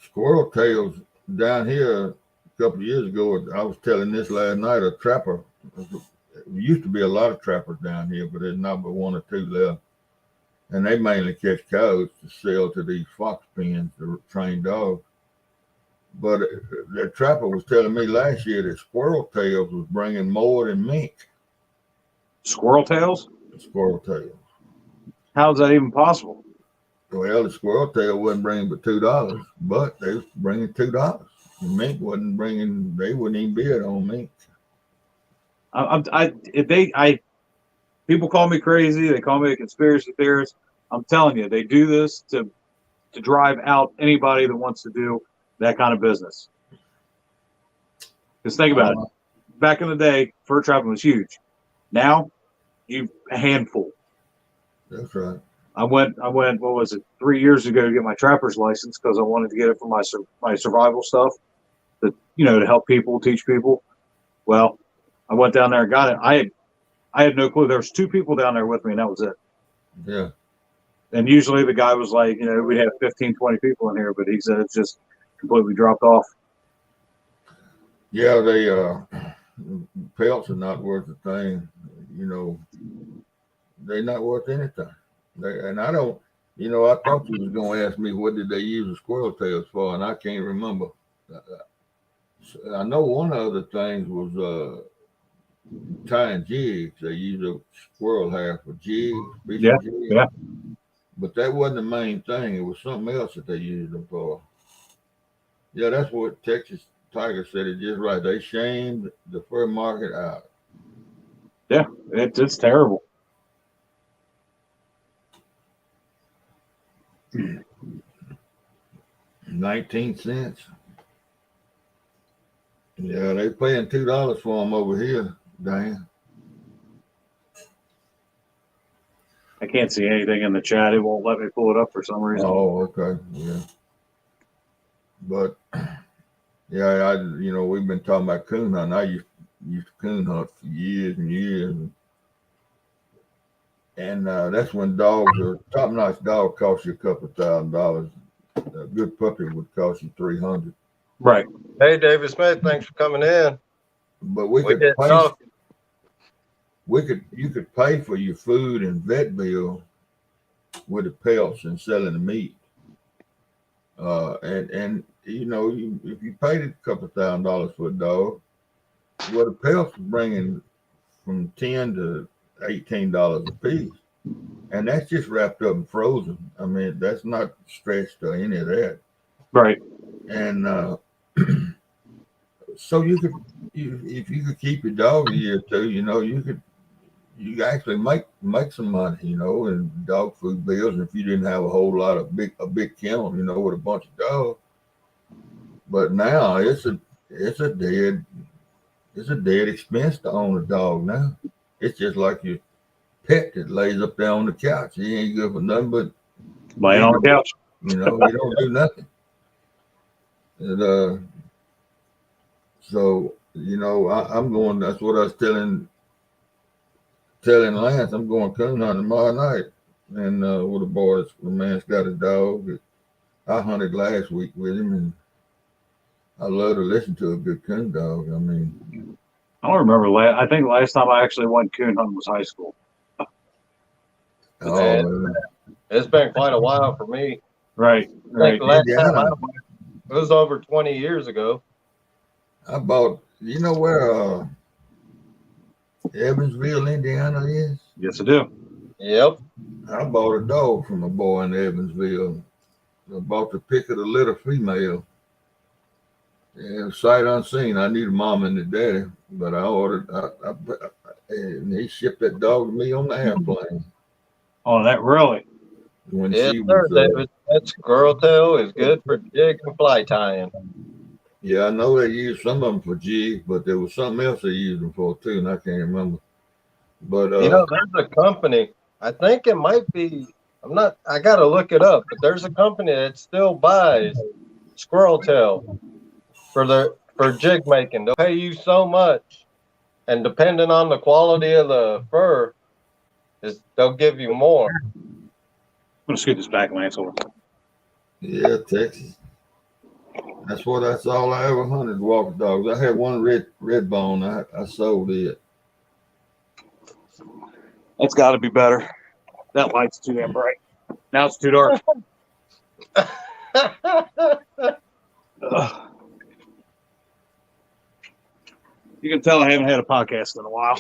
Squirrel tails down here a couple of years ago. I was telling this last night. A trapper there used to be a lot of trappers down here, but there's not but one or two left. And they mainly catch cows to sell to these fox pens, the trained dogs. But the trapper was telling me last year that squirrel tails was bringing more than mink. Squirrel tails? Squirrel tails. How's that even possible? Well, the squirrel tail wasn't bringing but $2, but they was bringing $2. The mink wasn't bringing. They wouldn't even bid on mink. People call me crazy. They call me a conspiracy theorist. I'm telling you, they do this to drive out anybody that wants to do that kind of business. Because think about it. Back in the day, fur trapping was huge. Now, a handful. That's right. I went. What was it? 3 years ago to get my trapper's license because I wanted to get it for my survival stuff. To help people, teach people. Well, I went down there and got it. I had no clue. There was 2 people down there with me, and that was it. Yeah. And usually the guy was like, we'd have 15, 20 people in here, but he said it's just completely dropped off. Yeah, they pelts are not worth a thing. They're not worth anything. And I don't. I thought you was going to ask me what did they use the squirrel tails for, and I can't remember. I know one of the things was tying jigs. They use a squirrel hair for jigs, fishing jigs. Yeah. But that wasn't the main thing. It was something else that they used them for. Yeah, that's what Texas Tiger said. It just right. They shamed the fur market out. Yeah, it's terrible. $0.19. Yeah, they paying $2 for them over here, Dan. I can't see anything in the chat. It won't let me pull it up for some reason. Oh, okay, yeah. But yeah, we've been talking about coon hunting. I used to coon hunt for years and years, and that's when dogs, a top-notch dog, cost you a couple $1,000. A good puppy would cost you $300. Right. Hey, David Smith, thanks for coming in. But we could did pay. talk. You could pay for your food and vet bill with the pelts and selling the meat. And if you paid a couple $1,000 for a dog, well, the pelts was bringing from $10 to $18 a piece, and that's just wrapped up and frozen. I mean, that's not stretched or any of that. Right. And so if you could keep your dog a year or two, you could actually make some money, in dog food bills. If you didn't have a whole lot of a big kennel, with a bunch of dogs. But now it's a dead expense to own a dog now. It's just like your pet that lays up there on the couch. He ain't good for nothing but laying on the couch. He don't do nothing. And so I'm going. That's what I was telling Lance. I'm going coon hunting tomorrow night, and with the boys. The man's got a dog. I hunted last week with him, and I love to listen to a good coon dog. I mean, I don't remember. I think last time I actually went coon hunting was high school. It's been quite a while for me. Right. I think the last time I went, it was over 20 years ago. I bought, where Evansville, Indiana is? Yes, I do. Yep. I bought a dog from a boy in Evansville. I bought the pick of the litter female. Yeah, sight unseen. I need a mom and a daddy, but I ordered. And he shipped that dog to me on the airplane. Oh, that really? When Yes, she sir, was, David. That squirrel tail is good for jig and fly tying. yeah, I know they used some of them for jig, but there was something else they used them for too, and I can't remember. But there's a company. I think it might be. I got to look it up. But there's a company that still buys squirrel tail for jig making. They'll pay you so much, and depending on the quality of the fur, they'll give you more. I'm gonna scoot this back, Lance. Over. yeah, Texas. That's all I ever hunted, walker dogs. I had one red bone. I sold it. That's got to be better. That light's too damn bright. Now it's too dark. Ugh. You can tell I haven't had a podcast in a while.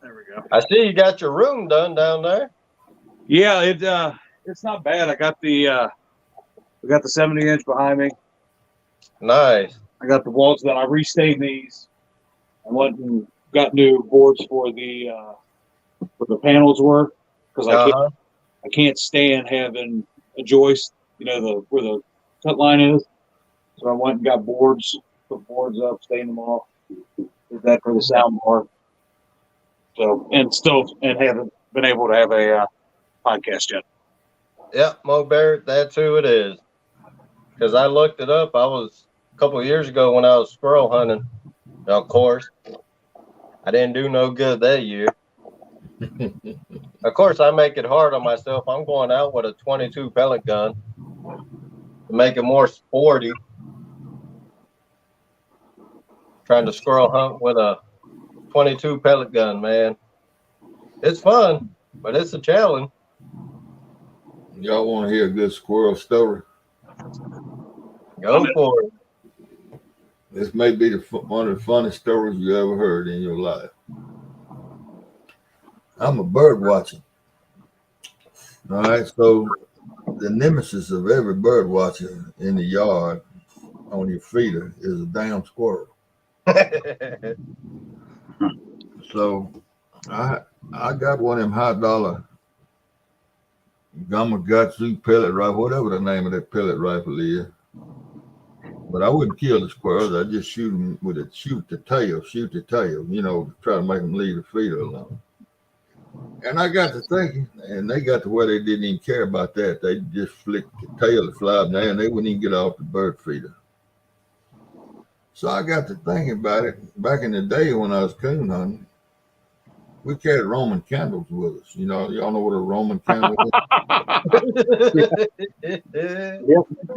There we go. I see you got your room done down there. Yeah, it's not bad. I got the 70-inch behind me. Nice. I got the walls done. I restained these. I went and got new boards for the panels work because I can't stand having a joist, where the cut line is. So I went and got boards, put boards up, stained them off. Did that for the sound bar. So and haven't been able to have a podcast yet. Yep, Mo Barrett, that's who it is. Because I looked it up. I was a couple of years ago when I was squirrel hunting. Now, of course, I didn't do no good that year. Of course, I make it hard on myself. I'm going out with a 22 pellet gun to make it more sporty. Trying to squirrel hunt with a 22 pellet gun, man. It's fun, but it's a challenge. Y'all want to hear a good squirrel story? Go for it. This may be one of the funniest stories you ever heard in your life. I'm a bird watcher. All right, so the nemesis of every bird watcher in the yard on your feeder is a damn squirrel. So I got one of them $100 Gamakatsu pellet rifle, whatever the name of that pellet rifle is. But I wouldn't kill the squirrels. I just shoot them with a shoot the tail, to try to make them leave the feeder alone. And I got to thinking, and they got to where they didn't even care about that. They just flicked the tail to fly up there, and they wouldn't even get off the bird feeder. So I got to thinking about it. Back in the day when I was coon hunting, we carried Roman candles with us. Y'all know what a Roman candle is?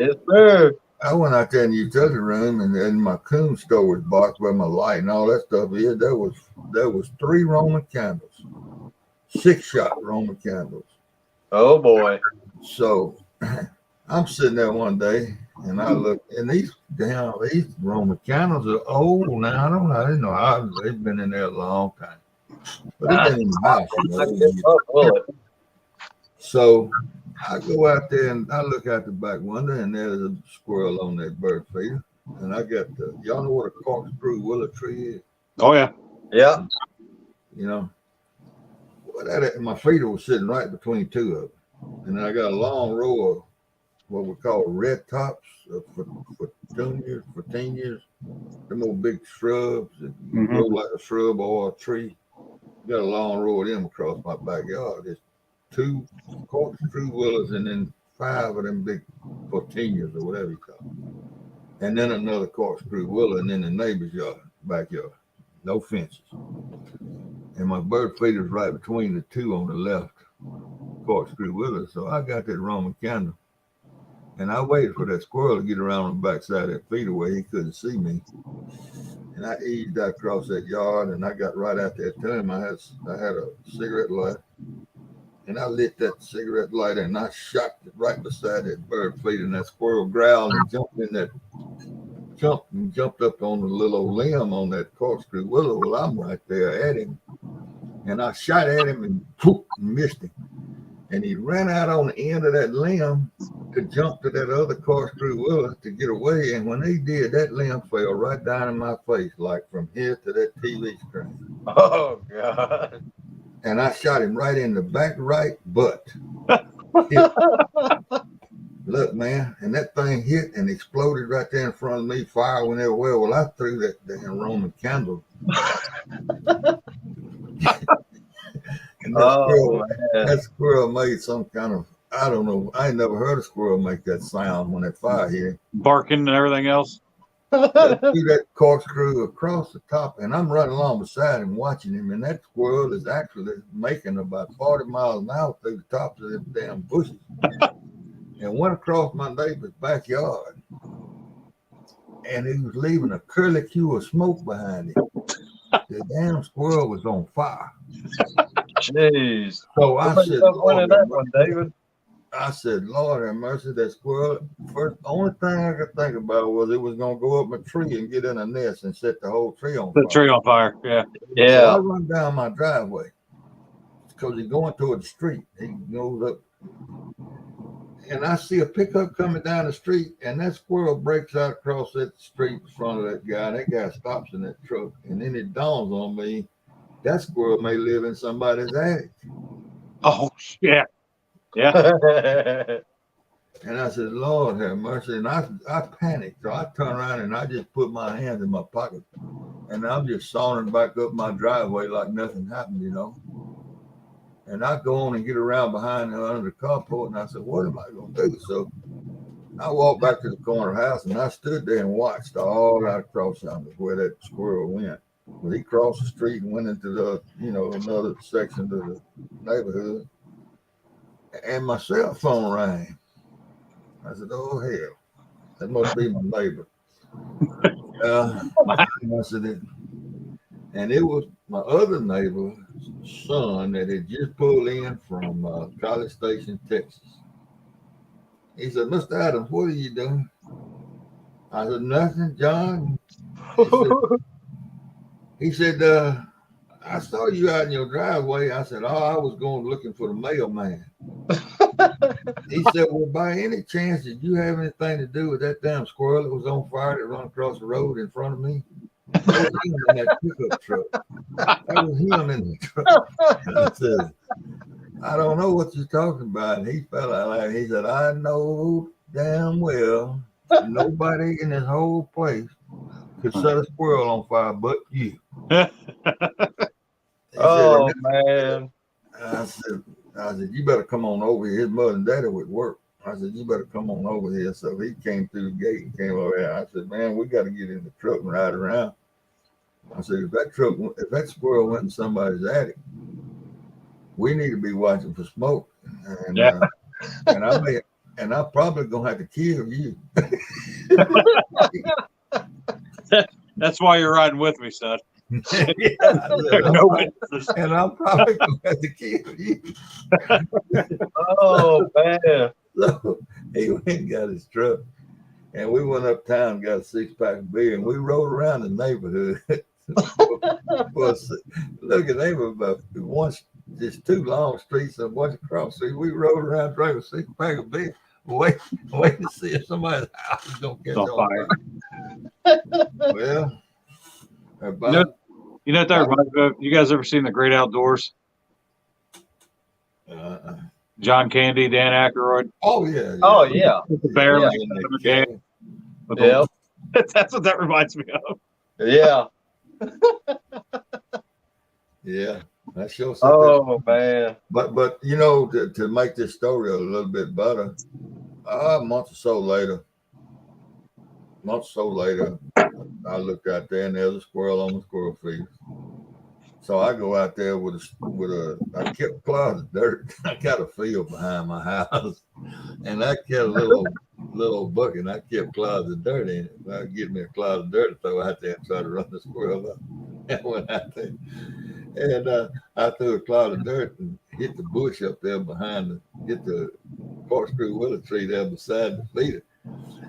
Yes, sir. I went out there in the utility room, and my coon storage box where my light and all that stuff is. There was 3 Roman candles, 6-shot Roman candles. Oh boy. So I'm sitting there one day, and I look, and these Roman candles are old now. I didn't know how they've been in there a long time. But they've been in the house, So I go out there and I look out the back window, and there's a squirrel on that bird feeder. And I got y'all know what a corkscrew willow tree is? Oh yeah. Yeah. My feeder was sitting right between 2 of them. And I got a long row of what we call red tops for 10 years. They're more big shrubs that grow like a shrub or a tree. Got a long row of them across my backyard. There's 2 corkscrew willows and then 5 of them big petunias or whatever you call them. And then another corkscrew willow and then the neighbor's backyard. No fences. And my bird feeder's right between the 2 on the left corkscrew willows. So I got that Roman candle. And I waited for that squirrel to get around on the backside of that feeder where he couldn't see me. And I eased out across that yard, and I got right out there to him. I had a cigarette lighter, and I lit that cigarette lighter, and I shot it right beside that bird feeder, and that squirrel growled and jumped up on the little old limb on that corkscrew willow. Well, I'm right there at him, and I shot at him and poof, missed him. And he ran out on the end of that limb to jump to that other corkscrew willow to get away. And when he did, that limb fell right down in my face, like from here to that TV screen. Oh, God. And I shot him right in the back right butt. Look, man, and that thing hit and exploded right there in front of me. Fire went everywhere. Well, I threw that damn Roman candle. And that squirrel made some kind of, I don't know. I ain't never heard a squirrel make that sound when that fire hit. Barking and everything else. I threw that corkscrew across the top, and I'm running along beside him watching him, and that squirrel is actually making about 40 miles an hour through the tops of them damn bushes. And went across my neighbor's backyard, and he was leaving a curlicue of smoke behind him. The damn squirrel was on fire. Jeez. So I Somebody said, took one Lord, of that one, David. I said, Lord have mercy, that squirrel. First, only thing I could think about was it was gonna go up a tree and get in a nest and set the whole tree on The fire. tree on fire. Yeah. So I Yeah. run down my driveway because he's going toward the street. He goes up, and I see a pickup coming down the street, and that squirrel breaks out across that street in front of that guy. And that guy stops in that truck, and then it dawns on me that squirrel may live in somebody's attic. Oh, yeah. Yeah. And I said, Lord have mercy. And I panicked. So I turned around and I just put my hands in my pocket. And I'm just sauntering back up my driveway like nothing happened, you know. And I go on and get around behind her under the carport. And I said, what am I going to do? So I walked back to the corner of the house and I stood there and watched all right across yonder where that squirrel went. Well, he crossed the street and went into the, another section of the neighborhood. And my cell phone rang. I said, oh, hell, that must be my neighbor. I said, and it was my other neighbor's son that had just pulled in from College Station, Texas. He said, Mr. Adams, what are you doing? I said, nothing, John. He said, I saw you out in your driveway. I said, oh, I was going looking for the mailman. He said, well, by any chance, did you have anything to do with that damn squirrel that was on fire that run across the road in front of me? That was him in that pickup truck. That was him in the truck. I said, I don't know what you're talking about. And he fell out like, he said, I know damn well nobody in this whole place could set a squirrel on fire but you. Oh, man. I said, you better come on over here. His mother and daddy would work. I said, you better come on over here. So he came through the gate and came over here. I said, man, we got to get in the truck and ride around. I said, if that squirrel went in somebody's attic, we need to be watching for smoke. And Yeah. And I'm probably gonna have to kill you. That's why you're riding with me, son. No witnesses. And I'm probably gonna have to kill you. Oh, man. So he went and got his truck, and we went uptown, got a 6-pack of beer, and we rode around the neighborhood. Look, they were about just 2 long streets and one cross street. We rode around drinking a 6-pack of beer, waiting to see if somebody's house was gonna catch on fire. Well, you know what that reminds me of? You guys ever seen The Great Outdoors? John Candy, Dan Aykroyd. Oh yeah. Oh yeah. The bear. Yeah. Yeah. That's what that reminds me of. Yeah. Yeah. That shows. Oh man. But you know, to make this story a little bit better, a month or so later, I looked out there and there's a squirrel on the squirrel field. So I go out there I kept clods of dirt. I got a field behind my house, and I kept a little bucket. And I kept clods of dirt in it. I'd get me a clod of dirt to throw out there and try to run the squirrel up. And I went out there, and I threw a clod of dirt and hit the bush up there hit the corkscrew willow tree there beside the feeder.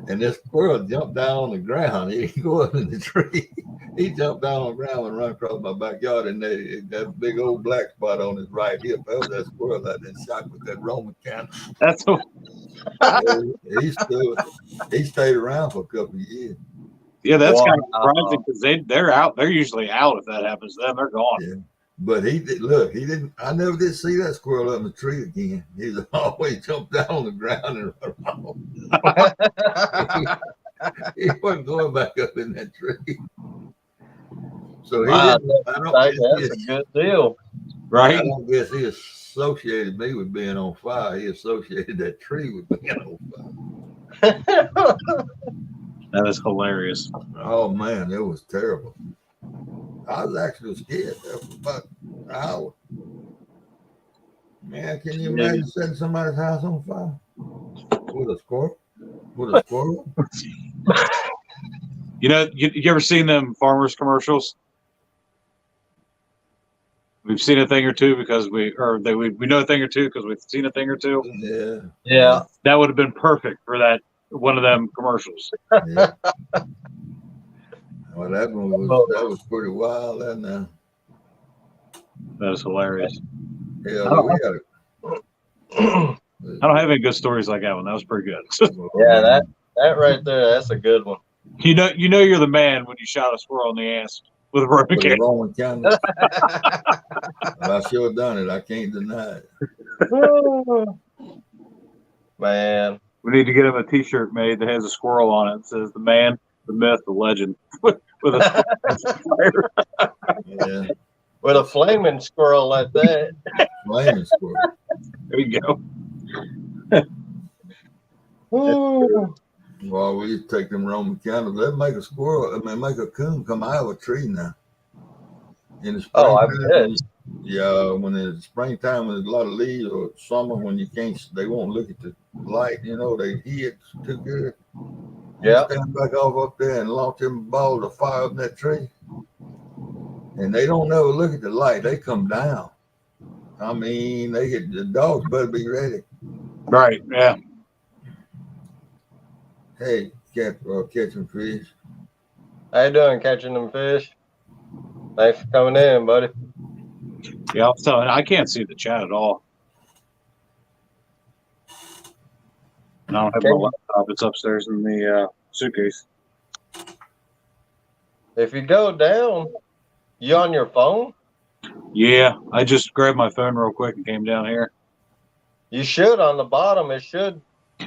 And this squirrel jumped down on the ground. He didn't go up in the tree. He jumped down on the ground and ran across my backyard. And that big old black spot on his right hip, that was that squirrel out there shot with that Roman candle. That's He stayed around for a couple of years. Yeah, that's kind of surprising because they're out. They're usually out if that happens to them. They're gone. Yeah. But he didn't. I never did see that squirrel up in the tree again. He's always jumped down on the ground and run off. He wasn't going back up in that tree. So that's a good deal, right? I don't guess he associated me with being on fire. He associated that tree with being on fire. That is hilarious. Oh man, it was terrible. I was actually scared there for about an hour. Man, can you imagine setting somebody's house on fire with a squirrel? You know, you ever seen them farmers commercials? we've seen a thing or two because we know a thing or two because we've seen a thing or two. Yeah. Yeah. That would have been perfect for that one of them commercials. Yeah. Well, that was pretty wild. That now. That was hilarious. Yeah, Oh. we got it. I don't have any good stories like that one. That was pretty good. Yeah, that right there, that's a good one. You know you're the man when you shot a squirrel in the ass with a Roman With the candle. Roman candle. I sure done it. I can't deny it. Man. We need to get him a T-shirt made that has a squirrel on it. It says the man, the myth, the legend, with a Yeah. With a flaming squirrel like that. Flaming squirrel. There you go. Ooh. Well, we used to take them Roman candles. They'd make a squirrel, make a coon come out of a tree now. In the springtime, Oh, I bet. Yeah, when it's springtime, when there's a lot of leaves, or summer when you can't, they won't look at the light. They heat too good. Yeah. Stand back off up there and launch them balls of fire up in that tree, and they don't never look at the light. They come down. I mean, the dogs better be ready. Right. Yeah. Hey, catching fish. How you doing, catching them fish? Thanks for coming in, buddy. Yeah. So I can't see the chat at all. And I don't have my laptop. It's upstairs in the suitcase. If you go down, you on your phone? Yeah. I just grabbed my phone real quick and came down here. You should on the bottom. It should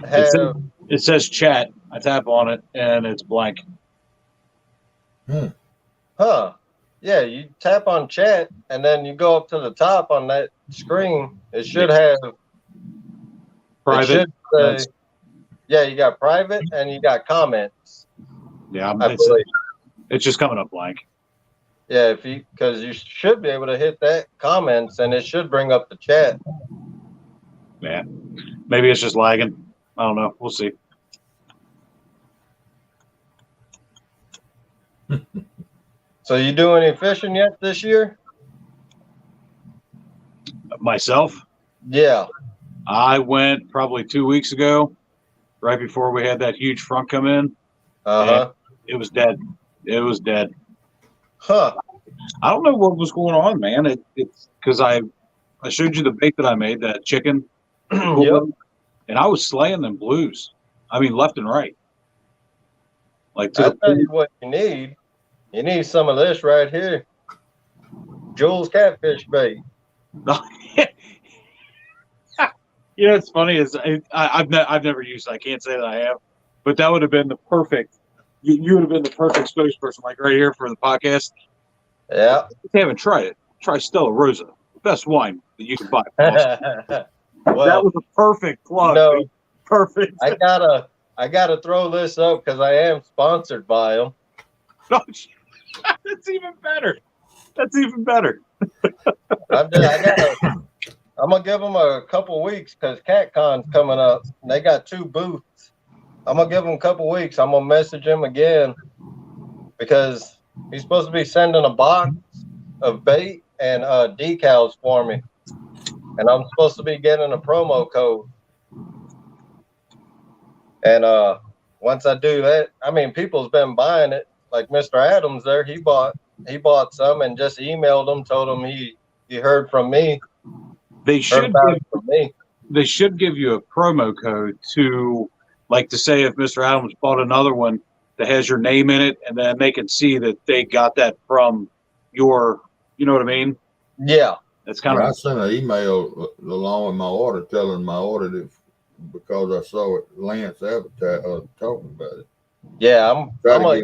have. It says chat. I tap on it and it's blank. Huh. Yeah, you tap on chat and then you go up to the top on that screen. It should have Private. It should say, yeah, you got private and you got comments. Yeah, I believe. it's just coming up blank. Yeah, because you should be able to hit that comments and it should bring up the chat. Yeah. Maybe it's just lagging. I don't know. We'll see. So you do any fishing yet this year? Myself? Yeah. I went probably 2 weeks ago, right before we had that huge front come in. Uh-huh. It was dead. It was dead. Huh. I don't know what was going on, man. It's because I showed you the bait that I made, that chicken. Yep. And I was slaying them blues. I mean, left and right. Like I'll tell you what you need. You need some of this right here. Jules catfish bait. It's funny is I've never used it. I can't say that I have, but that would have been the perfect. You would have been the perfect spokesperson, like right here for the podcast. Yeah. If you haven't tried it, try Stella Rosa, the best wine that you can buy. Well, that was a perfect plug. Perfect. I gotta throw this up because I am sponsored by them. That's even better. That's even better. I'm gonna give them a couple weeks because CatCon's coming up. And they got 2 booths. I'm gonna give them a couple weeks. I'm gonna message him again because he's supposed to be sending a box of bait and decals for me, and I'm supposed to be getting a promo code. And once I do that, I mean, people's been buying it. Like Mr. Adams there, he bought some and just emailed them, told him he heard from me. They should give you a promo code to say if Mr. Adams bought another one that has your name in it, and then they can see that they got that from your, you know what I mean? Yeah. That's kind of. I sent an email along with my order telling my order that because I saw it, Lance talking about it. Yeah, I'm gonna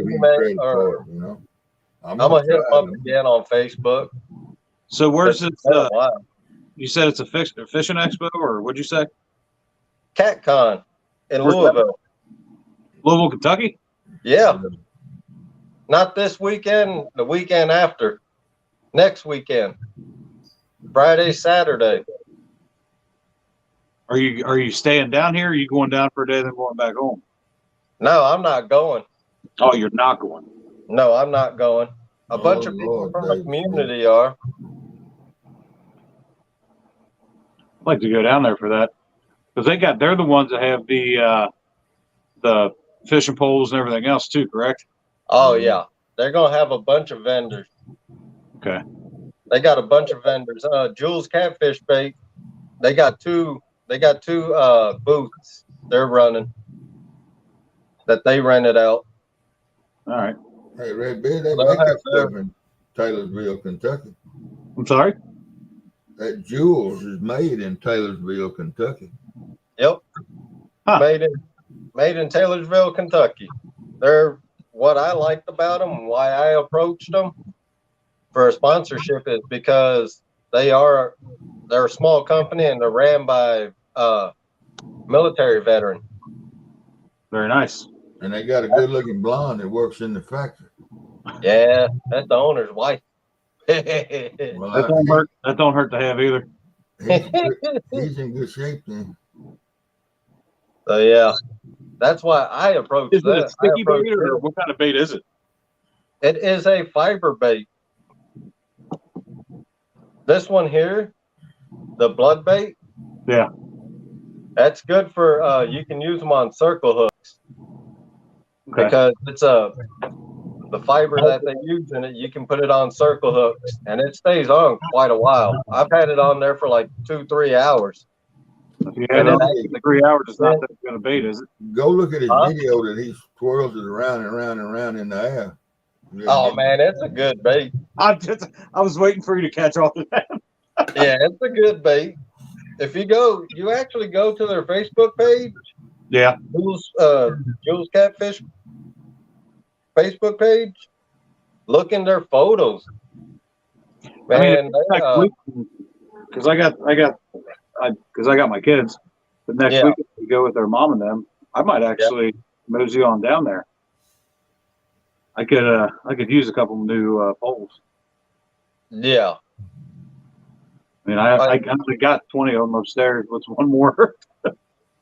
hit him up again on Facebook. So where's this? You said it's a fishing expo, or what'd you say? CatCon in Louisville. Louisville, Kentucky? Yeah. Not this weekend, the weekend after. Next weekend. Friday, Saturday. Are you staying down here, or are you going down for a day then going back home? No, I'm not going. Oh, you're not going. No, I'm not going. A bunch of people from the community are. like to go down there for that because they're the ones that have the fishing poles and everything else too, correct? Oh yeah, they're gonna have a bunch of vendors. Okay. They got a bunch of vendors. Jules Catfish Bait. They got two. They got two booths. They're running that they rented out. All right. Hey, Red Bear, they They'll make have that their- stuff in Taylorsville, Kentucky. I'm sorry. That Jules is made in Taylorsville, Kentucky. Yep. Huh. Made in Taylorsville, Kentucky. They're what I liked about them and why I approached them for a sponsorship is because they're a small company and they're ran by military veteran. Very nice. And they got a good looking blonde that works in the factory. Yeah, that's the owner's wife. Well, That don't hurt. That don't hurt to have either. he's in good shape then. So yeah, that's why I approached Is it a that. I sticky approached bait or it. what kind of bait is it? It is a fiber bait. This one here, the blood bait. Yeah. That's good for you can use them on circle hooks Okay. because it's the fiber that they use in it. You can put it on circle hooks and it stays on quite a while. I've had it on there for like 2-3 hours. If you had And it then on for 3 hours, it's not that good a bait, is it? Go look at his Huh? video that he twirls it around and around and around in the air. Oh man, it's a good bait. I was waiting for you to catch on to that. Yeah, it's a good bait. If you actually go to their Facebook page, Yeah. Jules Catfish Facebook page, look in their photos. Man, Because I got my kids. But next Yeah. week if we go with their mom and them, I might actually mosey on down there. I could use a couple new poles. yeah. I mean, I got 20 of them upstairs. What's one more?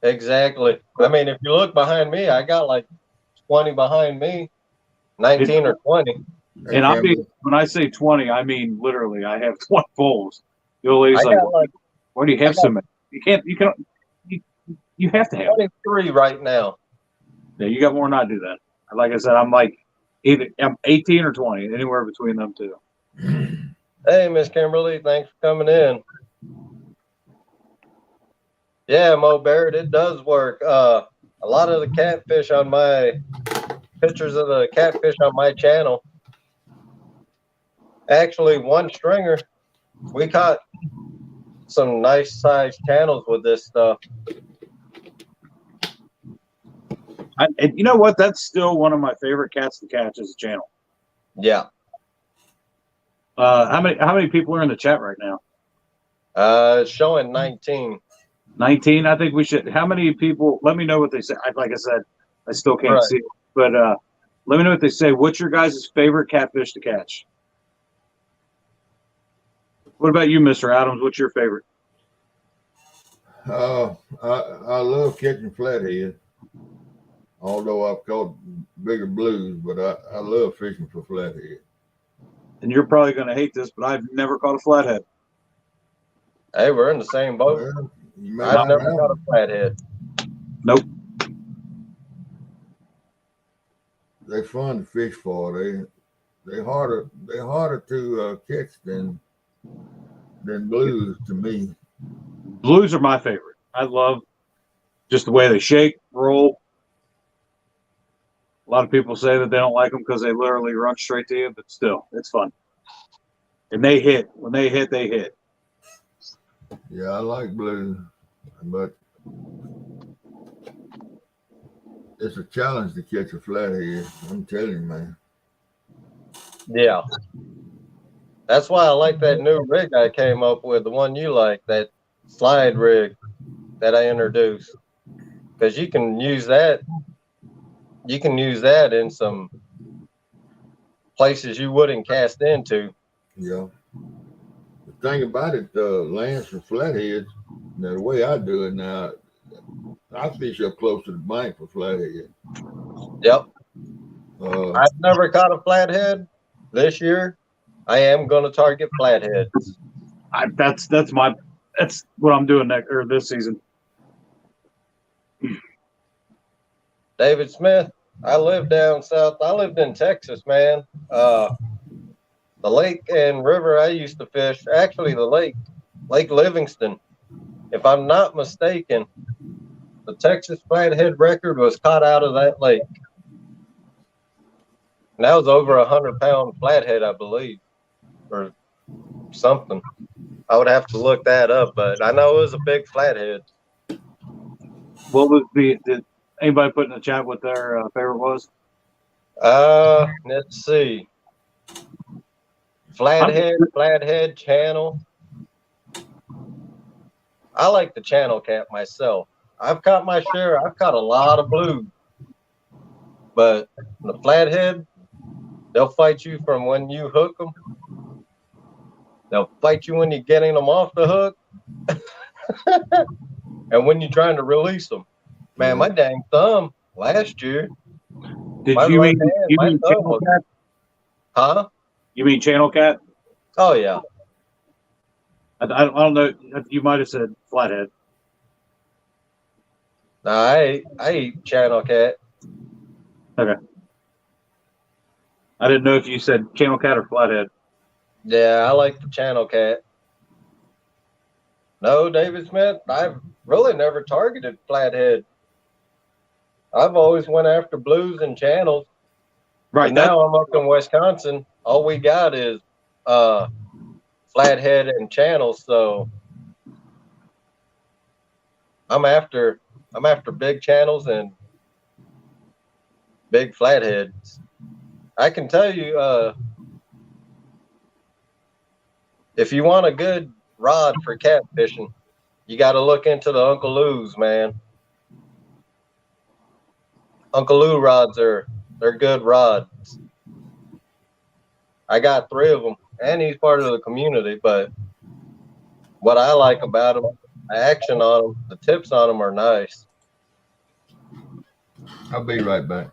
Exactly. I mean, if you look behind me, I got like 20 behind me, 19 or 20. And when I say 20, I mean literally. I have 20 poles. The old lady's I like, got like "Why do you have so many? You have to have 23 right now. Yeah, you got more than I do that. Like I said, I'm 18 or 20, anywhere between them two. Hey, Miss Kimberly, thanks for coming in. Yeah, Mo Barrett, it does work. A lot of the catfish on my pictures of the catfish on my channel. Actually, one stringer, we caught some nice sized channels with this stuff. And you know what? That's still one of my favorite cats to catch as a channel. Yeah. How many people are in the chat right now? It's showing 19. 19. I think we should. How many people? Let me know what they say. Like I said, I still can't Right. see it, but let me know what they say. What's your guys' favorite catfish to catch? What about you, Mr. Adams? What's your favorite? I love catching flathead. Although I've caught bigger blues, but I love fishing for flathead. And you're probably going to hate this, but I've never caught a flathead. Hey, we're in the same boat. Well, you may I've not never have caught a them. flathead. Nope. They're fun to fish for. They're harder to catch than blues to me. Blues are my favorite. I love just the way they shake, roll. A lot of people say that they don't like them because they literally run straight to you, but still, it's fun. And they hit. When they hit, they hit. Yeah, I like blues, but it's a challenge to catch a flathead. I'm telling you, man. Yeah. That's why I like that new rig I came up with, the one you like, that slide rig that I introduced. Because you can use that. You can use that in some places you wouldn't cast into. Yeah. The thing about it, Lance, for flatheads, now the way I do it now, I fish up close to the bank for flathead. Yep. I've never caught a flathead this year. I am going to target flatheads. That's my That's what I'm doing this season. David Smith, I live down south. I lived in Texas, man. The lake and river I used to fish, actually the Lake Livingston. If I'm not mistaken, the Texas flathead record was caught out of that lake. And that was over 100-pound flathead, I believe, or something. I would have to look that up, but I know it was a big flathead. What was did anybody put in the chat what their favorite was? Let's see. Flathead channel. I like the channel cat myself. I've caught my share. I've caught a lot of blues, but the flathead, they'll fight you from when you hook them. They'll fight you when you're getting them off the hook, and when you're trying to release them. Man, my dang thumb last year. Did my you right mean hand, you my mean thumb channel was- cat? Huh? You mean channel cat? Oh yeah. I don't know. You might have said flathead. No, I eat channel cat. Okay. I didn't know if you said channel cat or flathead. Yeah, I like the channel cat. No, David Smith, I've really never targeted flathead. I've always went after blues and channels. Right. But now I'm up in Wisconsin. All we got is flathead and channels, so I'm after big channels and big flatheads. I can tell you, if you want a good rod for catfishing, you got to look into the Uncle Lou's, man. Uncle Lou rods they're good rods. I got 3 of them, and he's part of the community. But what I like about them, the action on them, the tips on them are nice. I'll be right back.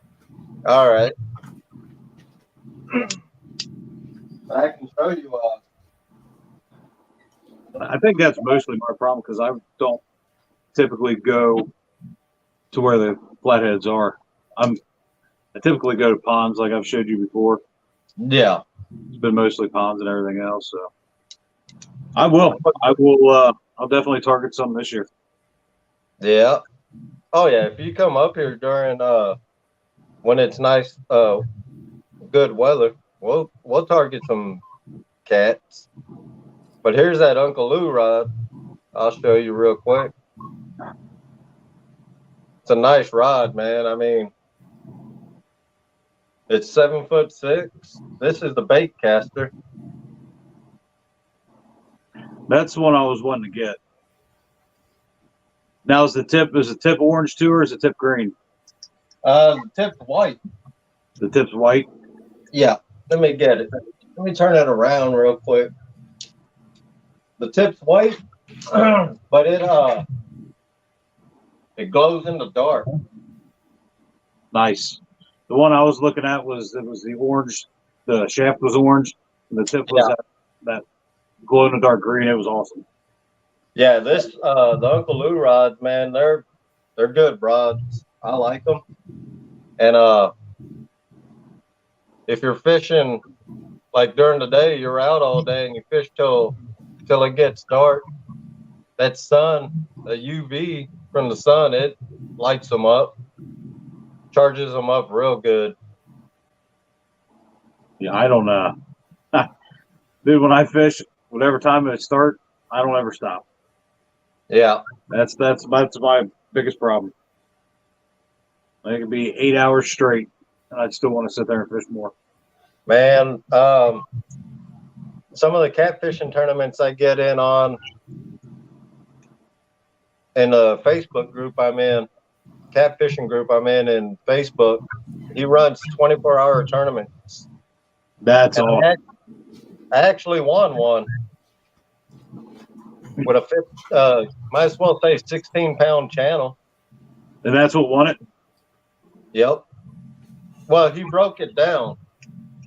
All right. I can show you. I think that's mostly my problem because I don't typically go to where the flatheads are. I typically go to ponds like I've showed you before. Yeah. It's been mostly ponds and everything else. So I'll definitely target some this year. Yeah. Oh yeah. If you come up here during when it's nice, good weather, we'll target some cats. But here's that Uncle Lou rod. I'll show you real quick. It's a nice rod, man. I mean, it's 7'6". This is the bait caster. That's the one I was wanting to get. Now is the tip orange too, or is the tip green? The tip's white. The tip's white. Yeah. Let me get it. Let me turn it around real quick. The tip's white, but it glows in the dark. Nice. The one I was looking at was the orange. The shaft was orange, and the tip was that glow in the dark green. It was awesome. Yeah, this the Uncle Lou rods, man, they're good rods. I like them. And if you're fishing like during the day, you're out all day and you fish till it gets dark. That sun, the UV from the sun, it lights them up, charges them up real good. Yeah, I don't dude, when I fish, whatever time it start, I don't ever stop. Yeah. That's my biggest problem. I could be 8 hours straight, and I'd still want to sit there and fish more. Man, some of the catfishing tournaments I get in on in a Facebook group I'm in, catfishing group I'm in Facebook, he runs 24-hour tournaments. That's all. I actually won one with a might as well say 16-pound channel. And that's what won it? Yep. Well, he broke it down.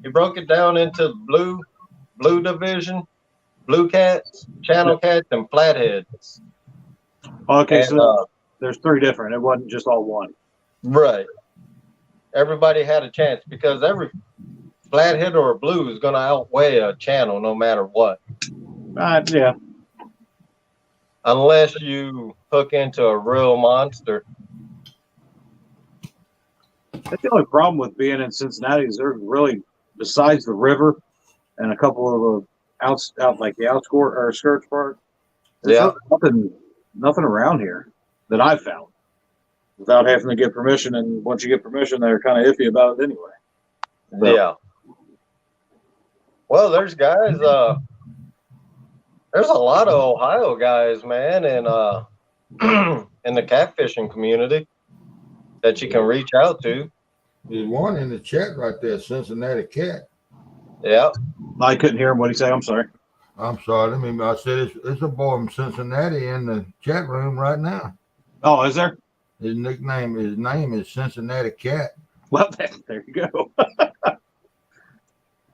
He broke it down into blue division, blue cats, channel cats, and flatheads. Okay, And, so there's 3 different. It wasn't just all one. right. Everybody had a chance because every flathead or a blue is going to outweigh a channel no matter what. Yeah. Unless you hook into a real monster. That's the only problem with being in Cincinnati is there really, besides the river and a couple of out like the outskirt or skirts part, there's really nothing around here that I've found without having to get permission. And once you get permission, they're kind of iffy about it anyway. So, Yeah. Well, there's guys. There's a lot of Ohio guys, man, and in the catfishing community that you can reach out to. There's one in the chat right there, Cincinnati Cat. Yeah. I couldn't hear him. What did he say? I'm sorry. I'm sorry. I said it's a boy from Cincinnati in the chat room right now. Oh, is there? His name is Cincinnati Cat. Well, there you go.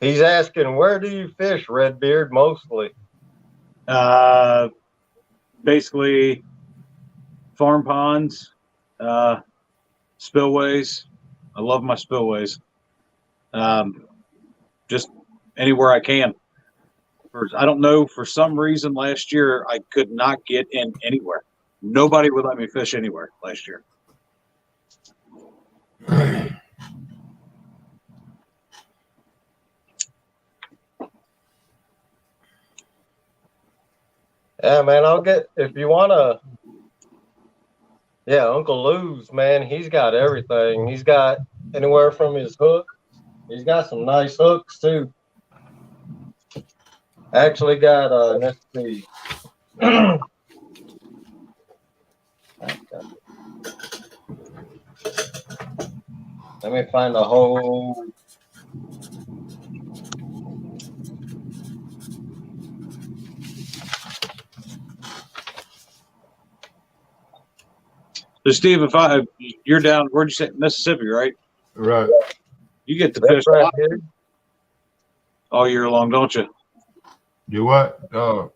He's asking, where do you fish, Redbeard, mostly? Basically, farm ponds, spillways. I love my spillways. Just anywhere I can. I don't know, for some reason last year I could not get in anywhere. Nobody would let me fish anywhere last year. Yeah, man, I'll get, if you want to, yeah, Uncle Lou's, man, he's got everything. He's got anywhere from his hooks. He's got some nice hooks, too. Actually got, let's see. Let me find a whole. So, Steve, you're down, where'd you say, Mississippi, right? Right. You get to That's fish right here. all year long, don't you? You what?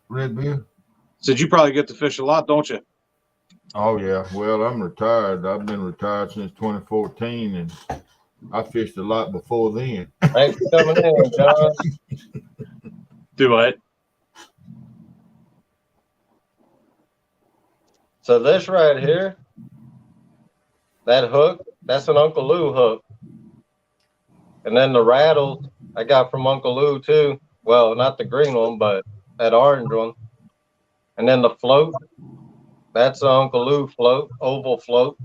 Redbeard? Said you probably get to fish a lot, don't you? Oh yeah. Well, I'm retired. I've been retired since 2014, and I fished a lot before then. Thanks for coming in, John. Do what? So this right here, that hook, that's an Uncle Lou hook. And then the rattles I got from Uncle Lou too. Well, not the green one, but that orange one. And then the float, that's the Uncle Lou float, oval float.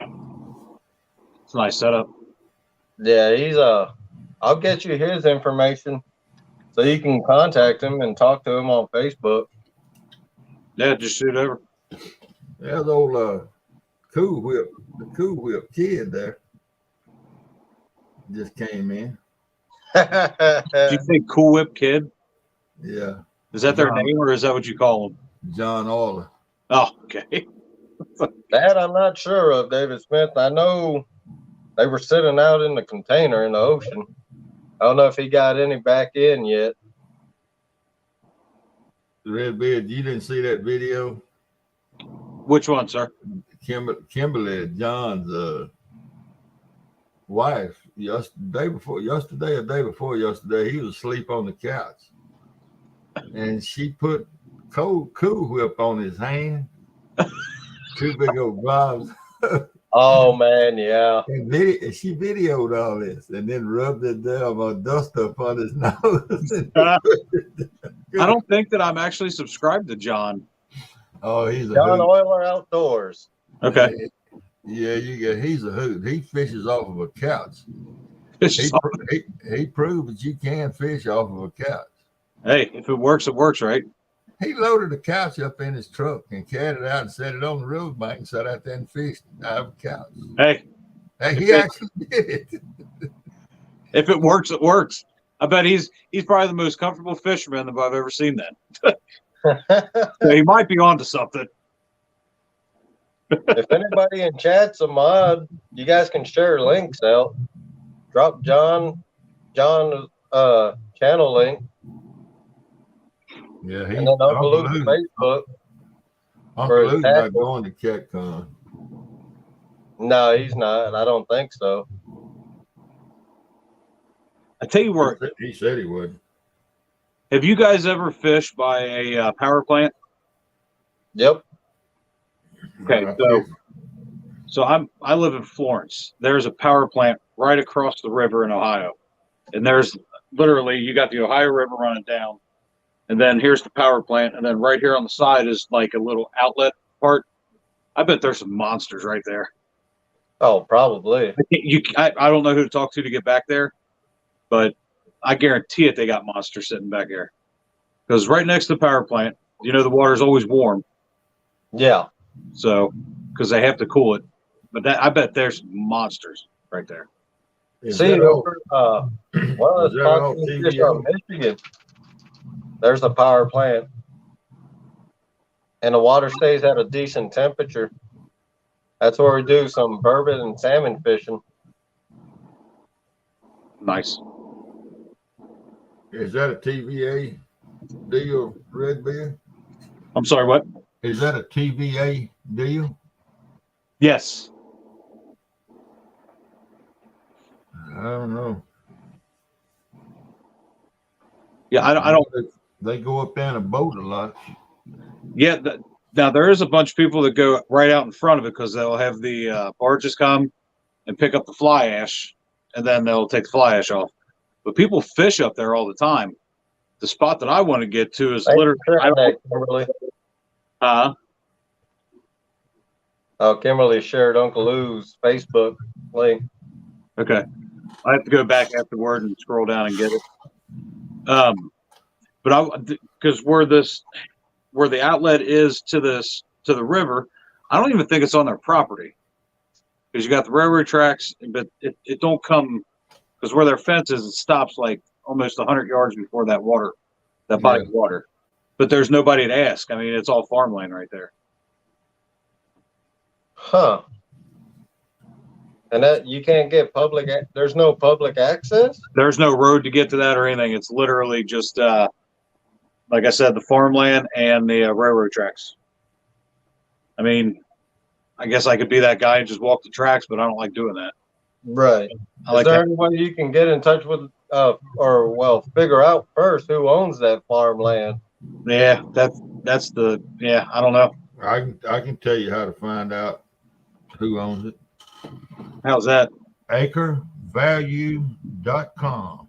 It's a nice setup. Yeah, he's I'll get you his information so you can contact him and talk to him on Facebook. Yeah, just shoot over. There's old Cool Whip kid there. Just came in. Did you say Cool Whip Kid? Yeah. Is that their John. name, or is that what you call them? John Orler. Oh, okay. That I'm not sure of, David Smith. I know they were sitting out in the container in the ocean. I don't know if he got any back in yet. Redbeard, you didn't see that video? Which one, sir? Kimberly, John's wife, yesterday or day before yesterday, he was asleep on the couch. And she put Cool Whip on his hand. 2 big old globs. Oh man, yeah. And she videoed all this and then rubbed the damn dust up on his nose. I don't think that I'm actually subscribed to John. Oh, he's a John hoot. Euler Outdoors. Okay. Yeah, he's a hoot. He fishes off of a couch. He proved that you can fish off of a couch. Hey, if it works, right? He loaded the couch up in his truck and carried it out and set it on the road bank and sat out there and fished out of the couch. Hey, He actually did it. if it works, it works. I bet he's probably the most comfortable fisherman that I've ever seen. Then so he might be onto something. If anybody in chat's a mod, you guys can share links out. Drop John's channel link, Yeah, and then Uncle Luke's Facebook for Uncle his Luke's not tackle. going to CatCon. No, he's not. I don't think so. I tell you where. He said he would. Have you guys ever fished by a power plant? Yep. Okay, so I live in Florence. There's a power plant right across the river in Ohio, and there's literally you got the Ohio River running down, and then here's the power plant, and then right here on the side is like a little outlet part. I bet there's some monsters right there. Oh, probably. I don't know who to talk to get back there, but I guarantee it they got monsters sitting back there because right next to the power plant, you know the water's always warm. Yeah. So, because they have to cool it, but I bet there's monsters right there. See, over, one of the spots you fish on Michigan, there's a power plant, and the water stays at a decent temperature. That's where we do some burbot and salmon fishing. Nice. Is that a TVA deal, Red Beard? I'm sorry, what? Is that a TVA deal? Yes. I don't know. Yeah, I don't. They go up there in a boat a lot. Yeah. Now there is a bunch of people that go right out in front of it because they'll have the barges come and pick up the fly ash, and then they'll take the fly ash off. But people fish up there all the time. The spot that I want to get to is literally. Kimberly. Oh, Kimberly shared Uncle Lou's Facebook link. Okay. I have to go back afterward and scroll down and get it. But because where the outlet is to the river, I don't even think it's on their property because you got the railroad tracks, but it don't come because where their fence is, it stops like almost 100 yards before that body of water. But there's nobody to ask. I mean, it's all farmland right there. Huh. And that you can't get there's no public access? There's no road to get to that or anything. It's literally just, like I said, the farmland and the railroad tracks. I mean, I guess I could be that guy and just walk the tracks, but I don't like doing that. Right. Is there any way you can get in touch with, figure out first who owns that farmland? Yeah, that's I don't know. I can tell you how to find out who owns it. How's that? Acrevalue.com.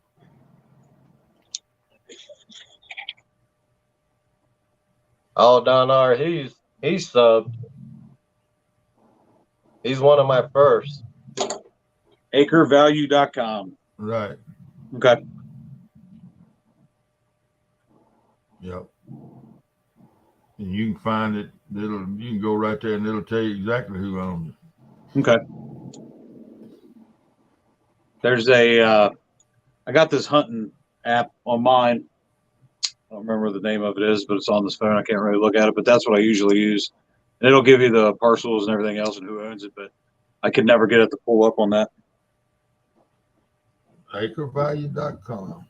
Oh, Don R, he's subbed. He's one of my first. Acrevalue.com. Right. Okay. Yep. And you can find it. You can go right there and it'll tell you exactly who owns it. Okay. There's I got this hunting app on mine. I don't remember what the name of it is, but it's on this phone. I can't really look at it, but that's what I usually use. And it'll give you the parcels and everything else and who owns it, but I could never get it to pull up on that. Acrevalue.com.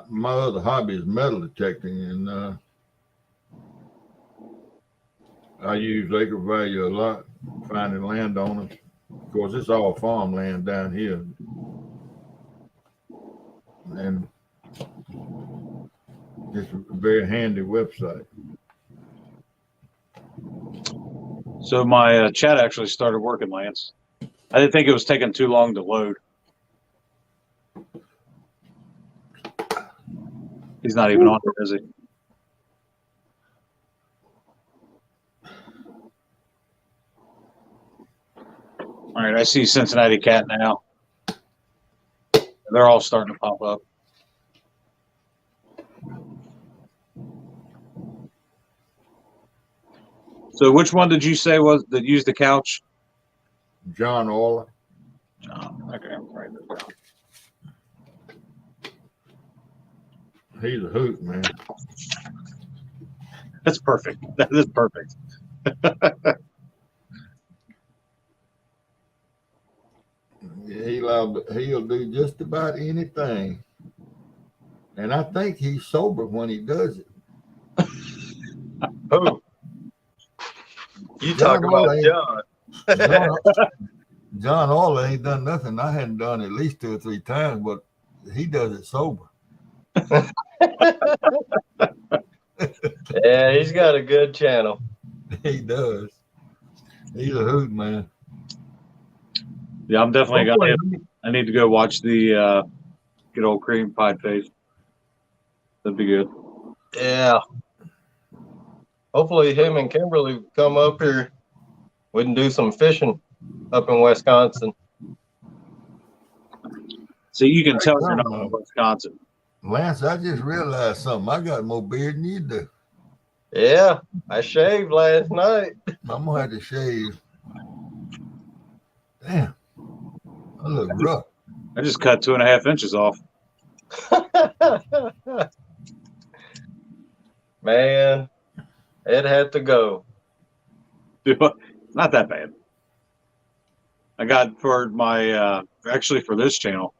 My other hobby is metal detecting, and I use Acre Value a lot, finding landowners. Of course, it's all farmland down here, and it's a very handy website. So my chat actually started working, Lance. I didn't think it was taking too long to load. He's not even on there, is he? All right, I see Cincinnati Cat now. They're all starting to pop up. So which one did you say was that used the couch? John Orla. John. Okay, I'm writing this down. He's a hoot, man. That's perfect. That is perfect. He'll do just about anything. And I think he's sober when he does it. Who? You John talking about Ollie. John? John Ollie ain't done nothing I hadn't done at least 2 or 3 times, but he does it sober. Yeah, he's got a good channel. He does. He's a hoot, man. Yeah, I'm definitely I need to go watch the good old cream pie face. That'd be good. Yeah. Hopefully him and Kimberly come up here. We can do some fishing up in Wisconsin. So you can tell you're not from Wisconsin. Lance, I just realized something. I got more beard than you do. Yeah, I shaved last night. I'm gonna have to shave. Damn, I look rough. I just cut 2.5 inches off. Man, it had to go. Not that bad. I got for my actually for this channel,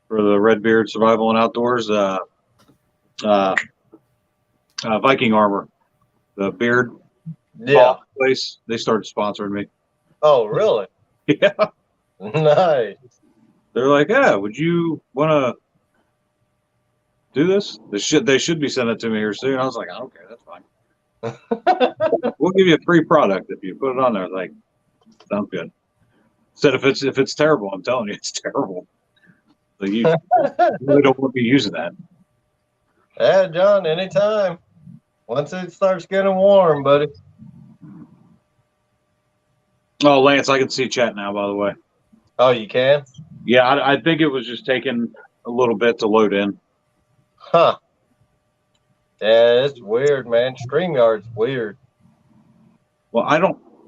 for the Redbeard Survival and Outdoors, Viking Armor, the beard place. They started sponsoring me. Oh, really? Yeah. Nice. They're like, yeah, would you want to do this? They should be sending it to me here soon. I was like, I don't care. That's fine. We'll give you a free product if you put it on there. Like, sounds good. Said if it's terrible, I'm telling you, it's terrible. So you really don't want to be using that. Yeah, John, anytime. Once it starts getting warm, buddy. Oh, Lance, I can see chat now, by the way. Oh, you can? Yeah, I think it was just taking a little bit to load in. Huh. Yeah, it's weird, man. StreamYard's weird. Well,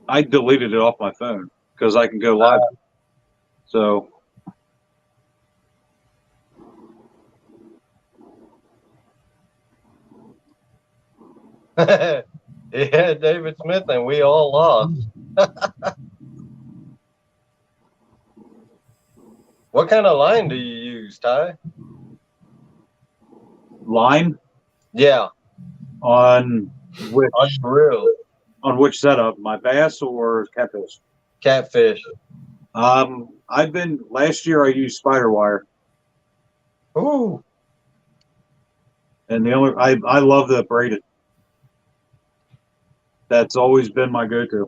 I deleted it off my phone because I can go live. So. Yeah, David Smith, and we all lost. What kind of line do you use, Ty? Line? Yeah. On which? On grill. On which setup? My bass or catfish? Catfish. Last year I used spider wire. Ooh. And I love the braided. That's always been my go-to.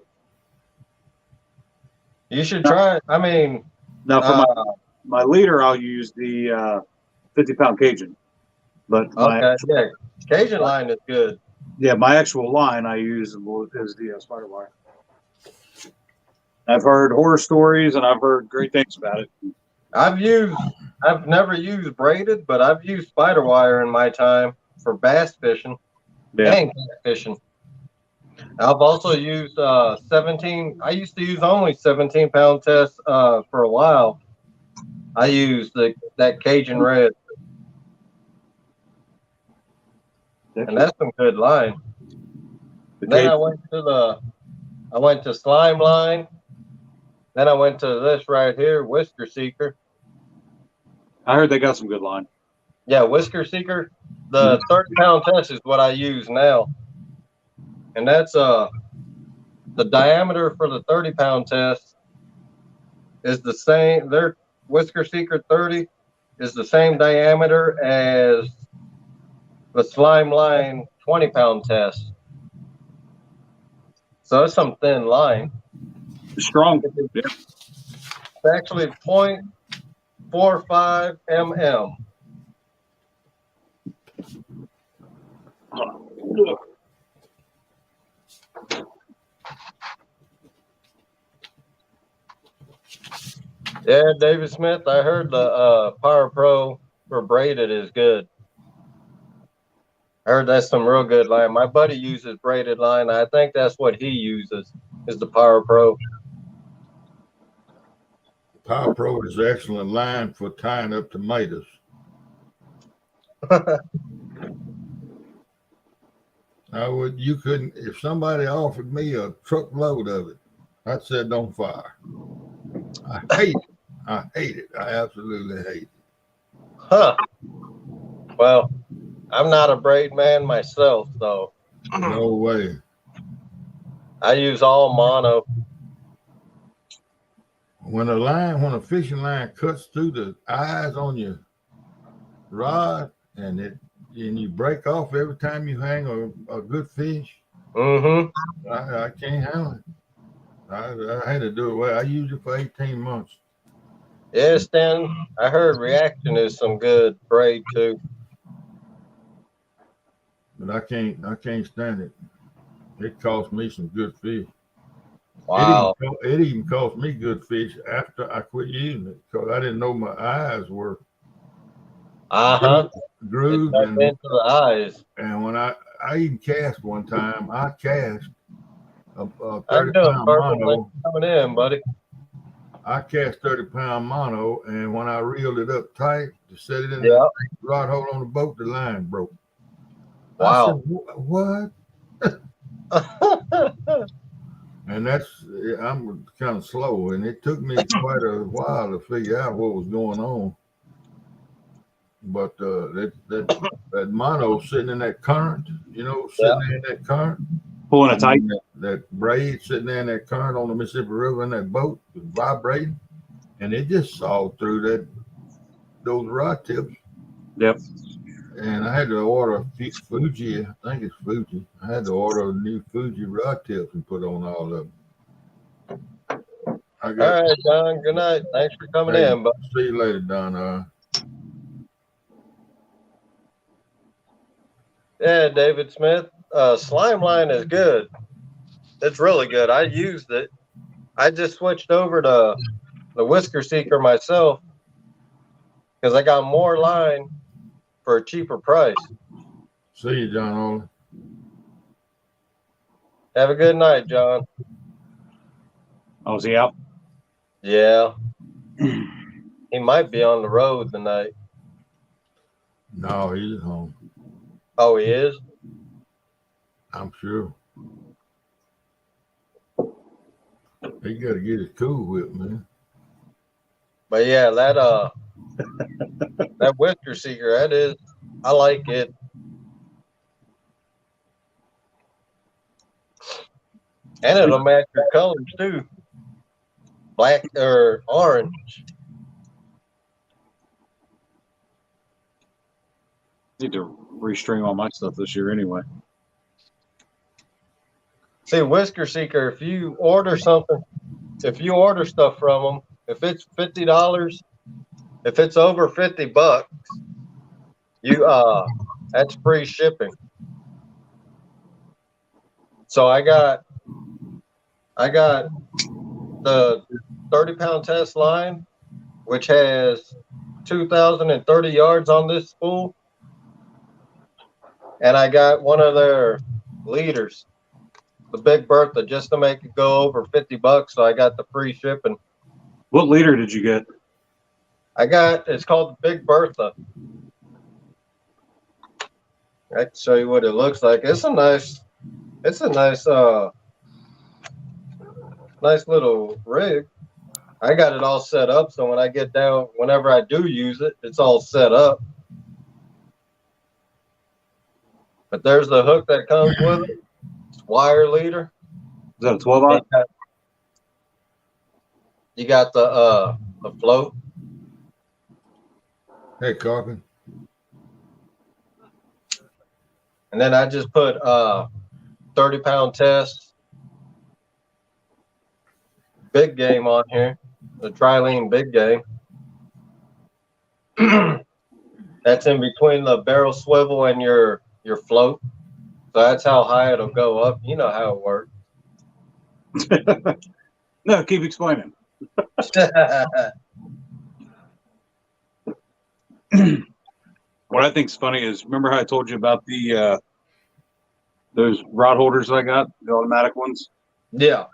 You should try it. I mean, now for my leader, I'll use the 50-pound Cajun. But Cajun line is good. Yeah, my actual line I use is the spider wire. I've heard horror stories and I've heard great things about it. I've never used braided, but I've used spider wire in my time for bass fishing and fishing. I've also used 17. I used to use only 17-pound tests for a while. I used that Cajun red, and that's some good line. Then I went to slime line. Then I went to this right here, Whisker Seeker. I heard they got some good line. Yeah, Whisker Seeker. The 30-pound test is what I use now. And that's the diameter for the 30-pound test is the same. Their Whisker Seeker 30 is the same diameter as the Slime Line 20-pound test. So it's some thin line. It's strong. Yeah. It's actually 0.45 mm. Yeah, David Smith, I heard the Power Pro for braided is good. I heard that's some real good line. My buddy uses braided line. I think that's what he uses is the Power Pro. Power Pro is excellent line for tying up tomatoes. If somebody offered me a truckload of it, I'd set it on fire. I I hate it. I absolutely hate it. Huh. Well, I'm not a braid man myself, so No way. I use all mono. When a fishing line cuts through the eyes on your rod and you break off every time you hang a good fish, Mm-hmm. I can't handle it. I had to do it. Well, I used it for 18 months, Yeah, Stan, I heard Reaction is some good braid too. but I can't stand it. It cost me some good fish. Wow. It even cost me good fish after I quit using it because I didn't know my eyes were Uh-huh. It grooved dug into the eyes. and when I even cast one time, I cast a How you doing, 30-pound Purple? Thanks mono. for coming in, buddy. I cast 30-pound mono, and when I reeled it up tight to set it in Yeah. the rod hole on the boat, the line broke. Wow. I said, what? And I'm kind of slow, and it took me quite a while to figure out what was going on. But that mono sitting in that current, sitting there in that current, Pulling it tight. that braid sitting there in that current on the Mississippi River in that boat was vibrating, and it just sawed through those rod tips. Yep. And I had to order Fuji. I think it's Fuji. I had to order new Fuji rod tips and put on all of them. All right, John. Good night. Thanks for coming in. But See you later, Don. yeah, David Smith. Slime line is good. It's really good. I used it. I just switched over to the Whisker Seeker myself because I got more line for a cheaper price. See you, John Olin. Have a good night, John. Oh, is he out? Yeah. He might be on the road tonight. No, he's at home. Oh, he is? I'm sure. He got to get his Cool Whip, man. But yeah, that Whisker Seeker, I like it. And it'll match your colors too. Black or orange. Need to restream all my stuff this year anyway. See, Whisker Seeker, if you order stuff from them, if it's $50, if it's over $50, that's free shipping. So I got the 30-pound test line, which has 2,030 yards on this spool, and I got one of their leaders, the Big Bertha, just to make it go over $50. So I got the free shipping. What leader did you get? It's called the Big Bertha. I can show you what it looks like. It's a nice nice little rig. I got it all set up, so when I get down, whenever I do use it, it's all set up. But there's the hook that comes with it. It's wire leader. Is that a 12-aught? You got the float. Hey, Carpin. And then I just put 30-pound test big game on here, the Trilene big game. That's in between the barrel swivel and your float. So that's how high it'll go up. You know how it works. No, keep explaining. What I think's funny is, remember how I told you about the those rod holders that I got, the automatic ones? Yeah.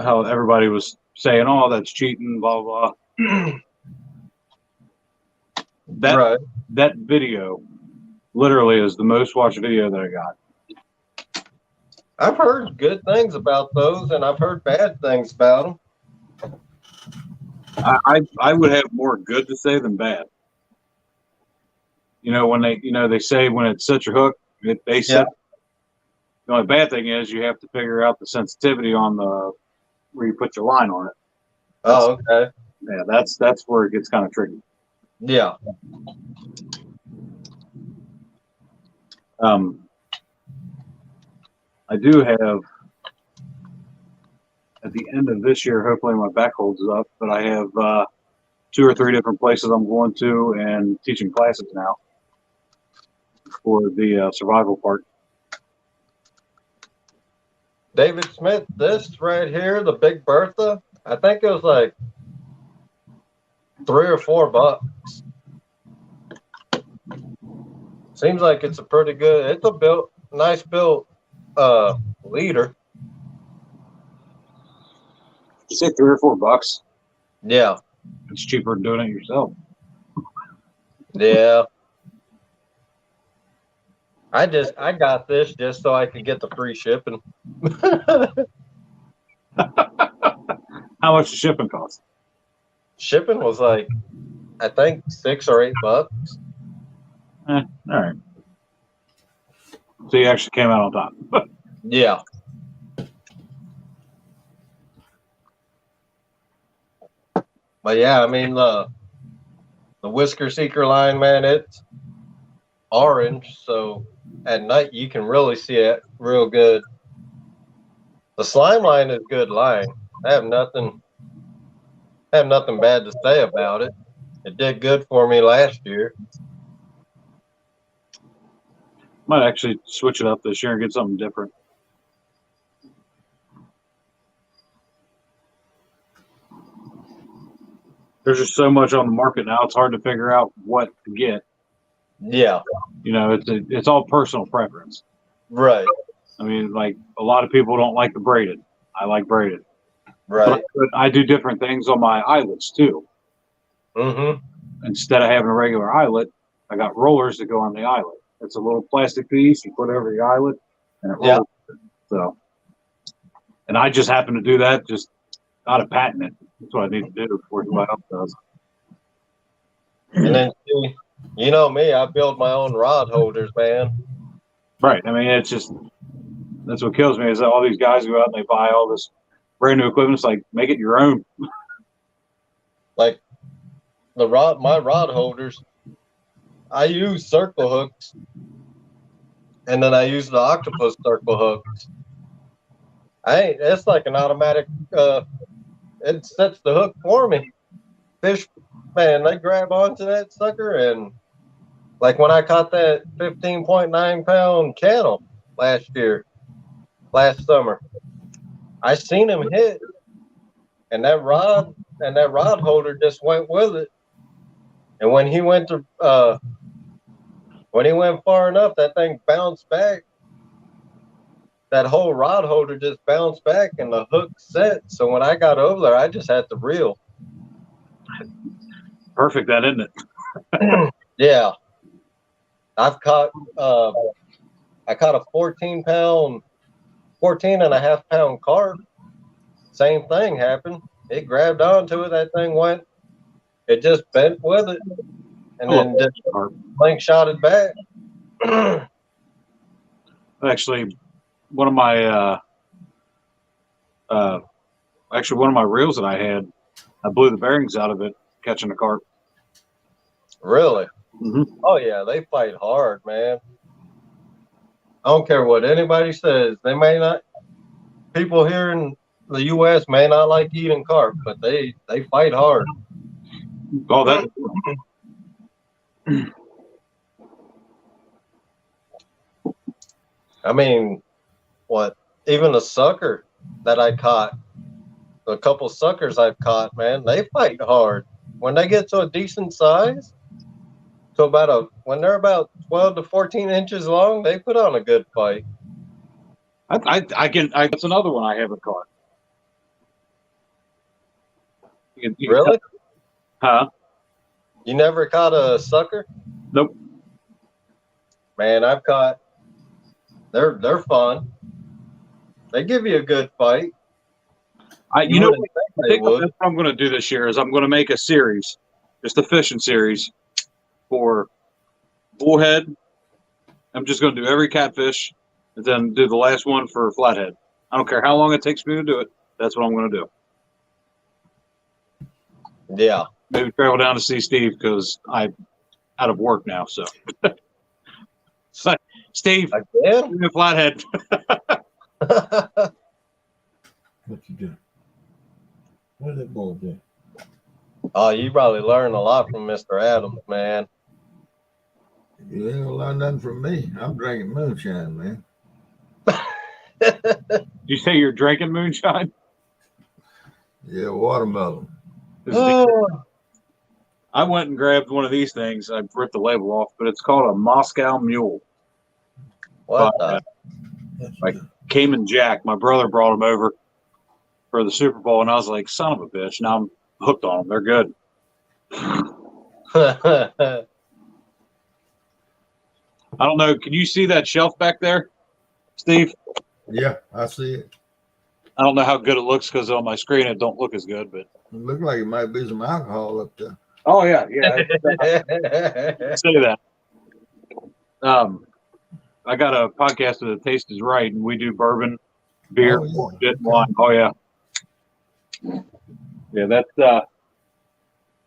How everybody was saying, "Oh, that's cheating," blah blah blah. That video literally is the most watched video that I got. I've heard good things about those, and I've heard bad things about them. I would have more good to say than bad. You know, when they say when it sets your hook, they set. The only bad thing is you have to figure out the sensitivity on the where you put your line on it. Oh, okay. Yeah, that's where it gets kind of tricky. Yeah. I do have at the end of this year, hopefully my back holds up, but I have 2 or 3 different places I'm going to and teaching classes now for the survival part. David Smith, this right here, the Big Bertha, I think it was like $3 or $4. Seems like it's a pretty good. It's a nice built leader. You say $3 or $4? Yeah. It's cheaper than doing it yourself. Yeah. I got this just so I could get the free shipping. How much does shipping cost? Shipping was like, I think $6 or $8. All right. So you actually came out on top. Yeah. But yeah, I mean the Whisker Seeker line, man, it's orange, so at night you can really see it real good. The slime line is good line. I have nothing bad to say about it. It did good for me last year. Might actually switch it up this year and get something different. There's just so much on the market now; it's hard to figure out what to get. Yeah. You know, it's all personal preference. Right. I mean, like a lot of people don't like the braided. I like braided. Right. But I do different things on my eyelets too. Mm-hmm. Instead of having a regular eyelet, I got rollers that go on the eyelet. It's a little plastic piece you put over the eyelet, and it rolls. Yeah. So, and I just happen to do that just out of patent it. That's what I need to do before anybody else does. And then you know me, I build my own rod holders, man. Right. I mean, it's just that's what kills me is that all these guys go out and they buy all this brand new equipment. It's like make it your own. Like my rod holders, I use circle hooks, and then I use the octopus circle hooks. It's like an automatic. It sets the hook for me. Fish, man, they grab onto that sucker, and like when I caught that 15.9-pound channel last summer, I seen him hit, and that rod holder just went with it. And when he went far enough, that thing bounced back. That whole rod holder just bounced back, and the hook set. So when I got over there, I just had to reel. Perfect, that isn't it? Yeah, I caught a 14 and a half pound carp. Same thing happened. It grabbed onto it. That thing went. It just bent with it, and then just slingshot it back. Actually, one of my reels that I had, I blew the bearings out of it catching a carp. Really? Mm-hmm. Oh yeah, they fight hard, man. I don't care what anybody says. They may not. People here in the U.S. may not like eating carp, but they fight hard. Oh, that. I mean, what? Even a sucker that I caught, a couple suckers I've caught, man, they fight hard. When they get to a decent size, when they're about 12 to 14 inches long, they put on a good fight. That's another one I haven't caught. Really? Huh? You never caught a sucker? Nope. Man, I've caught. They're fun. They give you a good fight. You know, wouldn't I think they think would. that's what I'm going to do this year is I'm going to make a series, just a fishing series for bullhead. I'm just going to do every catfish and then do the last one for flathead. I don't care how long it takes me to do it. That's what I'm going to do. Yeah. Maybe travel down to see Steve because I'm out of work now. So, Steve, Again? give me a flathead. What you doing? What that boy doing? Oh, you probably learned a lot from Mr. Adams, man. You ain't gonna learn nothing from me. I'm drinking moonshine, man. You say you're drinking moonshine? Yeah, watermelon. Oh, I went and grabbed one of these things. I ripped the label off, but it's called a Moscow Mule. what But, the? Like Cayman Jack. My brother brought them over for the Super Bowl, and I was like, son of a bitch. Now I'm hooked on them. They're good. I don't know. Can you see that shelf back there, Steve? Yeah, I see it. I don't know how good it looks because on my screen it don't look as good, but It look like it might be some alcohol up there. oh yeah. Say that. I got a podcast of The Taste Is Right, and we do bourbon, beer, Oh, yeah. shit, wine. Oh yeah, yeah. That's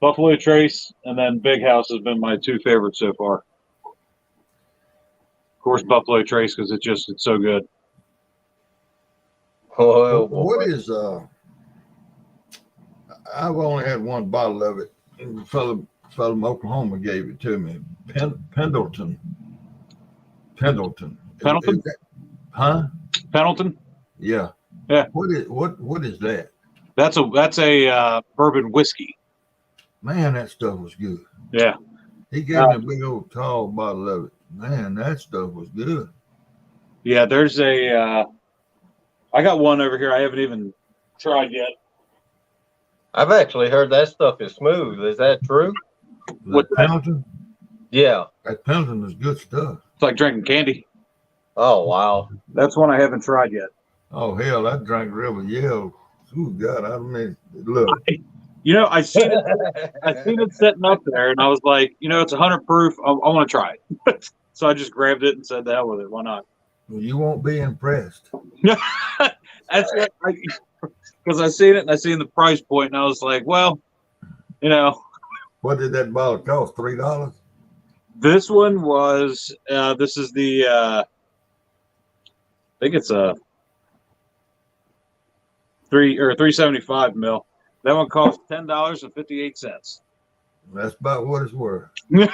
Buffalo Trace, and then Big House has been my two favorites so far. Of course, Buffalo Trace because it's so good. Oh, What boy. is I've only had one bottle of it. And the fellow from Oklahoma gave it to me. Pendleton. Pendleton? Is that, huh? Pendleton. Yeah. Yeah. What is that? That's a bourbon whiskey. Man, that stuff was good. Yeah. He gave me a big old tall bottle of it. Man, that stuff was good. Yeah. There's a. I got one over here. I haven't even tried yet. I've actually heard that stuff is smooth. Is that true? What's that? Pendleton? Yeah. That Pendleton is good stuff. It's like drinking candy. Oh, wow. That's one I haven't tried yet. Oh, hell, I drank Rebel Yell. Oh, God, I mean, look. You know, I seen it sitting up there, and I was like, it's 100 proof. I want to try it. So I just grabbed it and said, "The hell with it. Why not?" Well, you won't be impressed. That's because I seen it and I seen the price point, and I was like, well, What did that bottle cost? $3? this one was. This is the. I think it's a 375 mil. That one cost $10.58. That's about what it's worth. Thanks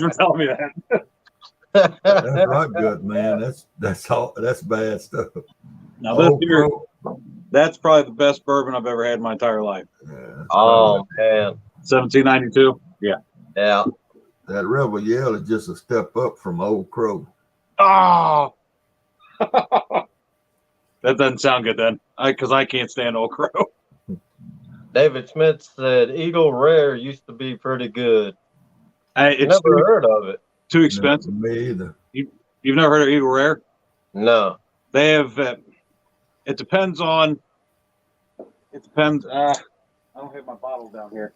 for telling me that. That's right, good man. That's all. That's bad stuff. Now this Old beer, Crow. that's probably the best bourbon I've ever had in my entire life. Yeah, Oh, man. 1792. Yeah. Yeah. that Rebel Yell is just a step up from Old Crow. Oh. That doesn't sound good then, because I can't stand Old Crow. David Smith said Eagle Rare used to be pretty good. It's Never heard of it. too expensive. No, me either. You've never heard of Eagle Rare? No. They have. It depends on. It depends. I don't have my bottle down here.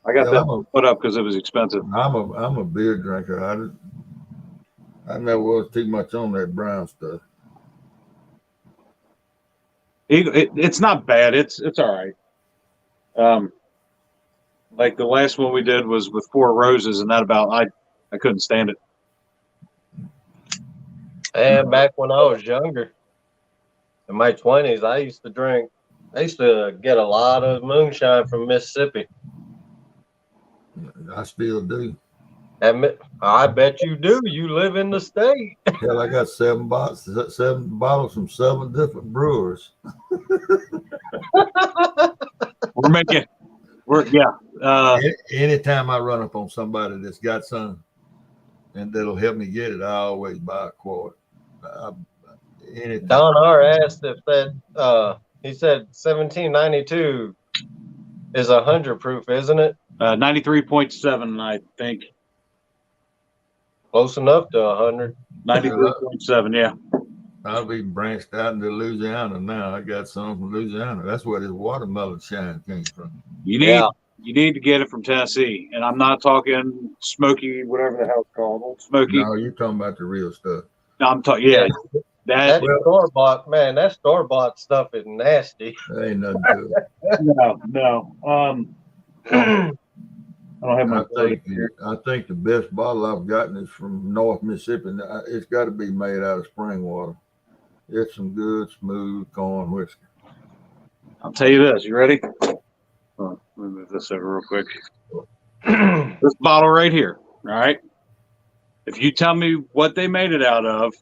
I got that put up because it was expensive. I'm a beer drinker. I never was too much on that brown stuff. It's not bad. It's all right. Like the last one we did was with Four Roses, and that about I couldn't stand it. And back when I was younger, in my 20s, I used to get a lot of moonshine from Mississippi. I still do. I bet you do. You live in the state. Hell, I got 7 bottles from 7 different brewers. Anytime I run up on somebody that's got some and that'll help me get it, I always buy a quart. Anytime. Don R asked if that he said 1792 is 100 proof, isn't it? 93.7, I think. Close enough to 100. 93.7, yeah. I'll be branched out into Louisiana now. I got some from Louisiana. That's where this watermelon shine came from. You need to get it from Tennessee, and I'm not talking smoky, whatever the hell it's called, Old Smoky. No, you're talking about the real stuff. No, I'm talking, yeah, That store bought, man, that store bought stuff is nasty. There ain't nothing to it. no. I don't have my. I think the best bottle I've gotten is from North Mississippi. And it's got to be made out of spring water. It's some good, smooth corn whiskey. I'll tell you this. You ready? Let me move this over real quick. This bottle right here. All right. If you tell me what they made it out of,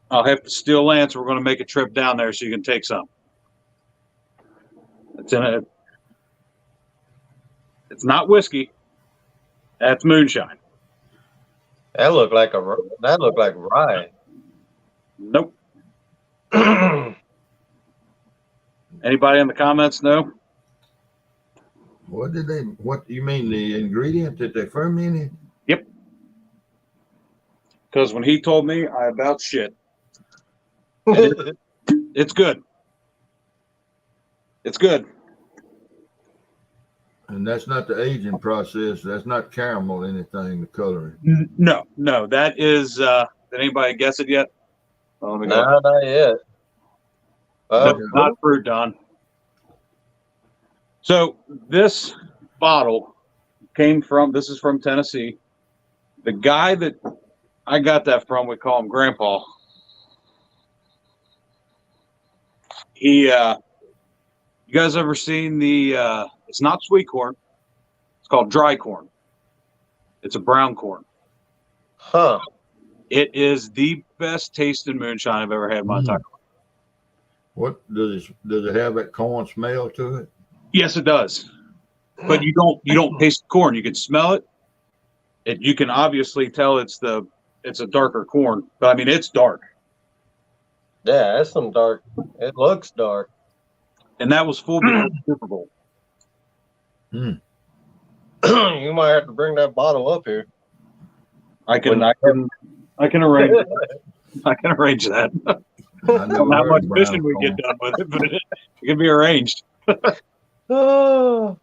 I'll have to steal Lance. We're going to make a trip down there so you can take some. It's not whiskey. That's moonshine. That looked like rye. Nope. Anybody in the comments know? What do you mean, the ingredient that they fermented? Yep. Because when he told me, I about shit. It's good. It's good. And that's not the aging process. That's not caramel or anything, the coloring. No. That is, did anybody guess it yet? Oh, let me go. No, not yet. Not fruit, Don. So this bottle this is from Tennessee. The guy that I got that from, we call him Grandpa. You guys ever seen it's not sweet corn. It's called dry corn. It's a brown corn. Huh. It is the best tasting moonshine I've ever had in my entire life. What does it have that corn smell to it? Yes, it does. But you don't taste the corn. You can smell it. You can obviously tell it's a darker corn, but I mean it's dark. Yeah, that's some dark. It looks dark. And that was full before the Super Bowl. You might have to bring that bottle up here. I can arrange that. I can arrange that. I don't know how much fishing we get done with it, but it can be arranged. Oh,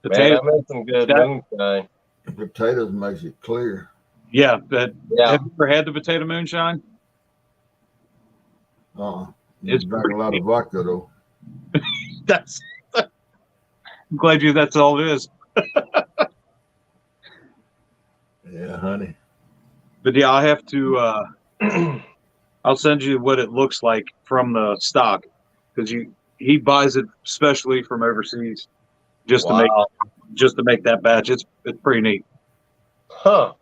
man, I made some good moonshine. Potatoes makes it clear. Yeah, have you ever had the potato moonshine? It's drank a lot of vodka though. I'm glad that's all it is. Yeah, honey. But yeah, I have to. I'll send you what it looks like from the stock because he buys it specially from overseas just to make that batch. It's pretty neat. Huh.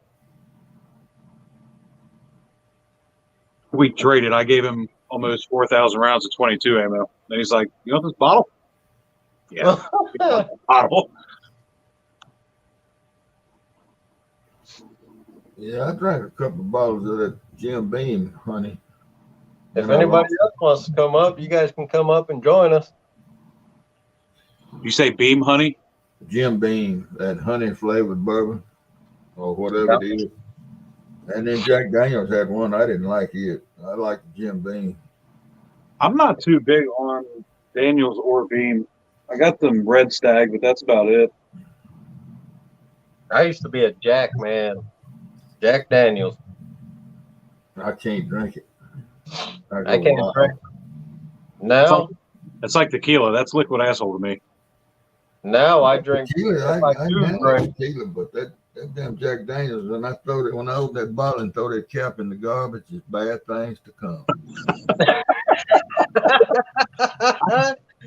We traded. I gave him almost 4,000 rounds of 22 ammo. Then he's like, "You want this bottle?" Yeah, bottle. Yeah, I drank a couple of bottles of that Jim Beam, honey. If anybody else wants to come up, you guys can come up and join us. You say Beam honey? Jim Beam, that honey flavored bourbon or whatever it is. And then Jack Daniels had one. I didn't like it. I like Jim Beam. I'm not too big on Daniels or Beam. I got them Red Stag, but that's about it. I used to be a Jack man. Jack Daniels. I can't drink it. I can't drink it. Now it's like tequila. That's liquid asshole to me. Now I drink tequila. I drink tequila, but that damn Jack Daniels, when I open that bottle and throw that cap in the garbage, it's bad things to come.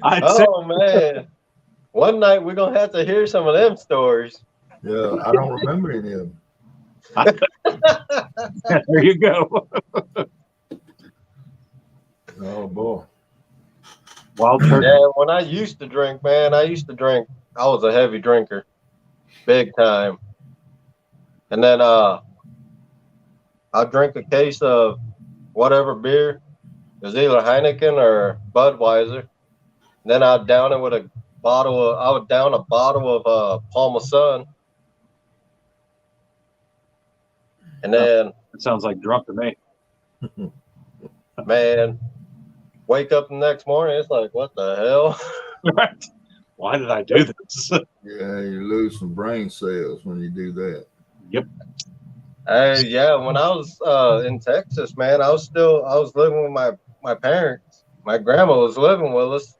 Oh man. One night we're gonna have to hear some of them stories. Yeah, I don't remember any of them. There you go. Oh boy. Wild turkey. Yeah, when I used to drink, man, I was a heavy drinker. Big time. And then I'll drink a case of whatever beer. It was either Heineken or Budweiser. And then I'd down it with a bottle of Palmer Sun. And then It sounds like drunk to me. Man, wake up the next morning, it's like, what the hell? Right. Why did I do this? Yeah, you lose some brain cells when you do that. Yep. Yeah, when I was in Texas, man, I was living with my parents. My grandma was living with us.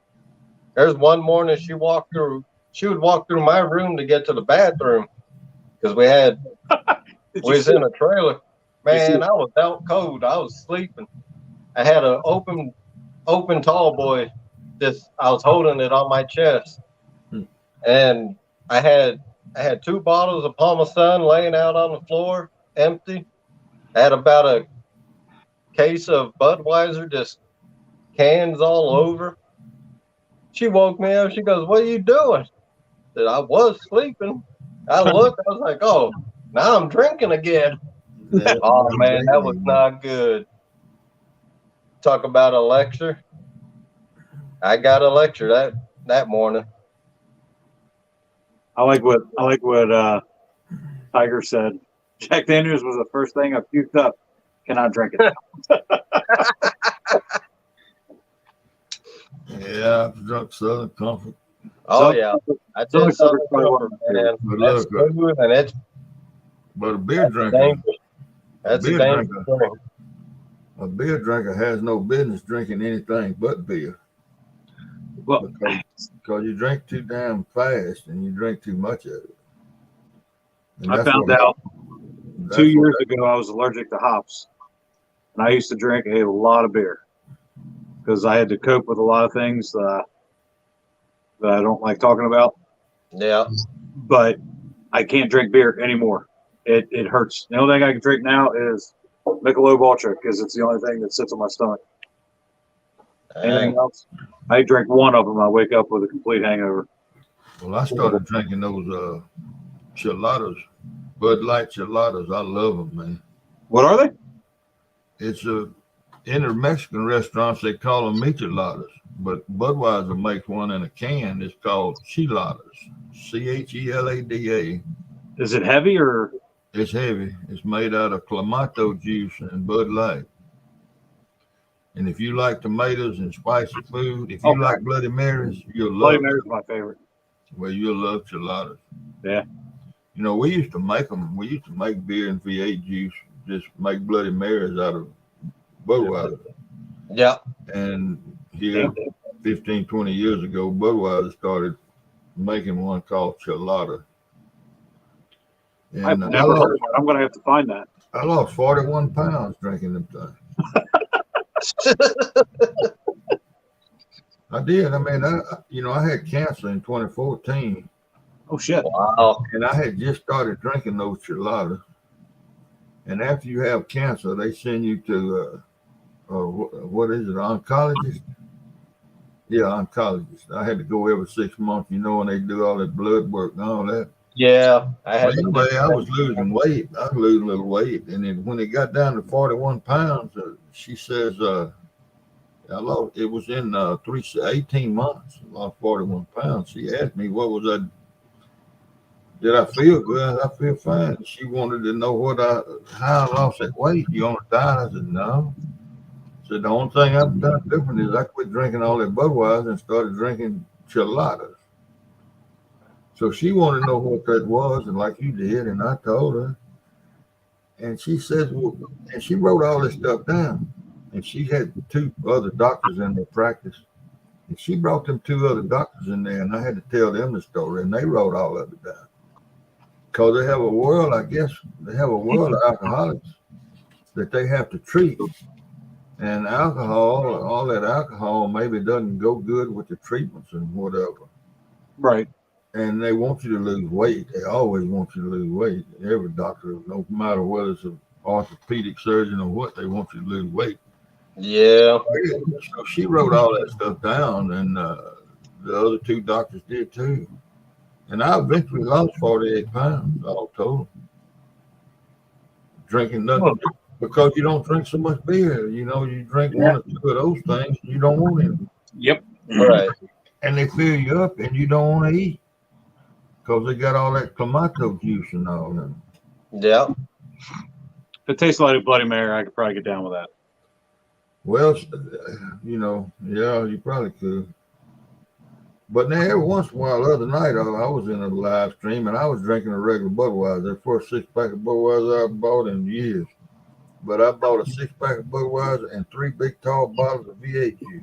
There's one morning she would walk through my room to get to the bathroom because we was in a trailer. Man, I was out cold. I was sleeping. I had an open tall boy. I was holding it on my chest, and I had 2 bottles of Parmesan laying out on the floor, empty. I had about a case of Budweiser, just cans all over. She woke me up. She goes, "What are you doing?" I said, "I was sleeping." I looked. I was like, "Oh, now I'm drinking again." Oh man, that was not good. Talk about a lecture. I got a lecture that morning. I like what Tiger said. Jack Daniels was the first thing I puked up. Cannot drink it. Yeah, I've drunk Southern Comfort. Oh yeah, I did something Comfort, man. But That's look, smooth and it's but a beer drinker, dangerous. That's a beer dangerous thing. a beer drinker has no business drinking anything but beer. Well, Because you drink too damn fast and you drink too much of it. And I that's found what out happens. 2 years ago I was allergic to hops, and I used to drink a lot of beer because I had to cope with a lot of things that I don't like talking about. Yeah. But I can't drink beer anymore. It hurts. The only thing I can drink now is Michelob Ultra because it's the only thing that sits on my stomach. Anything else? I drink one of them, I wake up with a complete hangover. Well, I started drinking those chiladas, Bud Light chiladas. I love them, man. What are they? It's in the Mexican restaurants, they call them micheladas, but Budweiser makes one in a can. It's called chiladas, CHELADA. Is it heavy or? It's heavy. It's made out of Clamato juice and Bud Light. And if you like tomatoes and spicy food, if you like Bloody Marys, you'll love Bloody Mary's my favorite. Well, you'll love chiladas. Yeah. You know, we used to make them. We used to make beer and V8 juice, just make Bloody Marys out of Budweiser. Yeah. And here, 15, 20 years ago, Budweiser started making one called Chilada. And I've never heard of it. I'm going to have to find that. I lost 41 pounds drinking them things. I did. I mean, I had cancer in 2014. Oh, shit. Wow. And I had just started drinking those chiladas. And after you have cancer, they send you to, what is it, oncologist? Yeah, oncologist. I had to go every 6 months, when they do all that blood work and all that. Yeah. Anyway, I was losing weight. I was losing a little weight. And then when it got down to 41 pounds, she says, I lost, it was in 18 months, I lost 41 pounds. She asked me, did I feel good? I feel fine. She wanted to know how I lost that weight. You on a diet? I said, no. I said, the only thing I've done different is I quit drinking all that Budweiser and started drinking chiladas. So she wanted to know what that was, and like you did, and I told her. And she says, and she wrote all this stuff down. And she had 2 other doctors in their practice. And she brought them 2 other doctors in there, and I had to tell them the story, and they wrote all of it down. Because they have a world of alcoholics that they have to treat. And alcohol, all that alcohol maybe doesn't go good with the treatments and whatever. Right. And they want you to lose weight. They always want you to lose weight. Every doctor, no matter whether it's an orthopedic surgeon or what, they want you to lose weight. Yeah. So she wrote all that stuff down, and the other 2 doctors did too. And I eventually lost 48 pounds, all told. Drinking nothing. Because you don't drink so much beer. You drink 1 or 2 of those things, you don't want any. Yep. Right. And they fill you up, and you don't want to eat. Because they got all that Clamato juice and all that. Yeah. it tastes like a Bloody Mary, I could probably get down with that. Well, yeah, you probably could. But now every once in a while, the other night, I was in a live stream and I was drinking a regular Budweiser. The first 6-pack of Budweiser I bought in years. But I bought a 6-pack of Budweiser and 3 big tall bottles of V8 juice.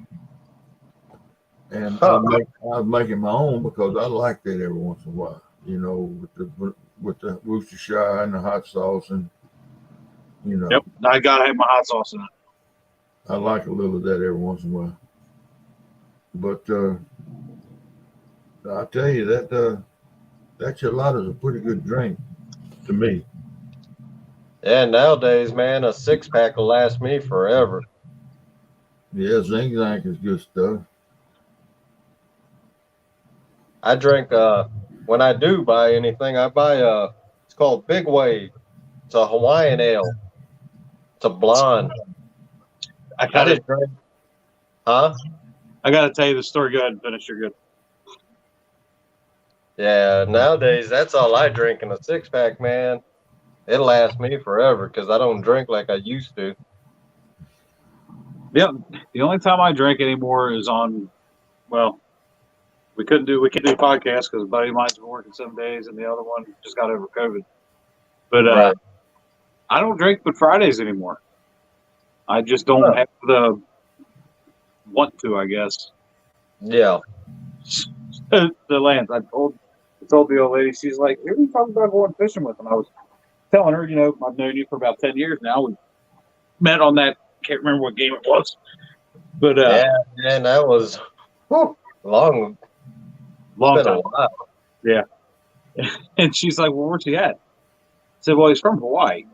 And I was making my own because I like that every once in a while, with the Worcestershire and the hot sauce and, Yep, I gotta have my hot sauce in it. I like a little of that every once in a while. But I'll tell you that Chilada's a pretty good drink to me. Yeah, nowadays, man, a 6-pack will last me forever. Yeah, Zing Zang is good stuff. I drink when I do buy anything, I buy it's called Big Wave. It's a Hawaiian ale. It's a blonde. I gotta drink. Huh? I gotta tell you the story. Go ahead and finish. You're good. Yeah, nowadays that's all I drink in a 6-pack, man. It'll last me forever because I don't drink like I used to. Yep. The only time I drink anymore is on, well, we can't do podcasts because a buddy of mine's been working 7 days and the other one just got over COVID. But Right. I don't drink but Fridays anymore. I just don't have the want to, I guess. Yeah. The Lance, I told the old lady, she's like, who are you talking about going fishing with? And I was telling her, I've known you for about 10 years now. We met on that, can't remember what game it was. But yeah, man, that was long time. a while. Yeah. And she's like, well, where's he at? I said, well, he's from Hawaii.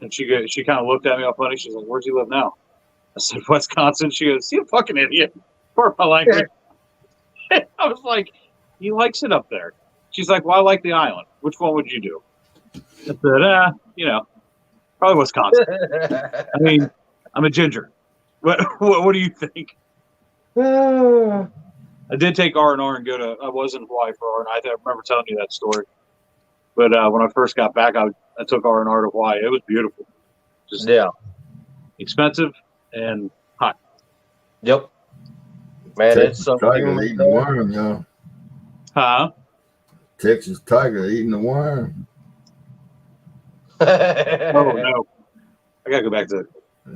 And she kind of looked at me all funny. She's like, where's he live now? I said, Wisconsin. She goes, you fucking idiot. Pardon my language. I was like, he likes it up there. She's like, well, I like the island. Which one would you do? I said, probably Wisconsin. I mean, I'm a ginger. What do you think? I did take R&R and I was in Hawaii for R&R. I remember telling you that story. But when I first got back, I took R&R to Hawaii. It was beautiful. Just expensive and hot. Yep. Man, Texas it's so tiger eating the worm, y'all. Huh? Texas tiger eating the worm. Oh, no. I got to go back to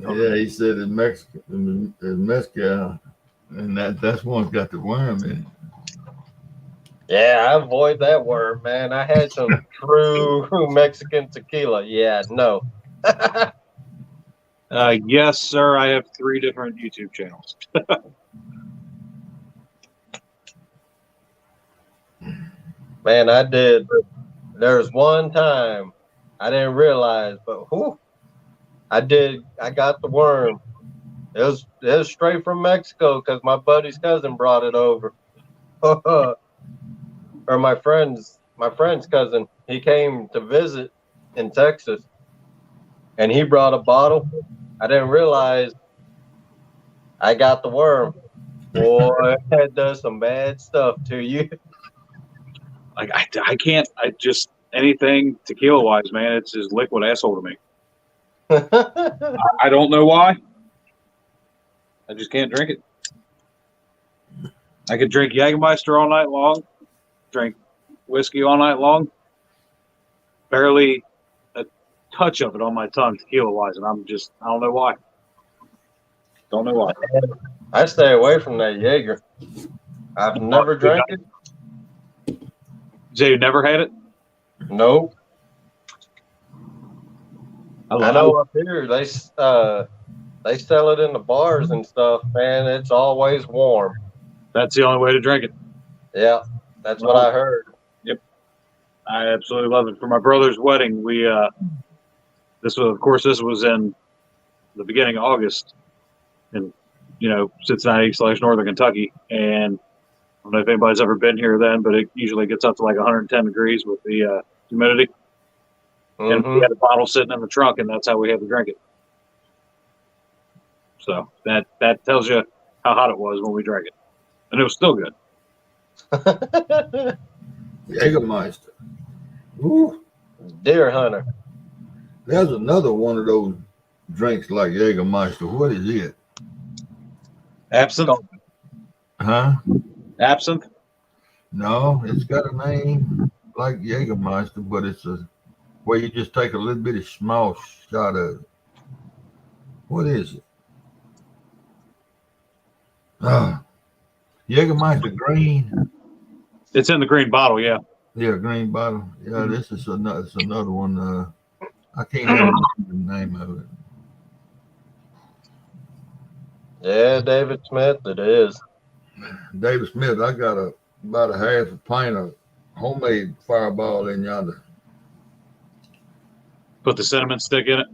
Yeah, he said it's Mexican, it's mezcal, and that's one's got the worm in it. Yeah, I avoid that word, man. I had some true Mexican tequila. Yeah, no. Yes, sir. I have 3 different YouTube channels. Man, I did. There's one time I didn't realize, but I got the worm. It was straight from Mexico because my buddy's cousin brought it over. Or my friend's cousin. He came to visit in Texas, and he brought a bottle. I didn't realize I got the worm. Boy, that does some bad stuff to you. Like I can't. I just anything tequila wise, man. It's just liquid asshole to me. I don't know why. I just can't drink it. I could drink Jägermeister all night long, drink whiskey all night long. Barely a touch of it on my tongue, tequila wise, and I don't know why. Don't know why. I stay away from that Jaeger. I've never drank it. So you never had it? Nope. I love know up here they sell it in the bars and stuff, man. It's always warm. That's the only way to drink it. Yeah, that's what I heard. Yep. I absolutely love it. For my brother's wedding, we this was in the beginning of August in Cincinnati/Northern Kentucky, and I don't know if anybody's ever been here then, but it usually gets up to like 110 degrees with the humidity. And we had a bottle sitting in the trunk, and that's how we had to drink it. So that tells you how hot it was when we drank it, and it was still good. Jägermeister. Ooh. Deer hunter. There's another one of those drinks like Jägermeister. What is it? Absinthe. Huh? Absinthe. No, it's got a name like Jägermeister, but it's a where you just take a little bitty small shot of it. What is it? Jägermeister green. It's in the green bottle. Yeah. Yeah, green bottle. Yeah, this is another one. I can't remember the name of it. Yeah, David Smith, it is. David Smith, I got about a half a pint of homemade Fireball in yonder. Put the cinnamon stick in it.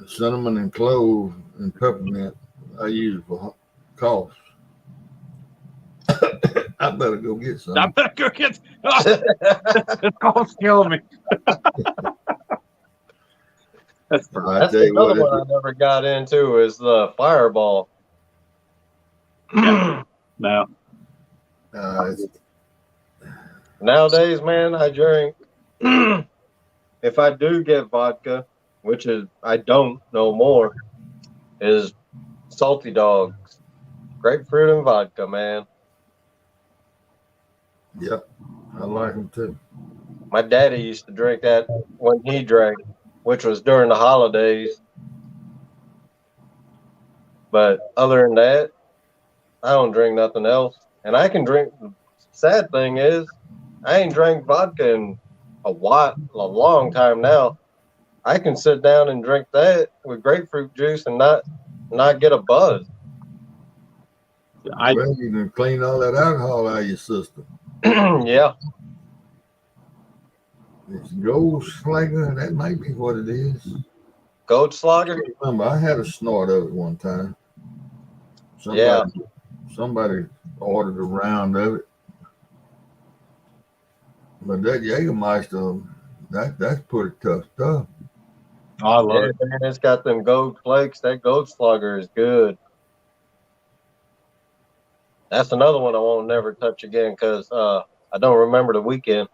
Cinnamon and clove and peppermint I use for coughs. I better go get some. I better go get. The cough's killing me. That's perfect. I That's tell you what, another one I never got into is the Fireball. No. Nowadays, man, I drink. If I do get vodka, which is I don't no more, is salty dogs, grapefruit and vodka, man. Yep, I like them too. My daddy used to drink that when he drank, which was during the holidays. But other than that, I don't drink nothing else. And I can drink. Sad thing is, I ain't drank vodka in a long time now. I can sit down and drink that with grapefruit juice and not get a buzz. I Well, you can clean all that alcohol out of your system. Yeah. It's Goldschlager. That might be what it is. Goldschlager? Remember, I had a snort of it one time. Somebody ordered a round of it. But that Jägermeister, that's pretty tough stuff. I love it. Man, it's got them gold flakes. That Goldschlager is good. That's another one I won't never touch again because I don't remember the weekend.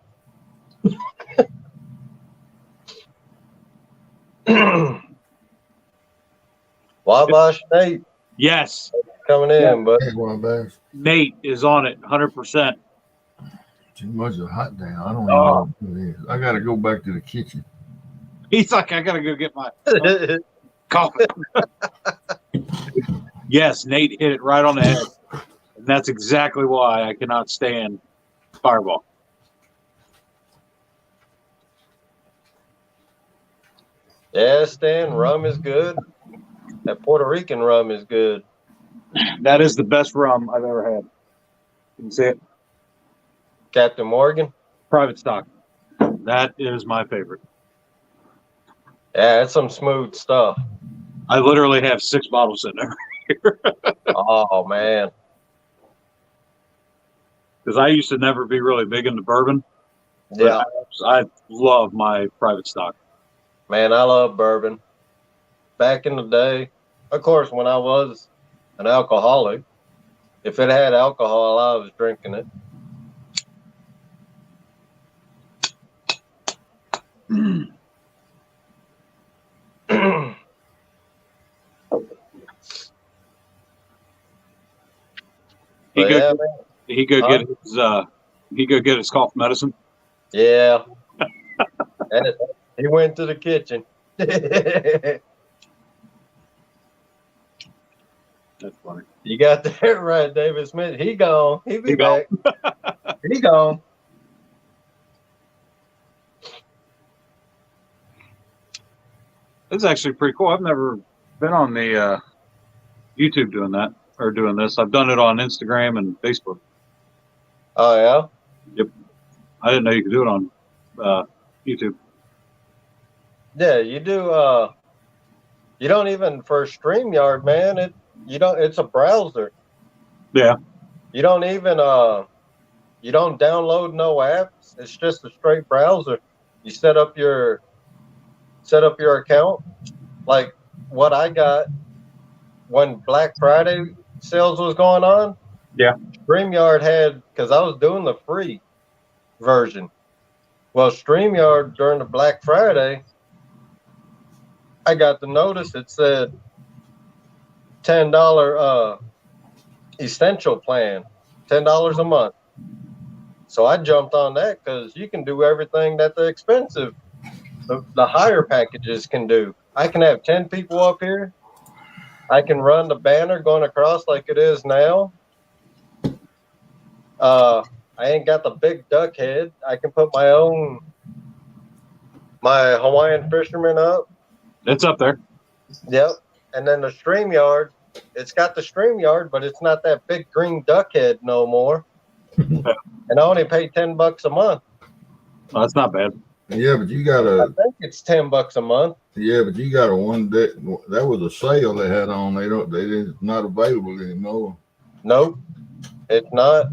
Wabash Nate Yes. coming in, but Hey, Wabash. Nate is on it 100%. Too much of hot down. I don't even know what it is. I got to go back to the kitchen. He's like, I got to go get my coffee. Yes, Nate hit it right on the head. And that's exactly why I cannot stand Fireball. yeah, Stan, rum is good. That Puerto Rican rum is good. That is the best rum I've ever had. You can see it. Captain Morgan. Private stock. That is my favorite. Yeah, it's some smooth stuff. I literally have 6 bottles sitting there. Oh man. Because I used to never be really big into bourbon. Yeah. I love my private stock. Man, I love bourbon. Back in the day, of course, when I was an alcoholic, if it had alcohol, I was drinking it. But yeah, man. He go get his cough medicine. Yeah. And he went to the kitchen. That's funny. You got that right, David Smith. He gone. He be He back. He gone. It's actually pretty cool. I've never been on the YouTube doing that or doing this. I've done it on Instagram and Facebook. Oh yeah. Yep. I didn't know you could do it on YouTube. Yeah, you do. You don't even for StreamYard, man. It's a browser. Yeah. You don't even you don't download no apps. It's just a straight browser. You set up your account. Like what I got when Black Friday sales was going on. Yeah. StreamYard had, because I was doing the free version. Well, StreamYard during the Black Friday, I got the notice. It said $10 essential plan, $10 a month. So I jumped on that because you can do everything that the expensive, the higher packages can do. I can have 10 people up here. I can run the banner going across like it is now. I ain't got the big duck head. I can put my Hawaiian fisherman up. It's up there. Yep. And then the StreamYard, it's got the StreamYard, but it's not that big green duck head no more. And I only pay $10 a month. Oh, that's not bad. Yeah, but you I gotta. think it's $10 a month. Yeah, but you got a one that was a sale they had on. It's not available anymore. Nope, it's not.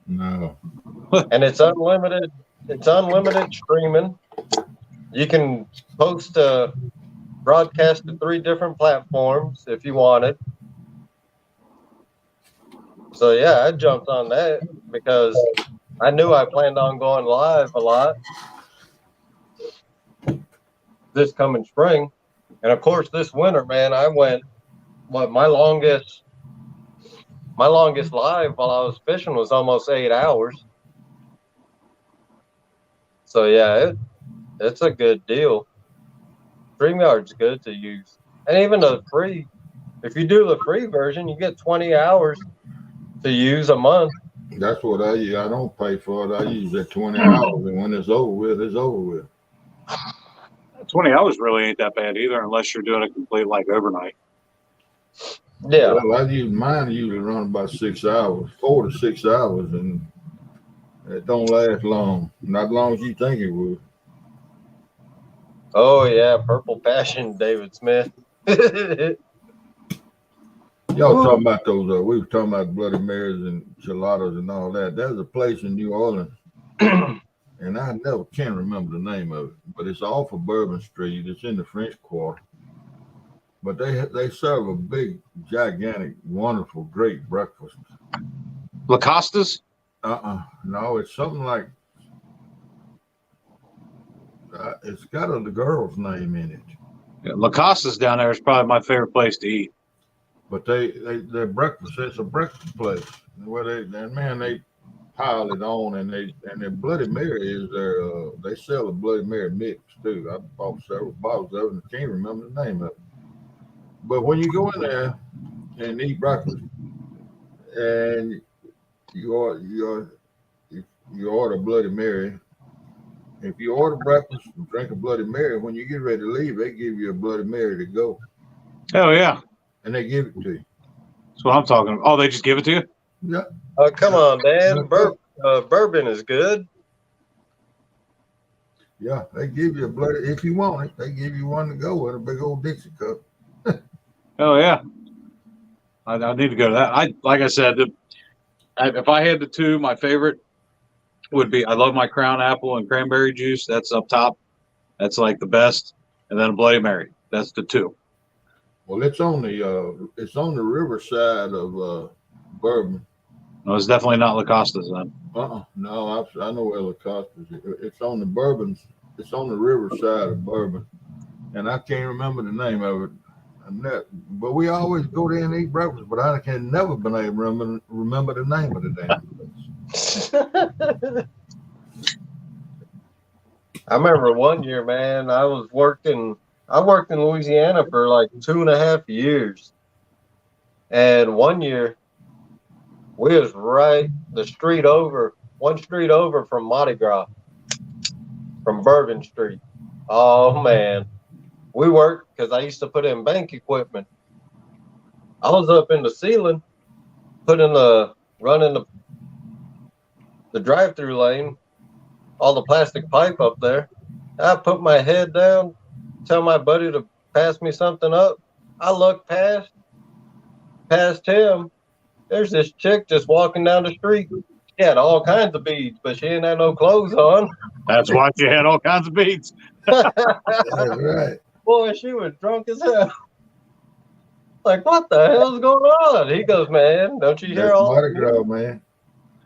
No. And it's unlimited. It's unlimited streaming. You can post broadcast to 3 different platforms if you wanted. So yeah, I jumped on that because I knew I planned on going live a lot this coming spring. And of course this winter, man, I went my longest live while I was fishing was almost 8 hours. So yeah, it's a good deal. StreamYard's good to use. And even if you do the free version, you get 20 hours to use a month. That's what I use. I don't pay for it. I use that 20 hours, and when it's over with, it's over with. 20 hours really ain't that bad either, unless you're doing a complete like overnight. Yeah. Well, I use mine usually run about 6 hours, 4 to 6 hours, and it don't last long. Not as long as you think it would. Oh yeah, Purple Passion, David Smith. Y'all talking about those? We were talking about Bloody Marys and Chiladas and all that. There's a place in New Orleans, and I never can remember the name of it, but it's off of Bourbon Street. It's in the French Quarter. But they serve a big, gigantic, wonderful, great breakfast. Lacosta's? No, it's something like it's got the girl's name in it. Yeah, Lacosta's down there is probably my favorite place to eat. But their breakfast, it's a breakfast place where they pile it on, and their Bloody Mary is they sell a Bloody Mary mix too. I bought several bottles of it and I can't remember the name of it. But when you go in there and eat breakfast, and you order Bloody Mary. If you order breakfast and drink a Bloody Mary, when you get ready to leave, they give you a Bloody Mary to go. Oh yeah, and they give it to you. that's what I'm talking about. Oh, they just give it to you? Yeah. Oh come on, Dan. Bourbon is good. Yeah, they give you a bloody. If you want it, they give you one to go with a big old Dixie cup. Oh yeah, I need to go to that. Like I said, if I had the two, my favorite would be I love my Crown Apple and cranberry juice. That's up top. That's like the best, and then a Bloody Mary. That's the two. Well, it's on the riverside of Bourbon. No, it's definitely not Lacosta's then. No, I know where Lacosta's is. It's on the Bourbons. It's on the riverside of Bourbon, and I can't remember the name of it. But we always go there and eat breakfast. But I can never been able to remember the name of the damn place. I remember one year, man, I worked in Louisiana for like 2.5 years. And one year we was right one street over from Mardi Gras, from Bourbon Street. Oh man. We worked because I used to put in bank equipment. I was up in the ceiling, running the drive-through lane, all the plastic pipe up there. I put my head down, tell my buddy to pass me something up. I look past him. There's this chick just walking down the street. She had all kinds of beads, but she didn't have no clothes on. That's why you had all kinds of beads. That's right. Boy, she was drunk as hell. Like, what the hell's going on? He goes, man, don't you hear That's all Mardi Gras, man.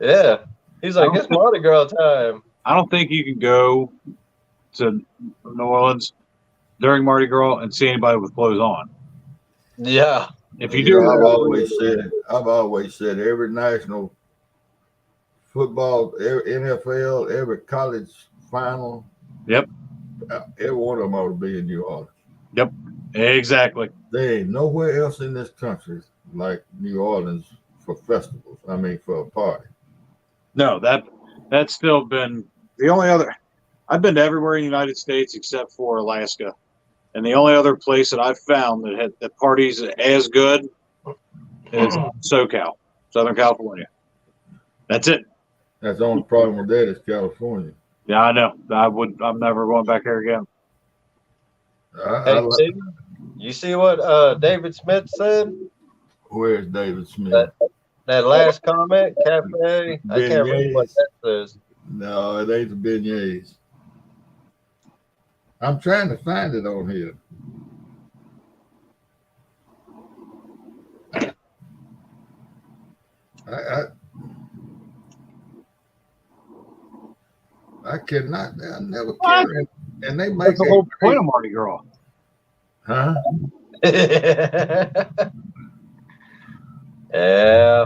Yeah. He's like, it's Mardi Gras time. I don't think you can go to New Orleans during Mardi Gras and see anybody with clothes on. Yeah. If you You know, do, I've always said every national football, every NFL, every college final. Yep. Every one of them ought to be in New Orleans. Yep. Exactly. There ain't nowhere else in this country like New Orleans for festivals. I mean, for a party. No, that's still been the only other. I've been to everywhere in the United States except for Alaska, and the only other place that I've found that parties as good is SoCal, Southern California. That's it. That's the only problem with that is California. Yeah, I know. I'm never going back there again. Hey, you see what David Smith said? Where's David Smith? That last comment, cafe. I can't remember what that says. No, it ain't the beignets. I'm trying to find it on here. I cannot. I never carry it. And they make That's the whole point of Mardi Gras. Huh? Yeah.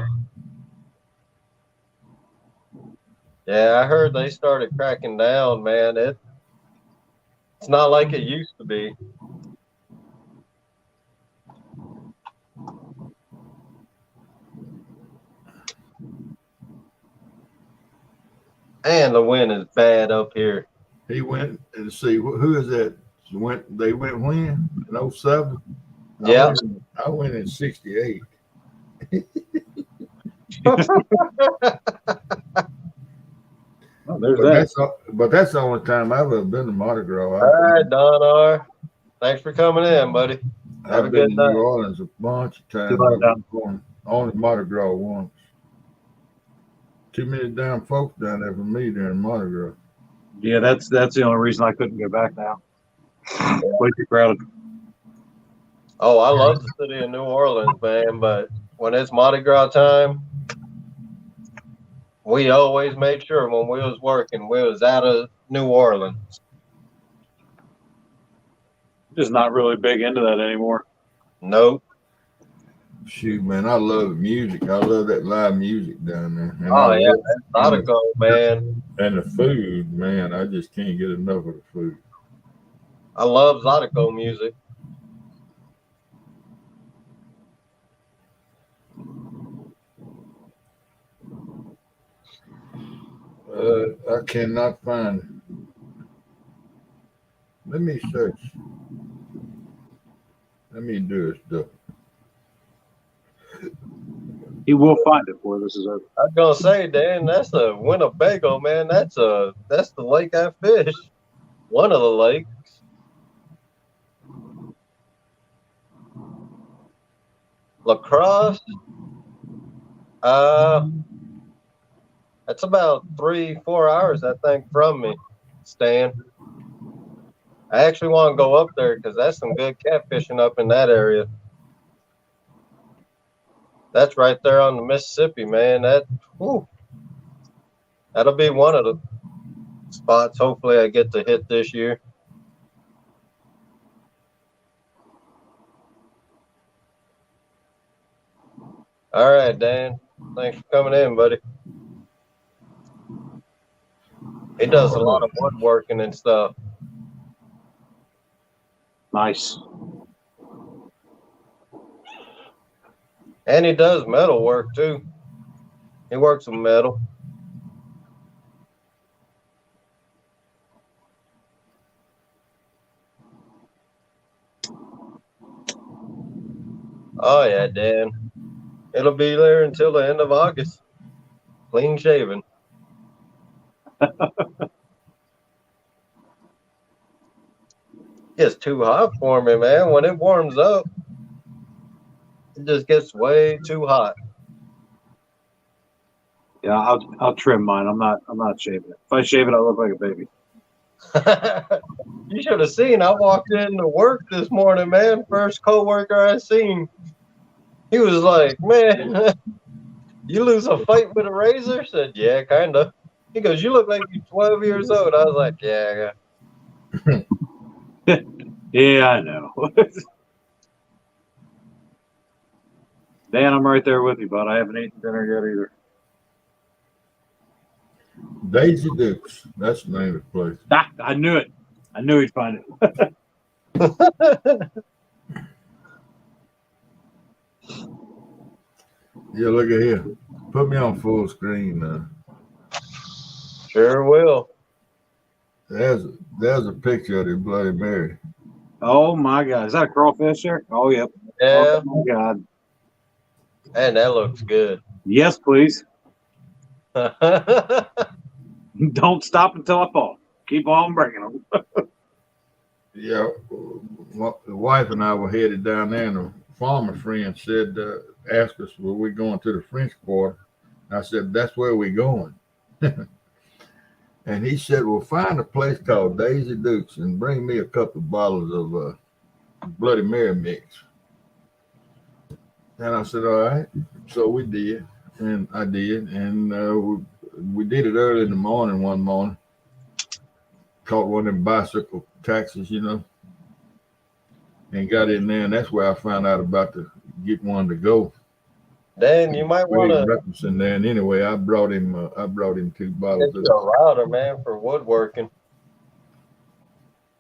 Yeah, I heard they started cracking down, man. It's not like it used to be. And the wind is bad up here. He went and see who is that? They went when? In 07? Yeah. I went in 68. Oh, there's that. But that's the only time I've ever been to Mardi Gras. All right, Don R. Thanks for coming in, buddy. Have a I've been good to night. New Orleans a bunch of times. Only Mardi Gras once. Too many damn folks down there for me during Mardi Gras. Yeah, that's the only reason I couldn't go back now. Way too crowded. Oh, I love the city of New Orleans, man, but when it's Mardi Gras time, we always made sure when we was working, we was out of New Orleans. Just not really big into that anymore. Nope. Shoot, man, I love music. I love that live music down there. And Oh, yeah, that's Zydeco, man. And the food, man, I just can't get enough of the food. I love Zydeco music. I cannot find it. Let me search. Let me do this stuff. He will find it before this is over. I was gonna say, Dan, that's a Winnebago, man. That's the lake I fish. One of the lakes. Lacrosse. That's about 3-4 hours, I think, from me, Stan. I actually want to go up there because that's some good catfishing up in that area. That's right there on the Mississippi, man. That'll be one of the spots hopefully I get to hit this year. All right, Dan. Thanks for coming in, buddy. He does a lot of woodworking and stuff. Nice. And he does metal work too. He works with metal. Oh yeah, Dan. It'll be there until the end of August. Clean shaven. It's too hot for me, man. When it warms up, it just gets way too hot. Yeah, I'll trim mine. I'm not shaving it. If I shave it, I look like a baby. You should have seen. I walked into work this morning, man. First coworker I seen. He was like, "Man, you lose a fight with a razor?" I said, "Yeah, kinda." He goes, "You look like you're 12 years old." I was like, "Yeah." Yeah, I know. Dan, I'm right there with you, but I haven't eaten dinner yet either. Daisy Dukes. That's the name of the place. Ah, I knew it. I knew he'd find it. Yeah, look at here. Put me on full screen now. Sure will. There's a picture of the Bloody Mary. Oh my God. Is that a crawfish there? Oh, yep. Yeah, Oh my God. and that looks good. Yes, please. Yeah, Don't stop until I fall. Keep on bringing them. Yeah, the wife and I were headed down there, and a farmer friend said, asked us, were we going to the French Quarter? I said, that's where we're going. And he said, well, find a place called Daisy Dukes and bring me a couple of bottles of Bloody Mary mix. And I said, all right. So we did, and I did, and we did it early in the morning one morning. Caught one of them bicycle taxis, you know, and got in there, and that's where I found out about the get one to go. Dan, you might want to referencing there, and anyway, I brought him 2 bottles get of you a router, man, for woodworking.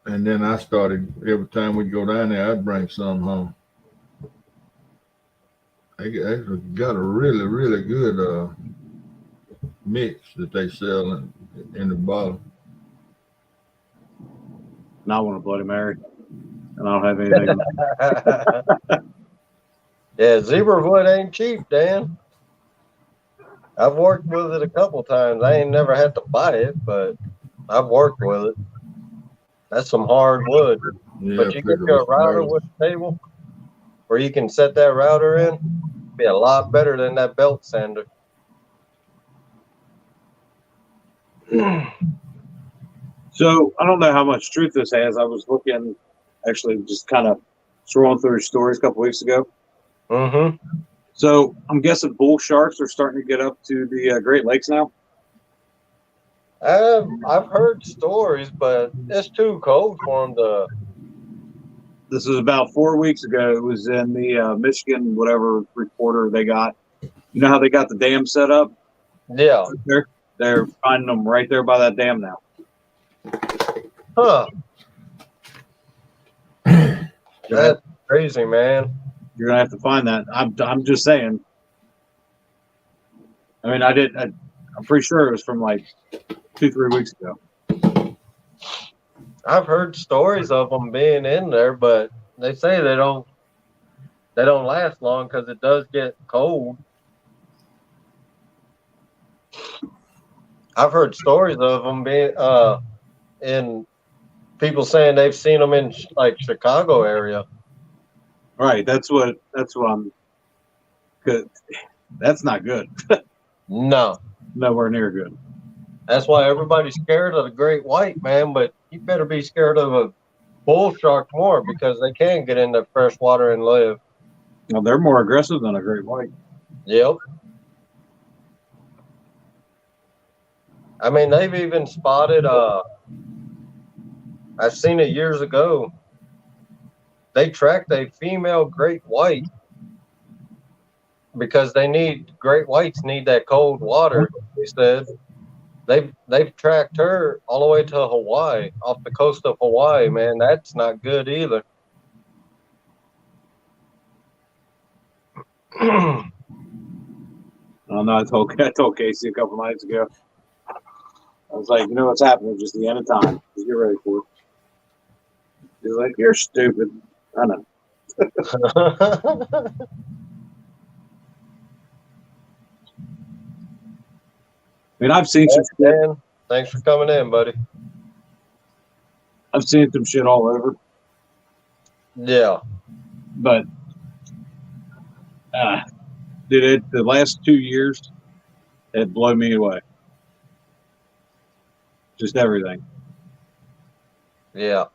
and then I started every time we'd go down there, I'd bring some home. They got a really, really good mix that they sell in the bottle. And I want a Bloody Mary. And I don't have anything. Yeah, zebra wood ain't cheap, Dan. I've worked with it a couple times. I ain't never had to buy it, but I've worked with it. That's some hard wood. Yeah, But you get you a router with a table where you can set that router in, be a lot better than that belt sander. So I don't know how much truth this has. I was looking, actually, just kind of scrolling through his stories a couple weeks ago. Mm-hmm. So I'm guessing bull sharks are starting to get up to the Great Lakes now. I've heard stories, but it's too cold for them to. This was about 4 weeks ago. It was in the Michigan, whatever reporter they got. You know how they got the dam set up? Yeah. They're finding them right there by that dam now. Huh. That's crazy, man. You're gonna have to find that. I'm just saying. I mean, I'm pretty sure it was from like 2-3 weeks ago. I've heard stories of them being in there, but they say they don't last long because it does get cold. I've heard stories of them being in people saying they've seen them in like Chicago area. Right. That's what I'm. Good. That's not good. No. Nowhere near good. That's why everybody's scared of the great white, man, but you better be scared of a bull shark more because they can get in the fresh water and live. Well, they're more aggressive than a great white. Yep. I mean, they've even spotted, I've seen it years ago. They tracked a female great white because great whites need that cold water, they said. They've tracked her all the way to Hawaii, off the coast of Hawaii, man. That's not good either. I don't know. I told Casey a couple nights ago. I was like, you know what's happening? Just the end of time. Just get ready for it. He's like, you're stupid. I know. I mean, I've seen some shit. Man, thanks for coming in, buddy. I've seen some shit all over. Yeah. But, the last 2 years, it blew me away. Just everything. Yeah.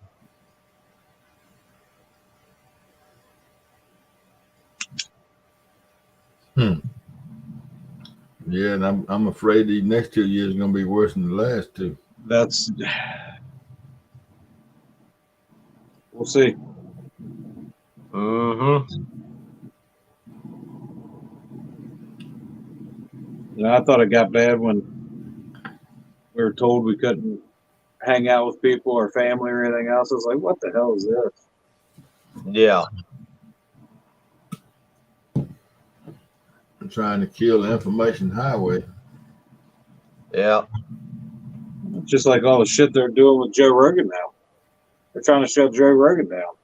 Yeah, and I'm afraid these next 2 years are going to be worse than the last 2. We'll We'll see. Mm-hmm. I thought it got bad when we were told we couldn't hang out with people or family or anything else. I was like, what the hell is this? Yeah. I'm trying to kill the information highway. Yeah. Just like all the shit they're doing with Joe Rogan now. They're trying to shut Joe Rogan down.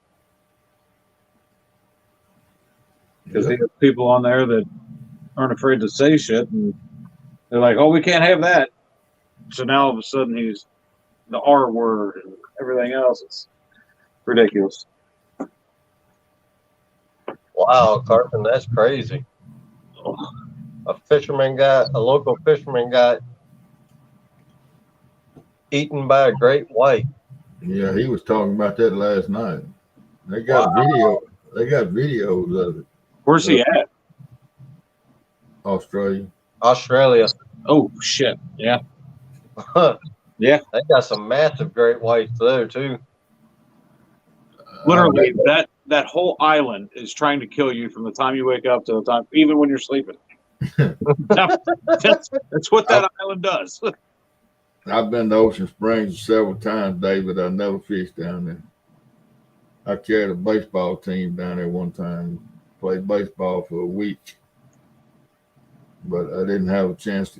Because he has people on there that aren't afraid to say shit. And they're like, oh, we can't have that. So now all of a sudden he's the R word and everything else. It's ridiculous. Wow, Carson, that's crazy. A local fisherman got eaten by a great white. Yeah, he was talking about that last night. They got video. They got videos of it. Where's he at? Australia. Oh, shit. Yeah. Yeah. They got some massive great whites there, too. Literally, that whole island is trying to kill you from the time you wake up to the time, even when you're sleeping. That's what that island does. I've been to Ocean Springs several times, David. I never fished down there. I carried a baseball team down there one time, played baseball for a week, but I didn't have a chance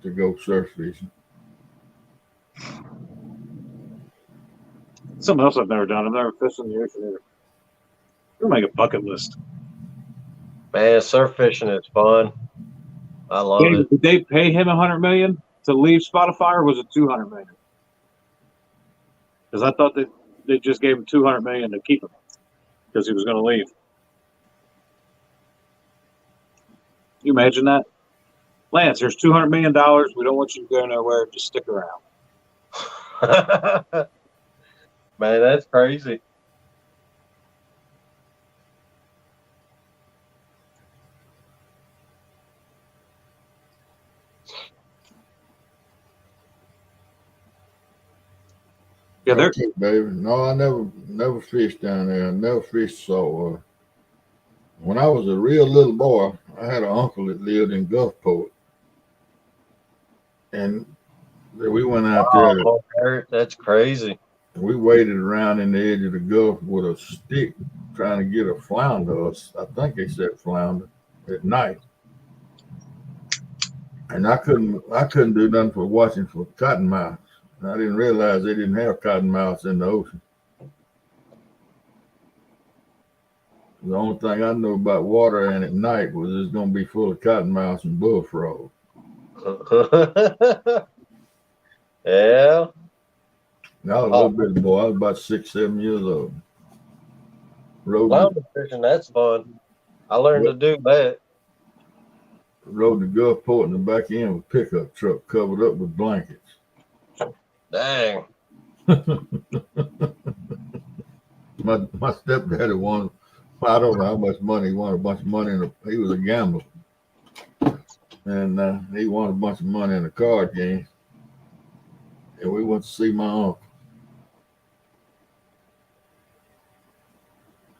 to go surf fishing. Something else I've never done. I've never fished in the ocean either. We'll make a bucket list. Man, surf fishing is fun. I love it. Did they pay him $100 million to leave Spotify, or was it $200 million? Because I thought that they just gave him $200 million to keep him because he was going to leave. Can you imagine that? Lance, there's $200 million. We don't want you to go nowhere. Just stick around. Man, that's crazy. Yeah, they're Okay, baby. No, I never fished down there. I never fished saltwater. When I was a real little boy, I had an uncle that lived in Gulfport, and we went out there. Oh, that's crazy. We waded around in the edge of the Gulf with a stick trying to get a flounder. I think they said flounder at night. And I couldn't do nothing for watching for cottonmouths. I didn't realize they didn't have cottonmouths in the ocean. The only thing I knew about water and at night was it's going to be full of cottonmouths and bullfrogs. Yeah. I was a little bit boy. I was about 6, 7 years old. Flounder fishing, that's fun. I learned to do that. Rode the Gulfport in the back end of a pickup truck covered up with blankets. Dang. My stepdaddy won, I don't know how much money. He won a bunch of money. He was a gambler. And he won a bunch of money in a card game. And we went to see my uncle.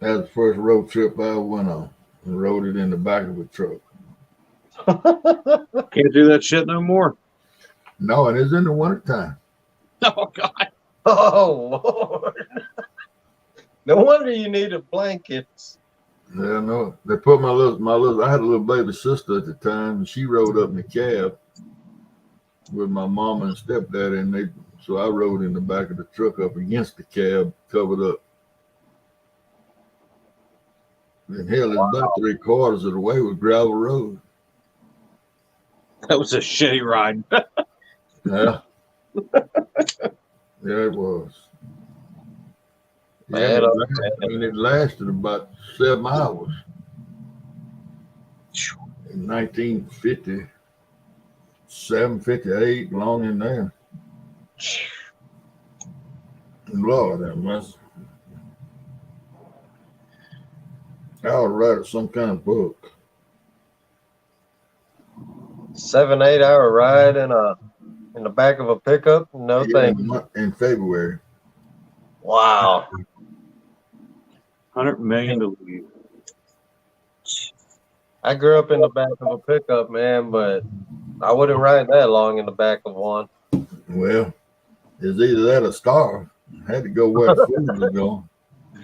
That was the first road trip I ever went on. And rode it in the back of a truck. can't do that shit no more. No, and it's in the wintertime. Oh, God. Oh, Lord. No wonder you needed blankets. Yeah, no. They put my little, I had a little baby sister at the time, and she rode up in the cab with my mama and stepdad, and so I rode in the back of the truck up against the cab, covered up. And hell, it's about 3/4 of the way with gravel road. That was a shitty ride. Yeah. Yeah, it was. Man, Yeah, it lasted about 7 hours. In 1957, 58, long in there. Lord, that must. I ought to write some kind of book. 7-8 hour ride in the back of a pickup? No Yeah, thanks. in February. Wow. 100 million to leave. I grew up in the back of a pickup, man, but I wouldn't ride that long in the back of one. Well, it's either that or starve. I had to go where the food was going.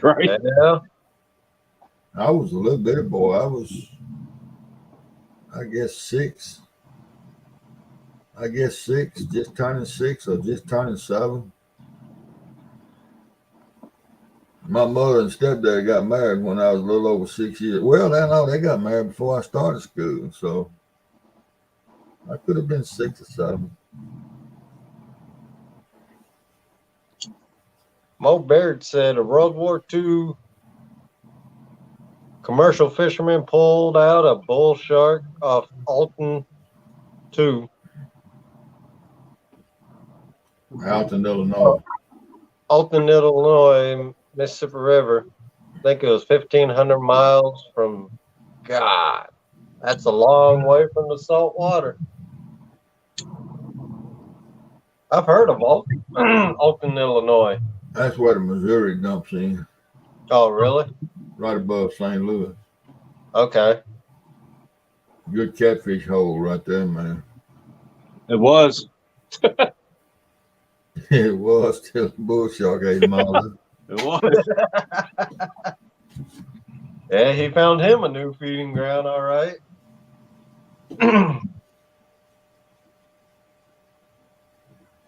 Right. Yeah. I was a little bitty boy. I was, I guess, 6. Just turning 6 or just turning 7. My mother and stepdad got married when I was a little over 6 years. Well, they got married before I started school, so I could have been 6 or 7. Mo Baird said a World War II commercial fisherman pulled out a bull shark off Alton 2. Alton, Illinois. Alton, Illinois, Mississippi River. I think it was 1,500 miles from. God, that's a long way from the salt water. I've heard of Alton, Alton, Illinois. That's where the Missouri dumps in, Oh, really? right above St. Louis. Okay. Good catfish hole right there, man. It was. It was till the bull shark ate them all up. It was. Yeah, he found him a new feeding ground, all right.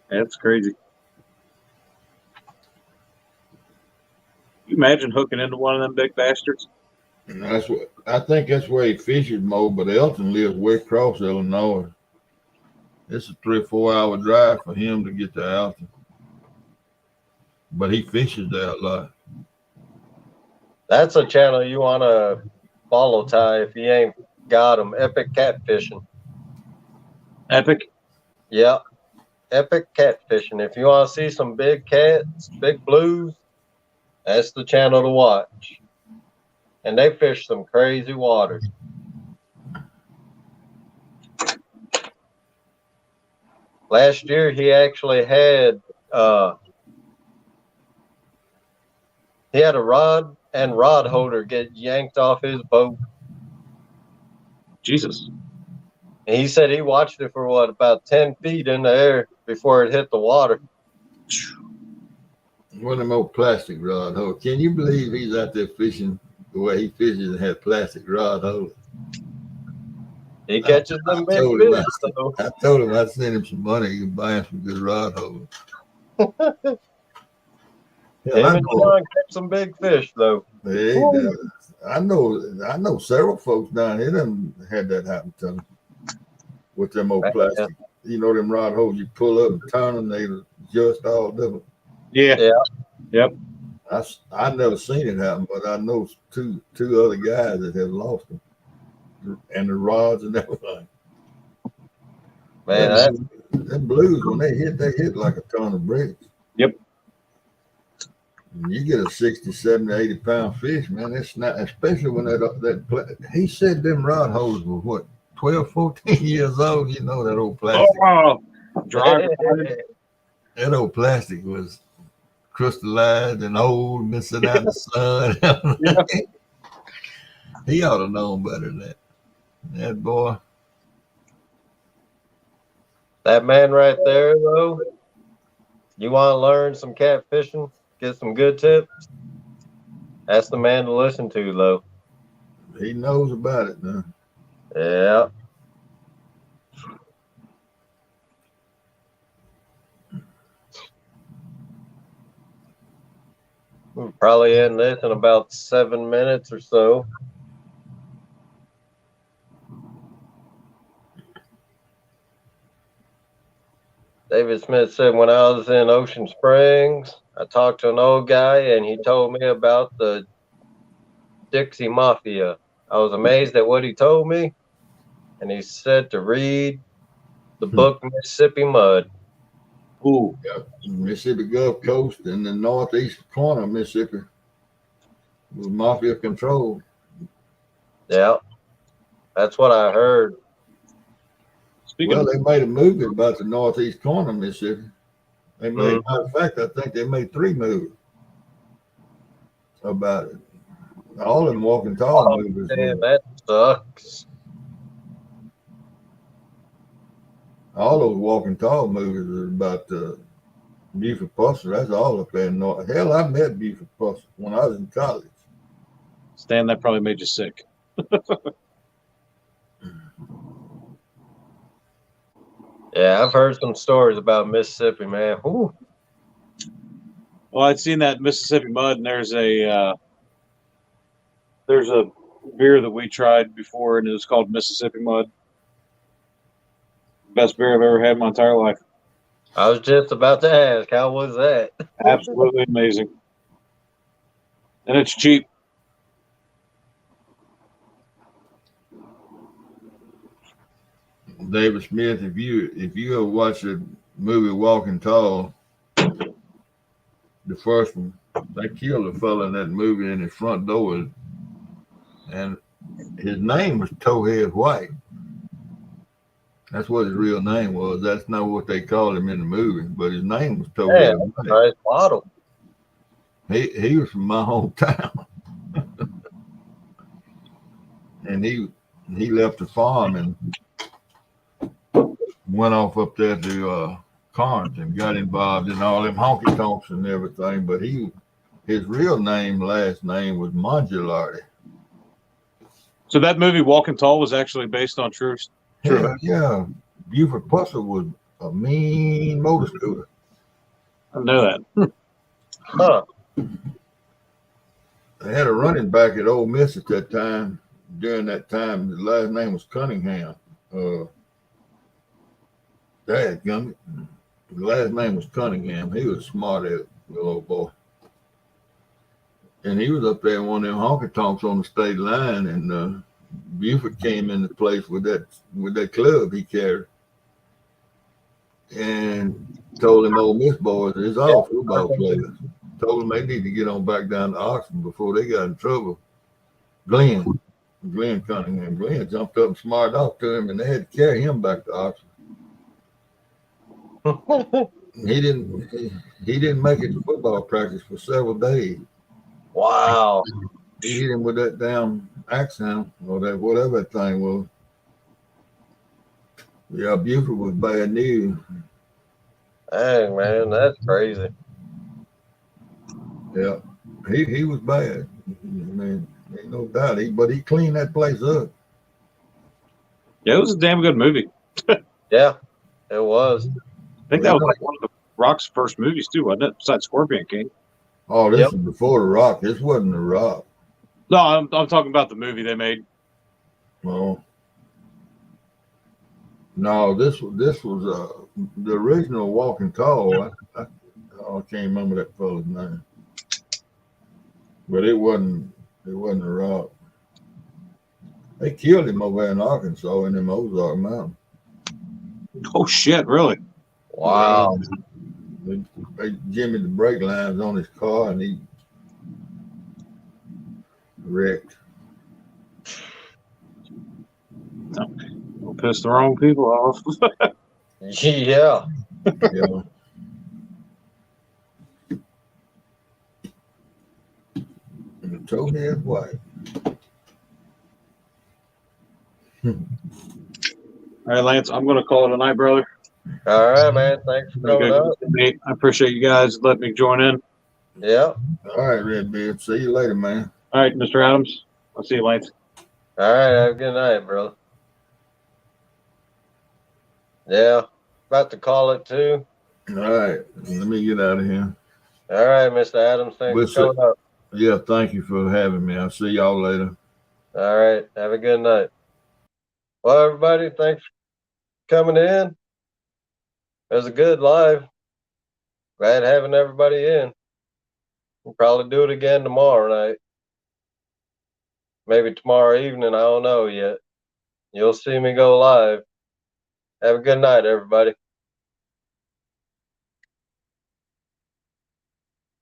That's crazy. You imagine hooking into one of them big bastards? And that's what I think. That's where he fishes more. But Elton lives way across Illinois. It's a 3 or 4 hour drive for him to get to Alton. But he fishes there a lot. That's a channel you want to follow, Ty, if you ain't got him. Epic Catfishing. Epic. Yep. Epic Catfishing. If you want to see some big cats, big blues, that's the channel to watch. And they fish some crazy waters. Last year, he actually had a rod and rod holder get yanked off his boat. Jesus. And he said he watched it for about 10 feet in the air before it hit the water. One of them old plastic rod holders. Can you believe he's out there fishing the way he fishes and had plastic rod holders? He catches them big told him fish. So. I told him I'd send him some money. He could buy him some good rod holders. Him and John catch some big fish, though. I know several folks down here that had that happen to them with them old plastic. You know them rod holders you pull up and turn them, they adjust all different. Yeah. Yep. I never seen it happen, but I know two other guys that have lost them and the rods and everything. Man, them blues when they hit like a ton of bricks. Yep. When you get a 60, 70, 80 pound fish, man, it's not, especially when he said them rod holders were what, 12, 14 years old, you know, that old plastic. Oh, dry. That old plastic was crystallized and old, missing out in the sun. Yeah. He ought to know better than that. That boy. that man right there, though, you want to learn some catfishing, get some good tips, that's the man to listen to, though. He knows about it now. Yeah. We'll probably end this in about 7 minutes or so. David Smith said, when I was in Ocean Springs, I talked to an old guy and he told me about the Dixie Mafia. I was amazed at what he told me, and he said to read the book Mississippi Mud. Ooh. Yep. Mississippi Gulf Coast and the northeast corner of Mississippi was mafia controlled. Yeah, that's what I heard. Well, they made a movie about the northeast corner of Mississippi. They made, matter of fact, I think they made 3 movies about it. All them Walking Tall Oh, movies. man, that sucks. All those Walking Tall movies are about Buford Pusser. That's all up there in North. Hell, I met Buford Pusser when I was in college. Stan, that probably made you sick. Yeah, I've heard some stories about Mississippi, man. Whew. Well, I'd seen that Mississippi Mud, and there's a beer that we tried before, and it was called Mississippi Mud. Best beer I've ever had in my entire life. I was just about to ask, how was that? Absolutely amazing, and it's cheap. David Smith, if you ever watch the movie Walking Tall, the first one, they killed a fella in that movie in his front door, and his name was Towhead White. That's what his real name was. That's not what they called him in the movie, but his name was Towhead Man, White. nice bottle. He was from my hometown, and he left the farm and went off up there to Carnes and got involved in all them honky tonks and everything. But his real name, last name was Mongelarty. So that movie Walking Tall was actually based on true. Yeah, Buford Pusser was a mean motor scooter. I know that. Huh. They had a running back at Ole Miss at that time. During that time, the last name was Cunningham. Dadgummit. The last name was Cunningham. He was smart as a little boy. And he was up there in one of them honky tonks on the state line, and Buford came into place with that club he carried, and told them Ole Miss boys, it's all football players. Told them they need to get on back down to Oxford before they got in trouble. Glenn Cunningham. Glenn jumped up and smarted off to him, and they had to carry him back to Oxford. He didn't make it to football practice for several days. Wow. He hit him with that damn accent or that whatever that thing was. Yeah, Buford was bad news. Dang, man, that's crazy. Yeah, he was bad. I mean, ain't no doubt. But he cleaned that place up. Yeah, it was a damn good movie. Yeah, it was. I think that was like one of the Rock's first movies too, wasn't it? Besides Scorpion King. Oh, this was before The Rock. This wasn't The Rock. No, I'm talking about the movie they made. Oh. No, this was the original Walking Tall. I can't remember that fellow's name, but it wasn't The Rock. They killed him over in Arkansas in them Ozark Mountains. Oh shit, really? Wow. They jimmied the brake lines on his car and he wrecked. Don't piss the wrong people off. Yeah. Yeah. Towhead White. All right, Lance, I'm going to call it a night, brother. All right, man. Thanks for coming up. I appreciate you guys letting me join in. Yeah. All right, Redbeard. See you later, man. All right, Mr. Adams. I'll see you, Lance. All right. Have a good night, brother. Yeah. About to call it too. All right. Let me get out of here. All right, Mr. Adams. Thanks for coming up. Yeah, thank you for having me. I'll see y'all later. All right. Have a good night. Well, everybody, thanks for coming in. It was a good live. Glad having everybody in. We'll probably do it again tomorrow night. Maybe tomorrow evening. I don't know yet. You'll see me go live. Have a good night, everybody.